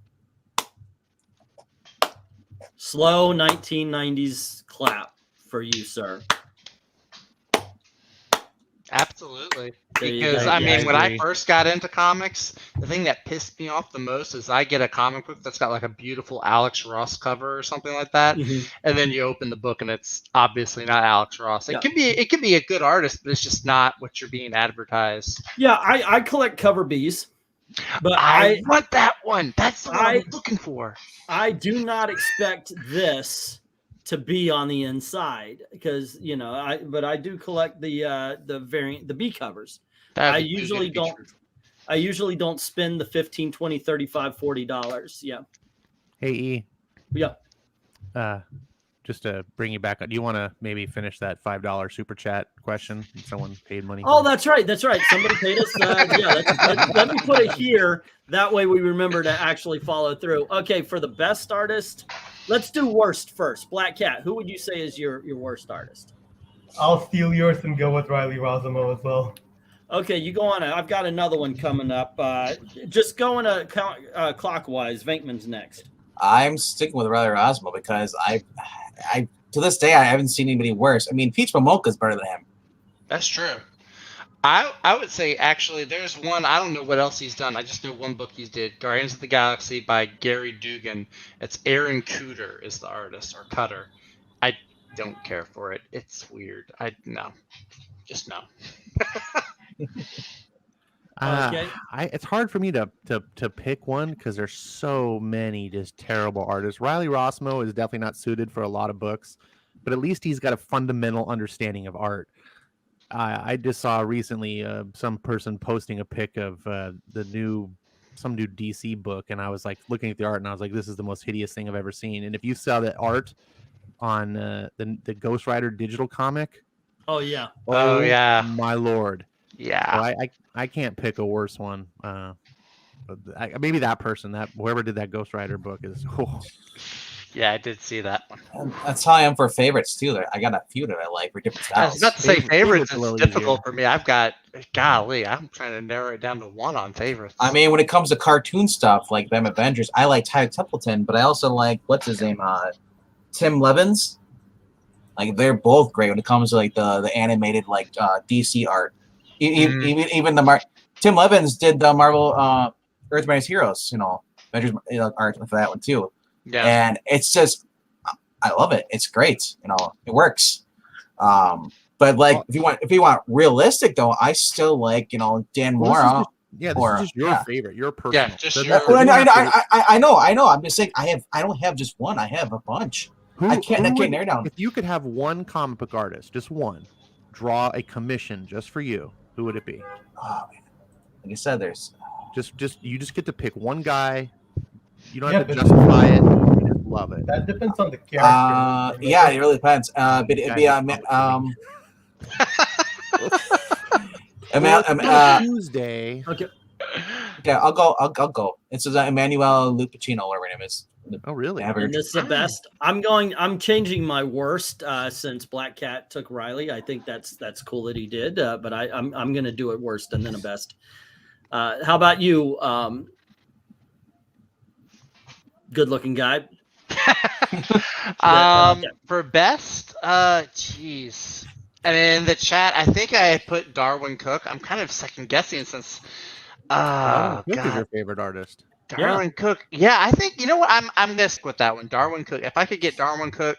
Slow 1990s clap for you, sir. absolutely. There you Because go. I Yeah, mean, when I agree. first got into comics, the thing that pissed me off the most is I get a comic book that's got like a beautiful Alex Ross cover or something like that, Mhm. and then you open the book and it's obviously not Alex Ross. It Yeah. could be a good artist, but it's just not what you're being advertised. Yeah, I collect cover Bs, but I want that one. That's the one I'm I- looking for. I do not expect this to be on the inside because but I do collect the B covers. That'd I be too good usually to be don't true. I usually don't spend the $15, $20, $35, $40. Yeah. Hey E, Yeah. just to bring you back, do you want to maybe finish that $5 super chat question? Someone paid money. Oh, for? that's right. That's right. Somebody paid us. Let me put it here. That way we remember to actually follow through. Okay, for the best artist, let's do worst first. Black Cat, who would you say is your worst artist? I'll steal yours and go with Riley Rosamo as well. Okay, you go on. I've got another one coming up. Just going clockwise. Venkman's next. I'm sticking with Riley Rosmo because I to this day I haven't seen anybody worse. I mean, Peach Momoko is better than him. That's true. I would say actually there's one, I don't know what else he's done. I just know one book he's did, Guardians of the Galaxy by Gary Dugan. It's Aaron Cooter is the artist, or Cutter. I don't care for it. It's weird. Just no. Okay. It's hard for me to pick one because there's so many just terrible artists. Riley Rossmo is definitely not suited for a lot of books, but at least he's got a fundamental understanding of art. I just saw recently some person posting a pic of some new DC book, and I was like looking at the art, and I was like, this is the most hideous thing I've ever seen. And if you saw the art on the Ghost Rider digital comic, Oh yeah. Oh, yeah. my lord. Yeah. So I can't pick a worse one. But maybe that person, whoever did that Ghost Rider book is. Oh. Yeah, I did see that one. And that's how I am for favorites too. I got a few that I like for different I was styles. about to say favorites Favorites a is little difficult easier. for me. I've got, golly, I'm trying to narrow it down to one on favorites. I mean, when it comes to cartoon stuff like them Avengers, I like Ty Templeton, but I also like what's his name, Tim Levins. Like they're both great when it comes to like the animated like DC art. Even Tim Levins did the Marvel Earth Minus Heroes, Avengers art for that one too. Yeah. And it's just, I love it. It's great. It works. But like, if you want realistic though, I still like, Dan Mora. This is just your favorite, your personal. Yeah, just Doesn't your- have to- I know. I'm just saying, I don't have just one. I have a bunch. I can't narrow down. If you could have one comic book artist, just one, draw a commission just for you, who would it be? Oh, man. Like I said, there's You just get to pick one guy. You don't Yeah, have to but- justify it. You just love it. That depends on the character. yeah, it really depends. But it'd be Tuesday. Okay. yeah, I'll go. It's Emmanuel Lupacino, whatever her name is. Oh, really? And this is the best. I'm changing my worst since Black Cat took Riley. I think that's cool that he did. But I'm gonna do it worst and then a best. How about you? Good looking guy. For best, jeez. And in the chat, I think I put Darwin Cook. I'm kind of second guessing since. Cook is your God, favorite artist. Darwin Cook. Yeah, I think you know what. I'm gonna stick with that one. Darwin Cook. If I could get Darwin Cook,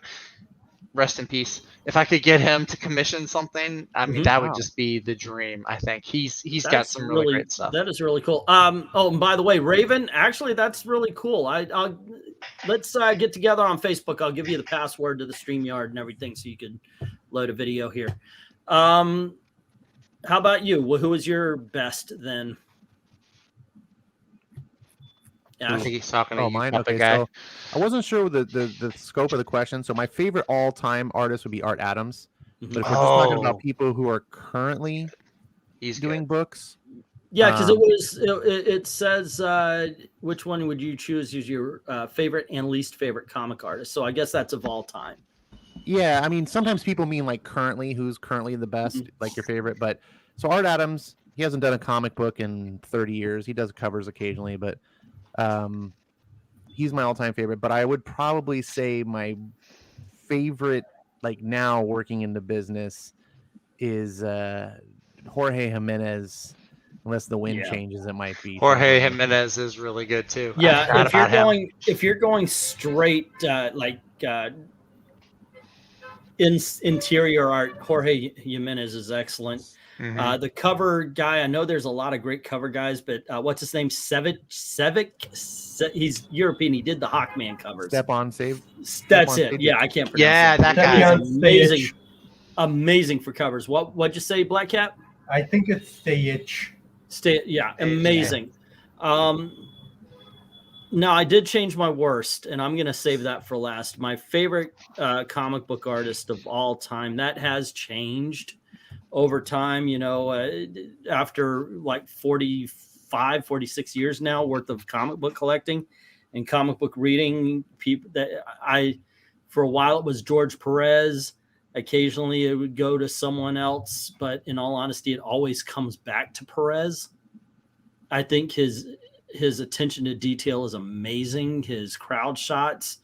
rest in peace. If I could get him to commission something, I mean that would just be the dream. I think he's got some really great stuff. That is really cool. Oh, and by the way, Raven, actually, that's really cool. Let's get together on Facebook. I'll give you the password to the StreamYard and everything, so you can load a video here. How about you? Well, who is your best then? I think he's talking to you, mine. Papa Okay, guy. so I wasn't sure the scope of the question. So my favorite all-time artist would be Art Adams. But if we're just talking about people who are currently doing books, yeah, because it says which one would you choose as your favorite and least favorite comic artist. So I guess that's of all time. Yeah, I mean sometimes people mean like currently, who's currently the best, like your favorite. But so Art Adams, he hasn't done a comic book in 30 years. He does covers occasionally, but he's my all-time favorite. But I would probably say my favorite, like now working in the business, is Jorge Jimenez, unless the wind Yeah. changes, it might be Jorge Jimenez is really good too. I Yeah, forgot about him. if you're going straight interior art, Jorge Jimenez is excellent. Mhm. The cover guy, I know there's a lot of great cover guys, but what's his name? Sevic. He's European. He did the Hawkman covers. Step on save. That's on it. Stage. Yeah, I can't pronounce Yeah, it. that That'd guy. be is on amazing. stage. Amazing for covers. What'd you say, Black Cat? I think it's Stage. Yeah, amazing. Now I did change my worst, and I'm gonna save that for last. My favorite comic book artist of all time. That has changed over time. You know, after like 45, 46 years now worth of comic book collecting and comic book reading, people that for a while it was George Perez. Occasionally it would go to someone else, but in all honesty, it always comes back to Perez. I think his attention to detail is amazing. His crowd shots,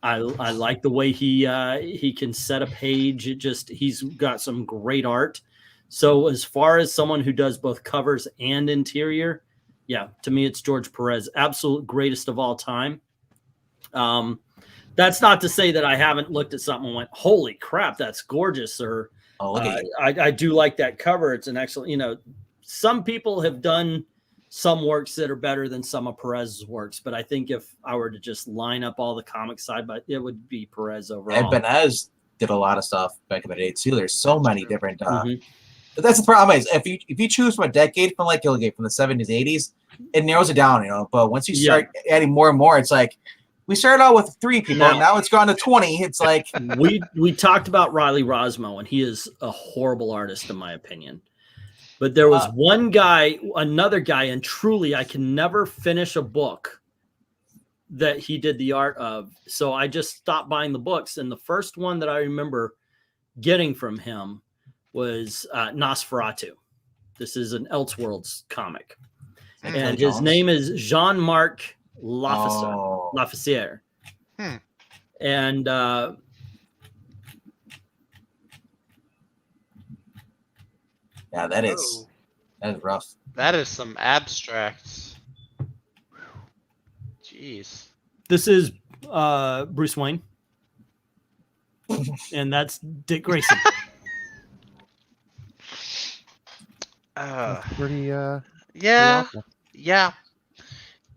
I like the way he can set a page. He's got some great art. So as far as someone who does both covers and interior, yeah, to me it's George Perez, absolute greatest of all time. That's not to say that I haven't looked at something and went, holy crap, that's gorgeous. Or I do like that cover. It's an excellent, you know, some people have done some works that are better than some of Perez's works. But I think if I were to just line up all the comics side, but it would be Perez overall. And Benez did a lot of stuff back in the day too. There's so many different. Mhm. But that's the problem is if you choose from a decade from like from the 70s, 80s, it narrows it down, you know. But once you start adding more and more, it's like we started out with 3 people, and now it's gone to 20. It's like we talked about Riley Rosmo, and he is a horrible artist in my opinion. But there was another guy, and truly, I can never finish a book that he did the art of. So I just stopped buying the books. And the first one that I remember getting from him was Nosferatu. This is an Elseworlds comic. And his name is Jean-Marc Lafayette. And yeah, that is rough. That is some abstracts. Jeez. this is Bruce Wayne. And that's Dick Grayson. Pretty Yeah. awful. Yeah.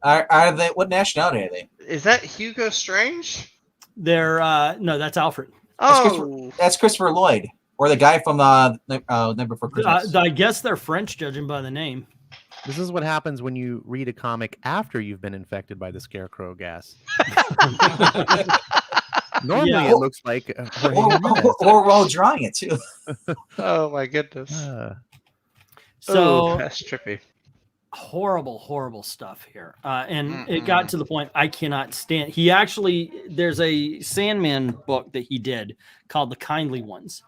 Are they? What nationality are they? Is that Hugo Strange? They're no, that's Alfred. Oh, That's Christopher Lloyd, or the guy from Never Before Christmas. I guess they're French, judging by the name. This is what happens when you read a comic after you've been infected by the scarecrow gas. Normally, Yeah. it looks like or while drawing it too. oh my goodness. So Ooh, that's trippy. horrible stuff here. And it got to the point I cannot stand. He actually, there's a Sandman book that he did called The Kindly Ones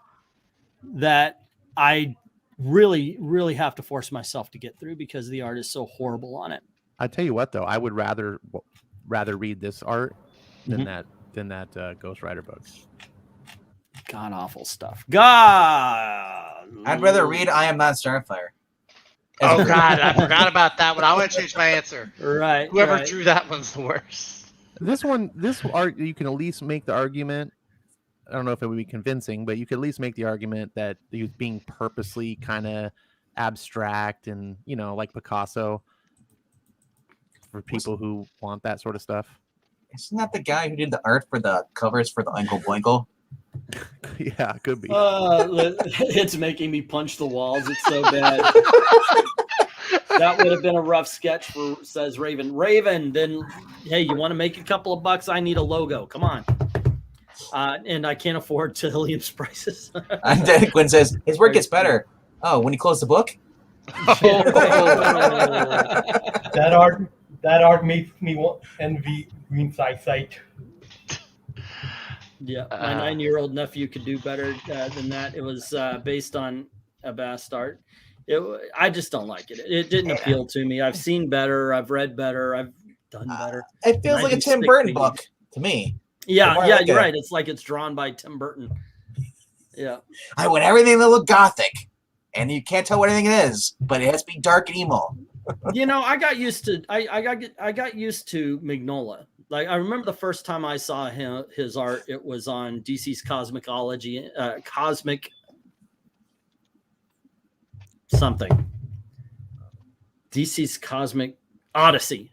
that I really have to force myself to get through because the art is so horrible on it. I tell you what, though, I would rather read this art than that Ghost Rider book. God awful stuff. God. I'd rather read I Am Not Starfire. Oh God, I forgot about that one. I want to change my answer. Right. Whoever right. drew that one's the worst. This art, you can at least make the argument. I don't know if it would be convincing, but you could at least make the argument that he was being purposely kind of abstract and, you know, like Picasso for people who want that sort of stuff. Isn't that the guy who did the art for the covers for the Oingo Boingo? Yeah, it could be. It's making me punch the walls. It's so bad. That would have been a rough sketch for, says Raven. Raven, then, hey, you want to make a couple of bucks? I need a logo. Come on. And I can't afford Hillian's prices. And then Quinn says, his work gets better. Oh, when you close the book? That art makes me envy Green's eyesight. Yeah, my 9-year-old nephew could do better than that. It was based on a vast art. I just don't like it. It didn't appeal to me. I've seen better. I've read better. I've done better. It feels like a Tim Burton book to me. Yeah, you're right. It's like it's drawn by Tim Burton. Yeah. I want everything to look gothic. and you can't tell what anything it is, but it has to be dark and emo. You know, I got used to I got used to Mignola. Like I remember the first time I saw his art, it was on DC's Cosmicology, Cosmic something. DC's Cosmic Odyssey,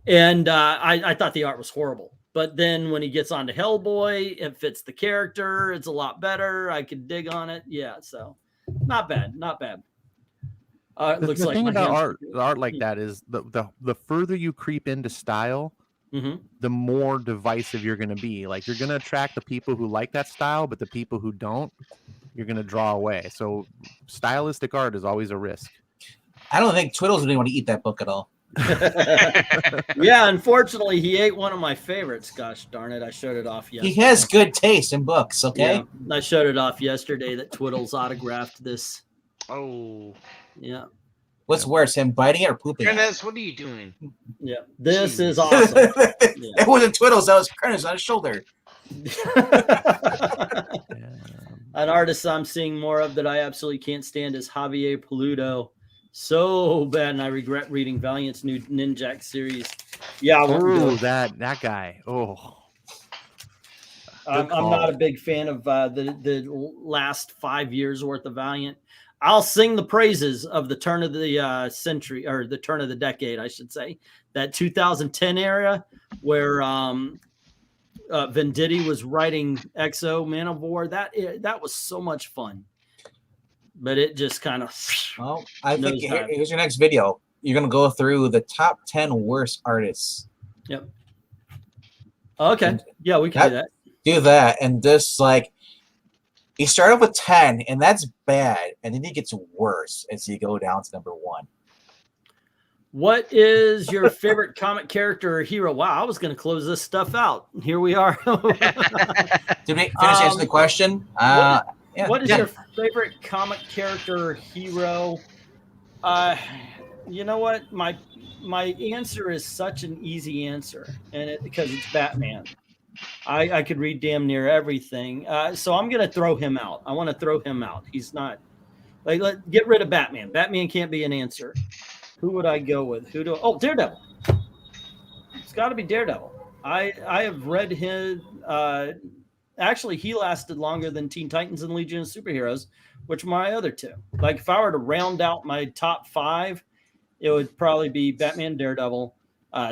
and I thought the art was horrible. But then when he gets onto Hellboy, it fits the character. It's a lot better. I could dig on it. Yeah, so not bad, not bad. It looks the like thing my about hands- art like that is the further you creep into style, the more divisive you're going to be. Like you're going to attract the people who like that style, but the people who don't, you're going to draw away. So stylistic art is always a risk. I don't think Twiddles would want to eat that book at all. Yeah, unfortunately, he ate one of my favorites. Gosh darn it, I showed it off yesterday. He has good taste in books, okay? Yeah, I showed it off yesterday that Twiddles autographed this. Oh. Yeah. What's worse, him biting it or pooping it? Goodness, what are you doing? Yeah. This is awesome. It wasn't Twiddles, that was Curtis on his shoulder. An artist I'm seeing more of that I absolutely can't stand is Javier Peludo. So bad, and I regret reading Valiant's new Ninjak series. Yeah, I won't do Oh, it. that guy. Oh, I'm not a big fan of the last 5 years worth of Valiant. I'll sing the praises of the turn of the century, or the turn of the decade, I should say. That 2010 era where Venditti was writing Exo Man of War. That was so much fun. But it just kind of. Well, I think here's your next video. You're going to go through the top 10 worst artists. Yep. Okay. Yeah, we can do that. Do that. And this, like, you start off with 10, and that's bad. And then it gets worse as you go down to number 1. What is your favorite comic character or hero? Wow, I was going to close this stuff out. Here we are. Did we finish answering the question? Yeah, what is your favorite comic character or hero? You know what? My answer is such an easy answer, and because it's Batman. I could read damn near everything. So I'm going to throw him out. I want to throw him out. He's not get rid of Batman. Batman can't be an answer. Who would I go with? Daredevil. It's got to be Daredevil. I have read his. Actually, he lasted longer than Teen Titans and Legion of Superheroes, which are my other two. Like, if I were to round out my top 5, it would probably be Batman, Daredevil,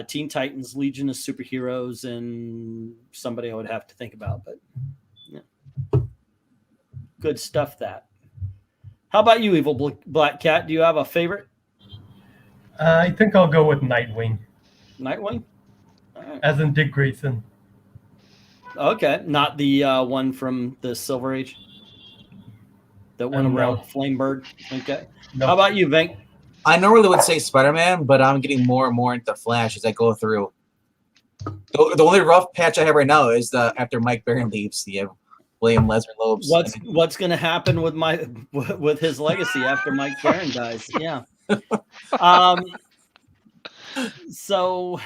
Teen Titans, Legion of Superheroes, and somebody I would have to think about. But yeah, good stuff. That. How about you, Evil Black Cat? Do you have a favorite? I think I'll go with Nightwing. Nightwing? All right. As in Dick Grayson. Okay, not the one from the Silver Age. That went around Flamebird. Okay. No. How about you, Venk? I normally would say Spider-Man, but I'm getting more and more into Flash as I go through. The only rough patch I have right now is after Mike Barron leaves, the William Lesnar Lobes. What's going to happen with his legacy after Mike Barron dies? Yeah. So,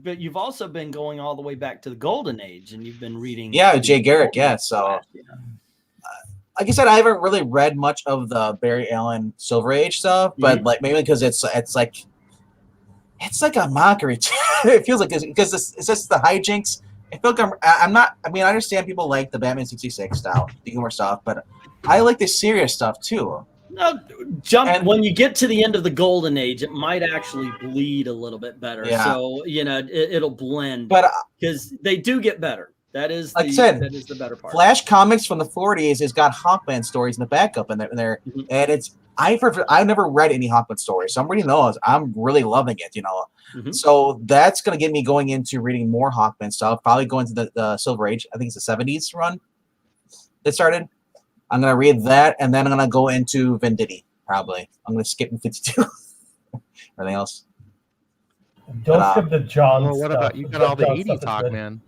but you've also been going all the way back to the Golden Age, and you've been reading. Yeah, Jay Garrick. Yeah, so like I said, I haven't really read much of the Barry Allen Silver Age stuff, but like maybe because it's like a mockery. It feels like because it's just the hijinks. I feel like I'm not. I mean, I understand people like the Batman 66 style, the humor stuff, but I like the serious stuff too. No, when you get to the end of the Golden Age, it might actually bleed a little bit better. Yeah. So it'll blend, but because they do get better. That is, like I said, that is the better part. Flash comics from the 40s has got Hawkman stories in the backup, and there, and it's I've never read any Hawkman stories, so I'm reading those. I'm really loving it, So that's gonna get me going into reading more Hawkman stuff. Probably going to the Silver Age. I think it's the 70s run that started. I'm going to read that, and then I'm going to go into Venditti, probably. I'm going to skip in 52. Anything else? Don't skip the John well, what stuff. about you got all the 80s Hawkman?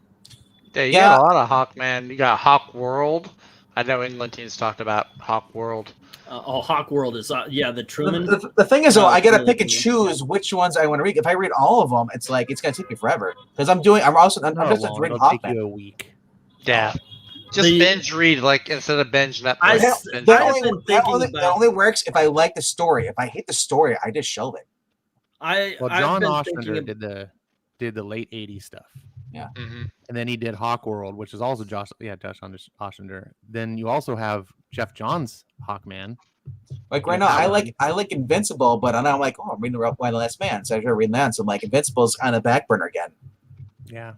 Yeah, you got a lot of Hawkman. You got Hawk World. I know England teams talked about Hawk World. Hawk World is the Truman. The thing is, though, I got to pick and choose which ones I want to read. If I read all of them, it's like it's going to take me forever because I'm just reading It'll take Hawkman. you a week. Yeah. Just binge read, like instead of binge Netflix. That only works if I like the story. If I hate the story, I just shelve it. John Ostrander did the late '80s stuff. Yeah, and then he did Hawkworld, which is also Josh Ostrander. Then you also have Jeff Johns' Hawkman. Like right now, I like Invincible, but I'm like, oh, I'm reading The Last Man, so I started reading that. So I'm like, Invincible's on the back burner again. Yeah.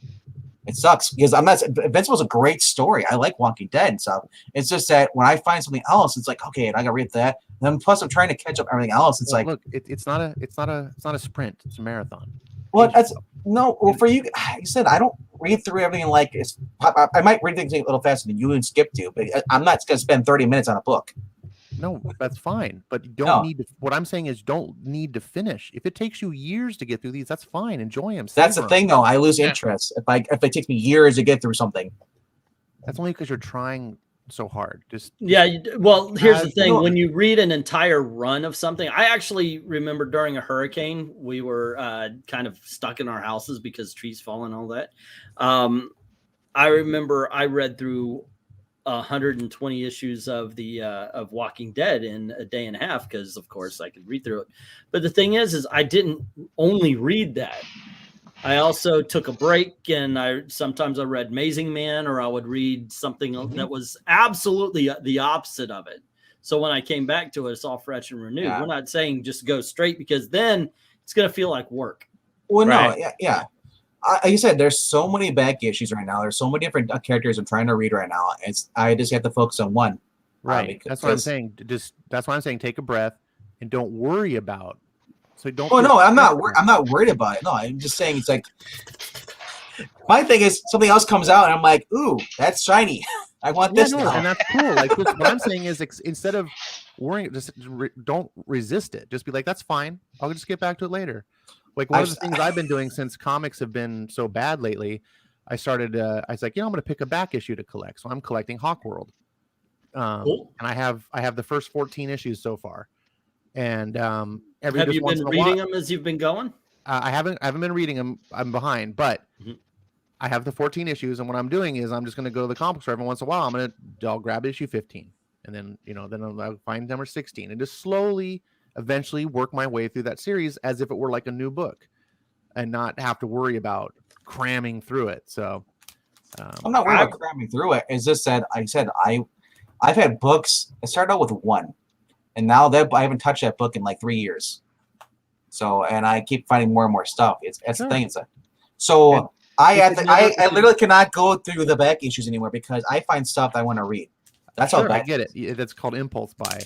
It sucks because Invincible's a great story. I like Walking Dead and stuff. It's just that when I find something else, it's like, okay, I gotta read that. And then plus I'm trying to catch up everything else. It's like, look, it's not a sprint. It's a marathon. Well, for you, like you said, I don't read through everything like it's. I might read things a little faster than you and Skip do, but I'm not gonna spend 30 minutes on a book. No, that's fine, but you don't need to. What I'm saying is, don't need to finish. If it takes you years to get through these, that's fine. Enjoy them. That's the thing, though. I lose interest if it takes me years to get through something. That's only because you're trying so hard. Well, here's the thing: when you read an entire run of something, I actually remember during a hurricane, we were kind of stuck in our houses because trees fall and all that. I remember I read through 120 issues of Walking Dead in a day and a half because, of course, I could read through it. But the thing is I didn't only read that. I also took a break, and sometimes I read Amazing Man, or I would read something that was absolutely the opposite of it. So when I came back to it, it's all fresh and renewed. We're not saying just go straight, because then it's going to feel like work. Well, right? No, yeah. Like you said, there's so many back issues right now. There's so many different characters I'm trying to read right now. I just have to focus on one. Right. That's what I'm saying. That's why I'm saying take a breath and don't worry about. So don't. Oh no, I'm not worried about it. No, I'm just saying it's like my thing is something else comes out and I'm like, ooh, that's shiny. I want this now. And that's cool. Like what I'm saying is instead of worrying, just don't resist it. Just be like, that's fine. I'll just get back to it later. Like one of the things I've been doing since comics have been so bad lately, I started. I was like, I'm going to pick a back issue to collect. So I'm collecting Hawkworld, cool. And I have the first 14 issues so far. And have you been reading them as you've been going? I haven't been reading them. I'm behind, but I have the 14 issues, and what I'm doing is I'm just going to go to the comic store every once in a while. I'll grab issue 15, and then I'll find number 16, and just slowly. Eventually work my way through that series as if it were like a new book and not have to worry about cramming through it. So I'm not worried about cramming through it. It's just that I've had books. I started out with one, and now that I haven't touched that book in like 3 years. So, and I keep finding more and more stuff. That's the thing. I literally cannot go through the back issues anymore because I find stuff I want to read. That's how I get it. That's called impulse buy.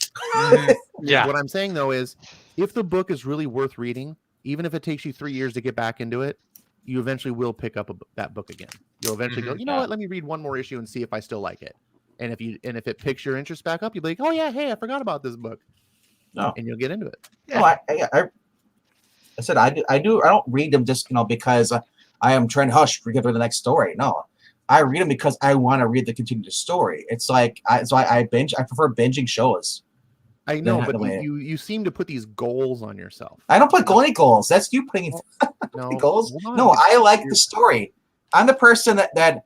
Yeah. What I'm saying though is, if the book is really worth reading, even if it takes you 3 years to get back into it, you eventually will pick up that book again. You'll eventually go, you know what? Let me read one more issue and see if I still like it. And if it picks your interest back up, you'll be like, oh yeah, hey, I forgot about this book. No. And you'll get into it. Yeah. No, I said I don't read them just because I am trying to get through the next story. No. I read them because I want to read the continued story. It's like I binge. I prefer binging shows. I know, but you seem to put these goals on yourself. I don't put any goals. That's you putting goals. No, I like the story. I'm the person that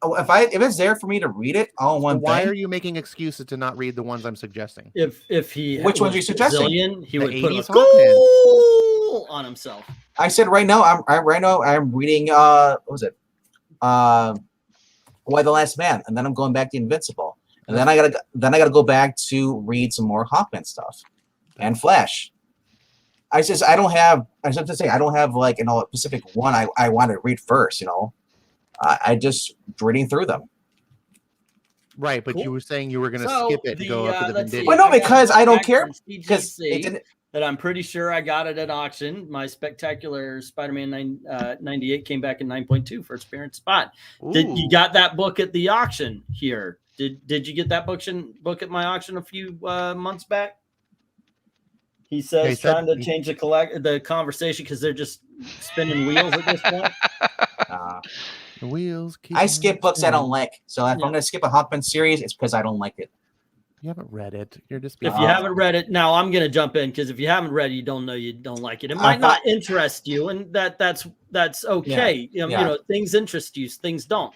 if it's there for me to read it, all in one. Why are you making excuses to not read the ones I'm suggesting? Which ones are you suggesting? He would put a goal on himself. I said right now. I'm reading. What was it? Why the Last Man, and then I'm going back to Invincible, and then I gotta go back to read some more Hawkman stuff and Flash. I don't have like a specific one I want to read first. I just reading through them. Right, but you were saying you were going to skip it and go up to the Vindication. Well, no, because I don't care. Because it didn't. That I'm pretty sure I got it at auction. My Spectacular Spider-Man 98 came back in 9.2 for its parent spot. Did you got that book at the auction here? Did you get that book at my auction a few months back? He says trying to change the conversation because they're just spinning wheels at this point. The wheels. I skip books I don't like. So if I'm going to skip a Hawkman series, it's because I don't like it. You haven't read it. You're just if you haven't read it now, I'm gonna jump in because if you haven't read it, you don't know you don't like it. It might not interest you, and that's okay. You know, things interest you, things don't.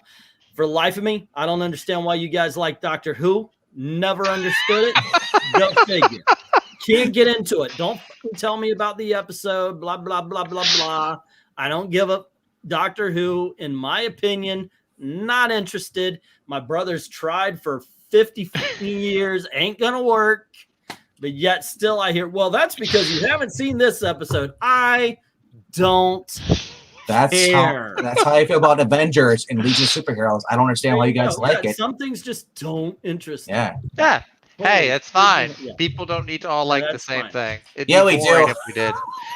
For the life of me, I don't understand why you guys like Doctor Who. Never understood it. Go figure. Can't get into it. Don't fucking tell me about the episode. Blah, blah, blah, blah, blah. I don't give a Doctor Who, in my opinion, not interested. My brother's tried for 50 years. Ain't going to work. But yet still I hear, well, that's because you haven't seen this episode. I don't care. That's how I feel about Avengers and Legion of Superheroes. I don't understand why you guys like it. Some things just don't interest me. Yeah. Hey, it's fine. Yeah. People don't need to all like the same thing. It'd be we boring do. if we did.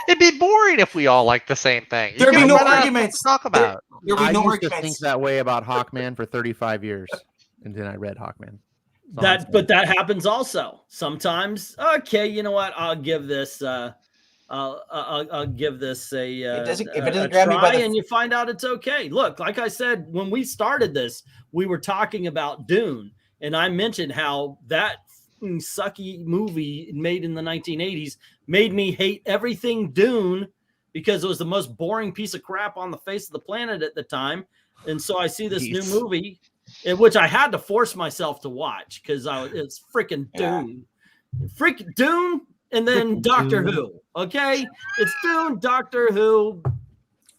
It'd be boring if we all liked the same thing. There'd be no arguments to talk about. There'd be no I used to arguments. think that way about Hawkman for 35 years, and then I read Hawkman. But that happens also sometimes. Okay, you know what? I'll give this. I'll give this a. If it doesn't a grab me by try, the and you find out it's okay. Look, like I said when we started this, we were talking about Dune, and I mentioned how that sucky movie made in the 1980s made me hate everything Dune because it was the most boring piece of crap on the face of the planet at the time. And so I see this new movie, in which I had to force myself to watch because it's freaking Dune. Freaking Dune and then Doctor Who. Okay? It's Dune, Doctor Who,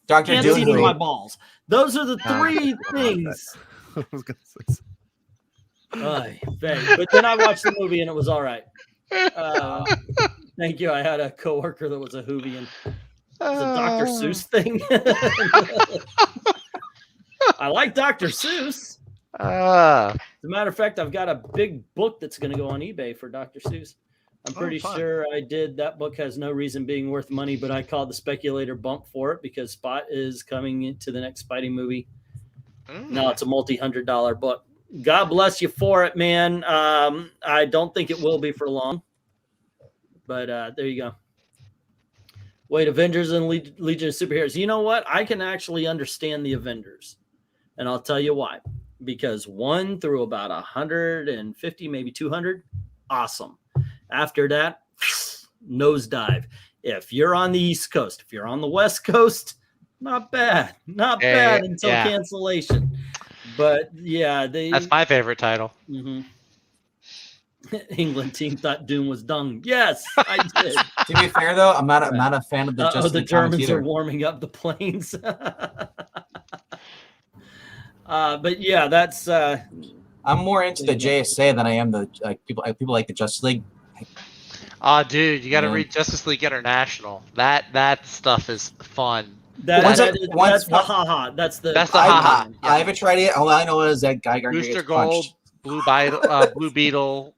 Dr. can't see my balls. Those are the three things. I was gonna say. But then I watched the movie and it was all right. Thank you. I had a coworker that was a Whovian. It's a Dr. Seuss thing. I like Dr. Seuss. As a matter of fact, I've got a big book that's going to go on eBay for Dr. Seuss. I'm pretty sure I did. That book has no reason being worth money, but I called the speculator bump for it because Spot is coming into the next Spidey movie. Now it's a multi-$100 book. God bless you for it, man. I don't think it will be for long, but there you go. Wait, Avengers and Legion of Superheroes. You know what? I can actually understand the Avengers, and I'll tell you why. Because 1 through about 150, maybe 200, awesome. After that, nosedive. If you're on the East Coast, if you're on the West Coast, not bad. Not bad until cancellation. But yeah, that's my favorite title. England team thought Doom was dung. Yes, I did. To be fair, though, I'm not a fan of the Justice the League Germans either. are warming up the planes. But yeah, that's. I'm more into the JSA than I am the people like the Justice League. Dude, you got to read Justice League International. That stuff is fun. That's the haha. That's the haha. I haven't tried it. All I know is that guy Booster Gold, Blue Beetle,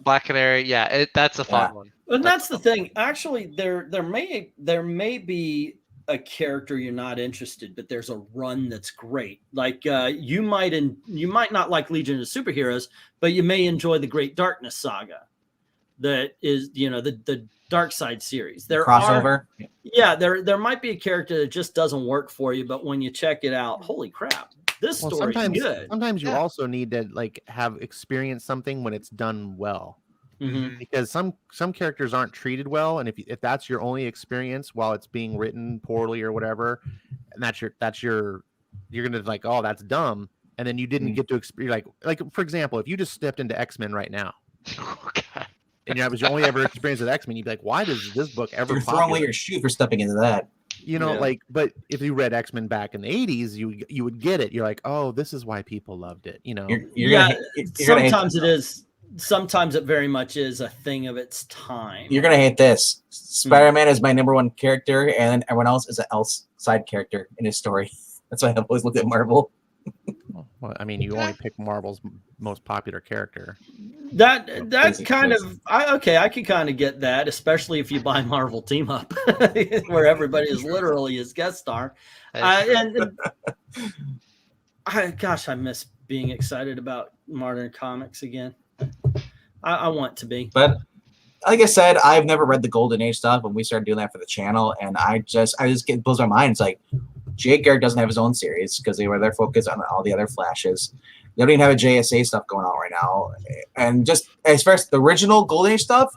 Black Canary. Yeah, that's a fun one. And that's the thing. Actually, there may be a character you're not interested, but there's a run that's great. Like you might not like Legion of Superheroes, but you may enjoy the Great Darkness saga. That is, the Dark Side series. There crossover. There might be a character that just doesn't work for you, but when you check it out, holy crap, this story is good. Sometimes you also need to have experienced something when it's done well, because some characters aren't treated well, and if that's your only experience while it's being written poorly or whatever, and you're gonna oh, that's dumb, and then you didn't get to experience like for example, if you just stepped into X-Men right now. And that was your only ever experience with X-Men, you'd be like, why does this book ever You're throwing away your shoe for stepping into that. But if you read X-Men back in the 80s, you would get it. You're like, oh, this is why people loved it. Sometimes it very much is a thing of its time. You're gonna hate this. Spider-Man is my #1 character, and everyone else is an side character in his story. That's why I've always looked at Marvel. Well, I mean, you only pick Marvel's most popular character. That kind of I can kind of get that, especially if you buy Marvel Team Up, where everybody is literally his guest star. I miss being excited about modern comics again. I want to be, but like I said, I've never read the Golden Age stuff, and we started doing that for the channel, and I just it blows my mind. It's like Jake Garrett doesn't have his own series because they're focused on all the other Flashes. They don't even have a JSA stuff going on right now. And just as far as the original Golden Age stuff,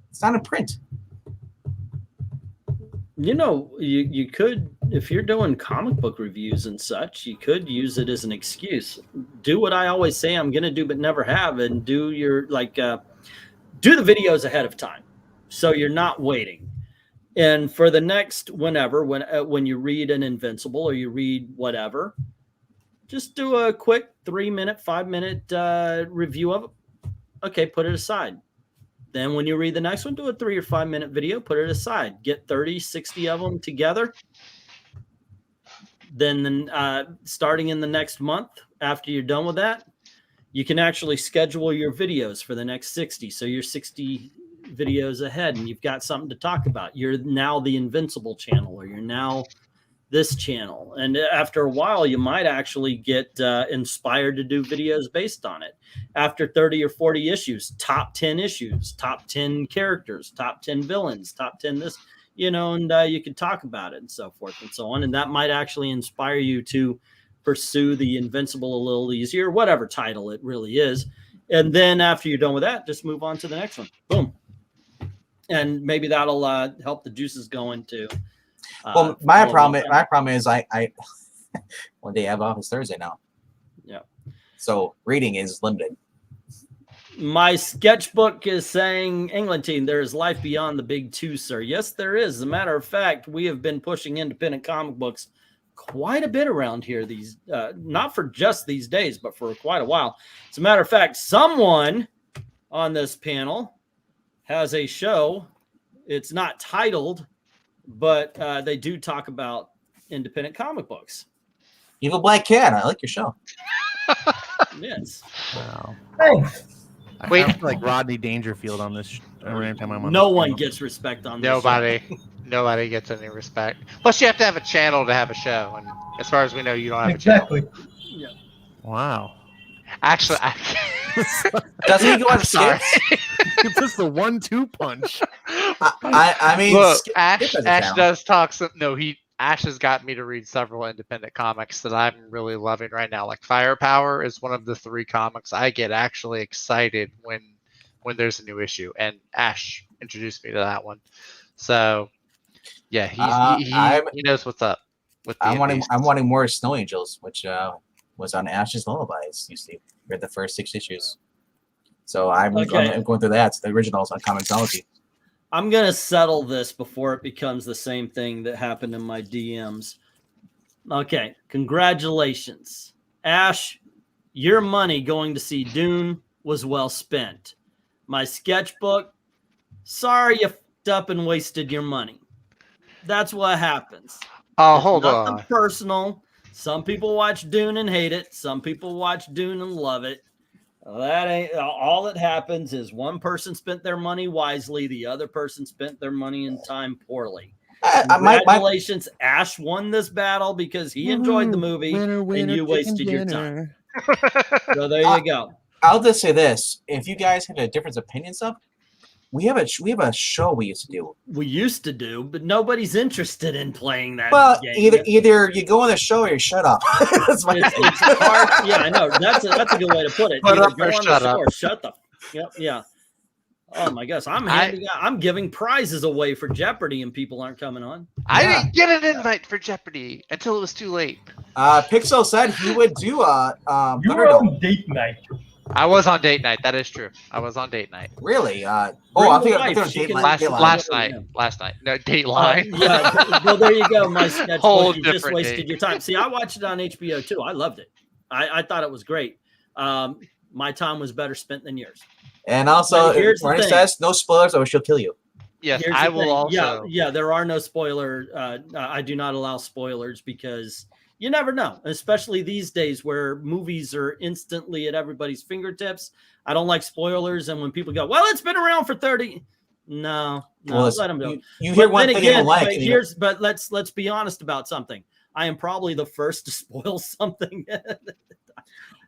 it's not in print. You could if you're doing comic book reviews and such, you could use it as an excuse. Do what I always say I'm going to do but never have, and do your do the videos ahead of time, so you're not waiting. And for the next when you read an Invincible or you read whatever, just do a quick 3-minute, 5-minute review of it. Okay, put it aside. Then when you read the next one, do a 3 or 5 minute video, put it aside. Get 30, 60 of them together. Then starting in the next month, after you're done with that, you can actually schedule your videos for the next 60. So you're 60 videos ahead and you've got something to talk about. You're now the Invincible channel, or you're now this channel. And after a while, you might actually get inspired to do videos based on it. After 30 or 40 issues, top 10 issues, top 10 characters, top 10 villains, top 10 this, and you can talk about it and so forth and so on. And that might actually inspire you to pursue the Invincible a little easier, whatever title it really is. And then after you're done with that, just move on to the next one. Boom. And maybe that'll help the juices go into. Well, my problem is I one day I have office Thursday now. Yeah. So reading is limited. My sketchbook is saying, England team, there is life beyond the big two, sir. Yes, there is. As a matter of fact, we have been pushing independent comic books quite a bit around here. These, not for just these days, but for quite a while. As a matter of fact, someone on this panel has a show. It's not titled, but they do talk about independent comic books. Evil Black Cat, I like your show. Yes. Wow. Thanks. Wait. I feel like Rodney Dangerfield on this every time I'm on. No this one channel. gets respect on this. Nobody gets any respect. Plus, you have to have a channel to have a show, and as far as we know, you don't have Exactly. a channel. Yeah. Wow. Actually, Doesn't he go on sorry. skits? It's just the 1-2 punch. I mean, Look, Skip Ash has a channel. does talk some. No, Ash has got me to read several independent comics that I'm really loving right now. Like Firepower is one of the 3 comics I get actually excited when there's a new issue, and Ash introduced me to that one. So yeah, he knows what's up. With the I'm wanting more Snow Angels, which was on Ash's Lullabies. You see, read the first 6 issues. So I'm going through that. It's the originals on Comixology. I'm going to settle this before it becomes the same thing that happened in my DMs. Okay, congratulations. Ash, your money going to see Dune was well spent. My sketchbook, sorry you f***ed up and wasted your money. That's what happens. Oh, It's hold nothing on. personal. Some people watch Dune and hate it. Some people watch Dune and love it. That ain't all that happens. Is one person spent their money wisely, the other person spent their money and time poorly. Congratulations, Ash won this battle because he enjoyed the movie and you wasted your time. So there you go. I'll just say this: if you guys have a different opinions of, we have a show we used to do. We used to do, but nobody's interested in playing that. Well, game. either you go on the show or you shut up. That's my it's hard. Yeah, I know. That's a good way to put it. Put Either up go or on the shut show up. or shut the. Yep. Yeah. Oh my gosh, I'm giving prizes away for Jeopardy and people aren't coming on. I didn't get an invite for Jeopardy until it was too late. Pixel said he would do You were Thunderdome. on date night. I was on date night. That is true. I was on date night. Really? I Bring think the I wife, was she date can- line. Last Dateline. night. Last night. No, Dateline. Yeah, well, there you go. My sketchbook. Whole You just different wasted date. your time. See, I watched it on HBO too. I loved it. I thought it was great. My time was better spent than yours. And also, But here's the Marty thing. says no spoilers or she'll kill you. Yes, Here's I the will thing. also. Yeah, there are no spoiler. I do not allow spoilers because you never know, especially these days where movies are instantly at everybody's fingertips. I don't like spoilers, and when people go, "Well, it's been around for 30," no, Well, let them go. You hear But one then thing you don't again, like. and you- but let's be honest about something. I am probably the first to spoil something.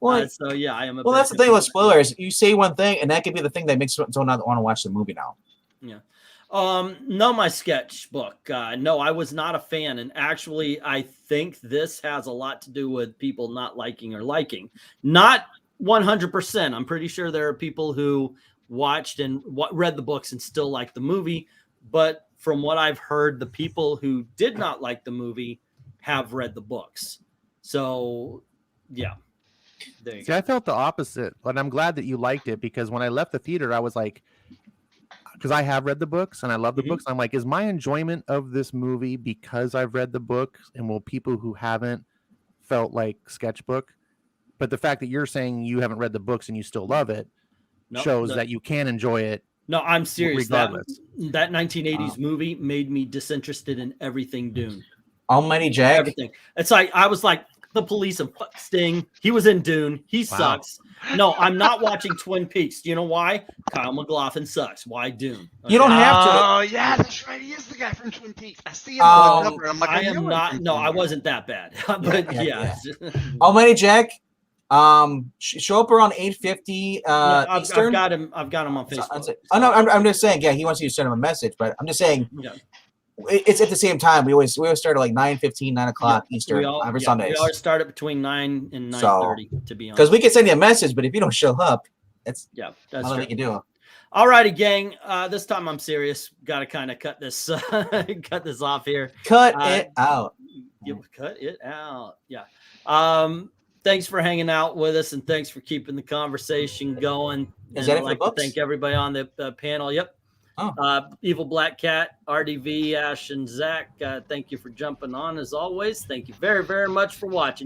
Well, So yeah, I am. well, that's the thing with spoilers. You say one thing, and that could be the thing that makes someone not want to watch the movie now. No, my sketchbook. No, I was not a fan. And actually, I think this has a lot to do with people not liking or liking. Not 100%. I'm pretty sure there are people who watched and read the books and still like the movie. But from what I've heard, the people who did not like the movie have read the books. So, yeah. There you See, I felt the opposite, but I'm glad that you liked it because when I left the theater, I was like, because I have read the books and I love the Mhm. books. I'm like, is my enjoyment of this movie because I've read the books, and will people who haven't felt like sketchbook? But the fact that you're saying you haven't read the books and you still love it shows that you can enjoy it. No, I'm serious. Regardless. That 1980s movie made me disinterested in everything Dune. Almighty Jack. Everything. It's like I was like the police and fuck Sting. He was in Dune. He sucks. No, I'm not watching Twin Peaks. Do you know why? Kyle MacLachlan sucks. Why Dune? You don't have to. Oh yeah, that's right. He is the guy from Twin Peaks. I see him Oh, on the cover. I'm like, I know am him not. from No, I somewhere. wasn't that bad. But Yeah, yeah. Almighty Jack. Show up around 8:50 I've Eastern. got him. I've got him on Facebook. Oh no, I'm just saying. Yeah, he wants you to send him a message, but I'm just saying Yeah. it's at the same time. We always start at like 9:15, 9 o'clock Eastern every Sundays. We always start at between 9 and 9:30. To be honest, Because we can send you a message, but if you don't show up, that's that's nothing true. we can do. All righty, gang. This time I'm serious. Got to kind of cut this cut this off here. Cut it out. Cut it out. Yeah. Thanks for hanging out with us, and thanks for keeping the conversation going. Is And that I'd it for like books? to thank everybody on the panel. Yep. Oh. Evil Black Cat, RDV, Ash, and Zach. Thank you for jumping on as always. Thank you very, very much for watching.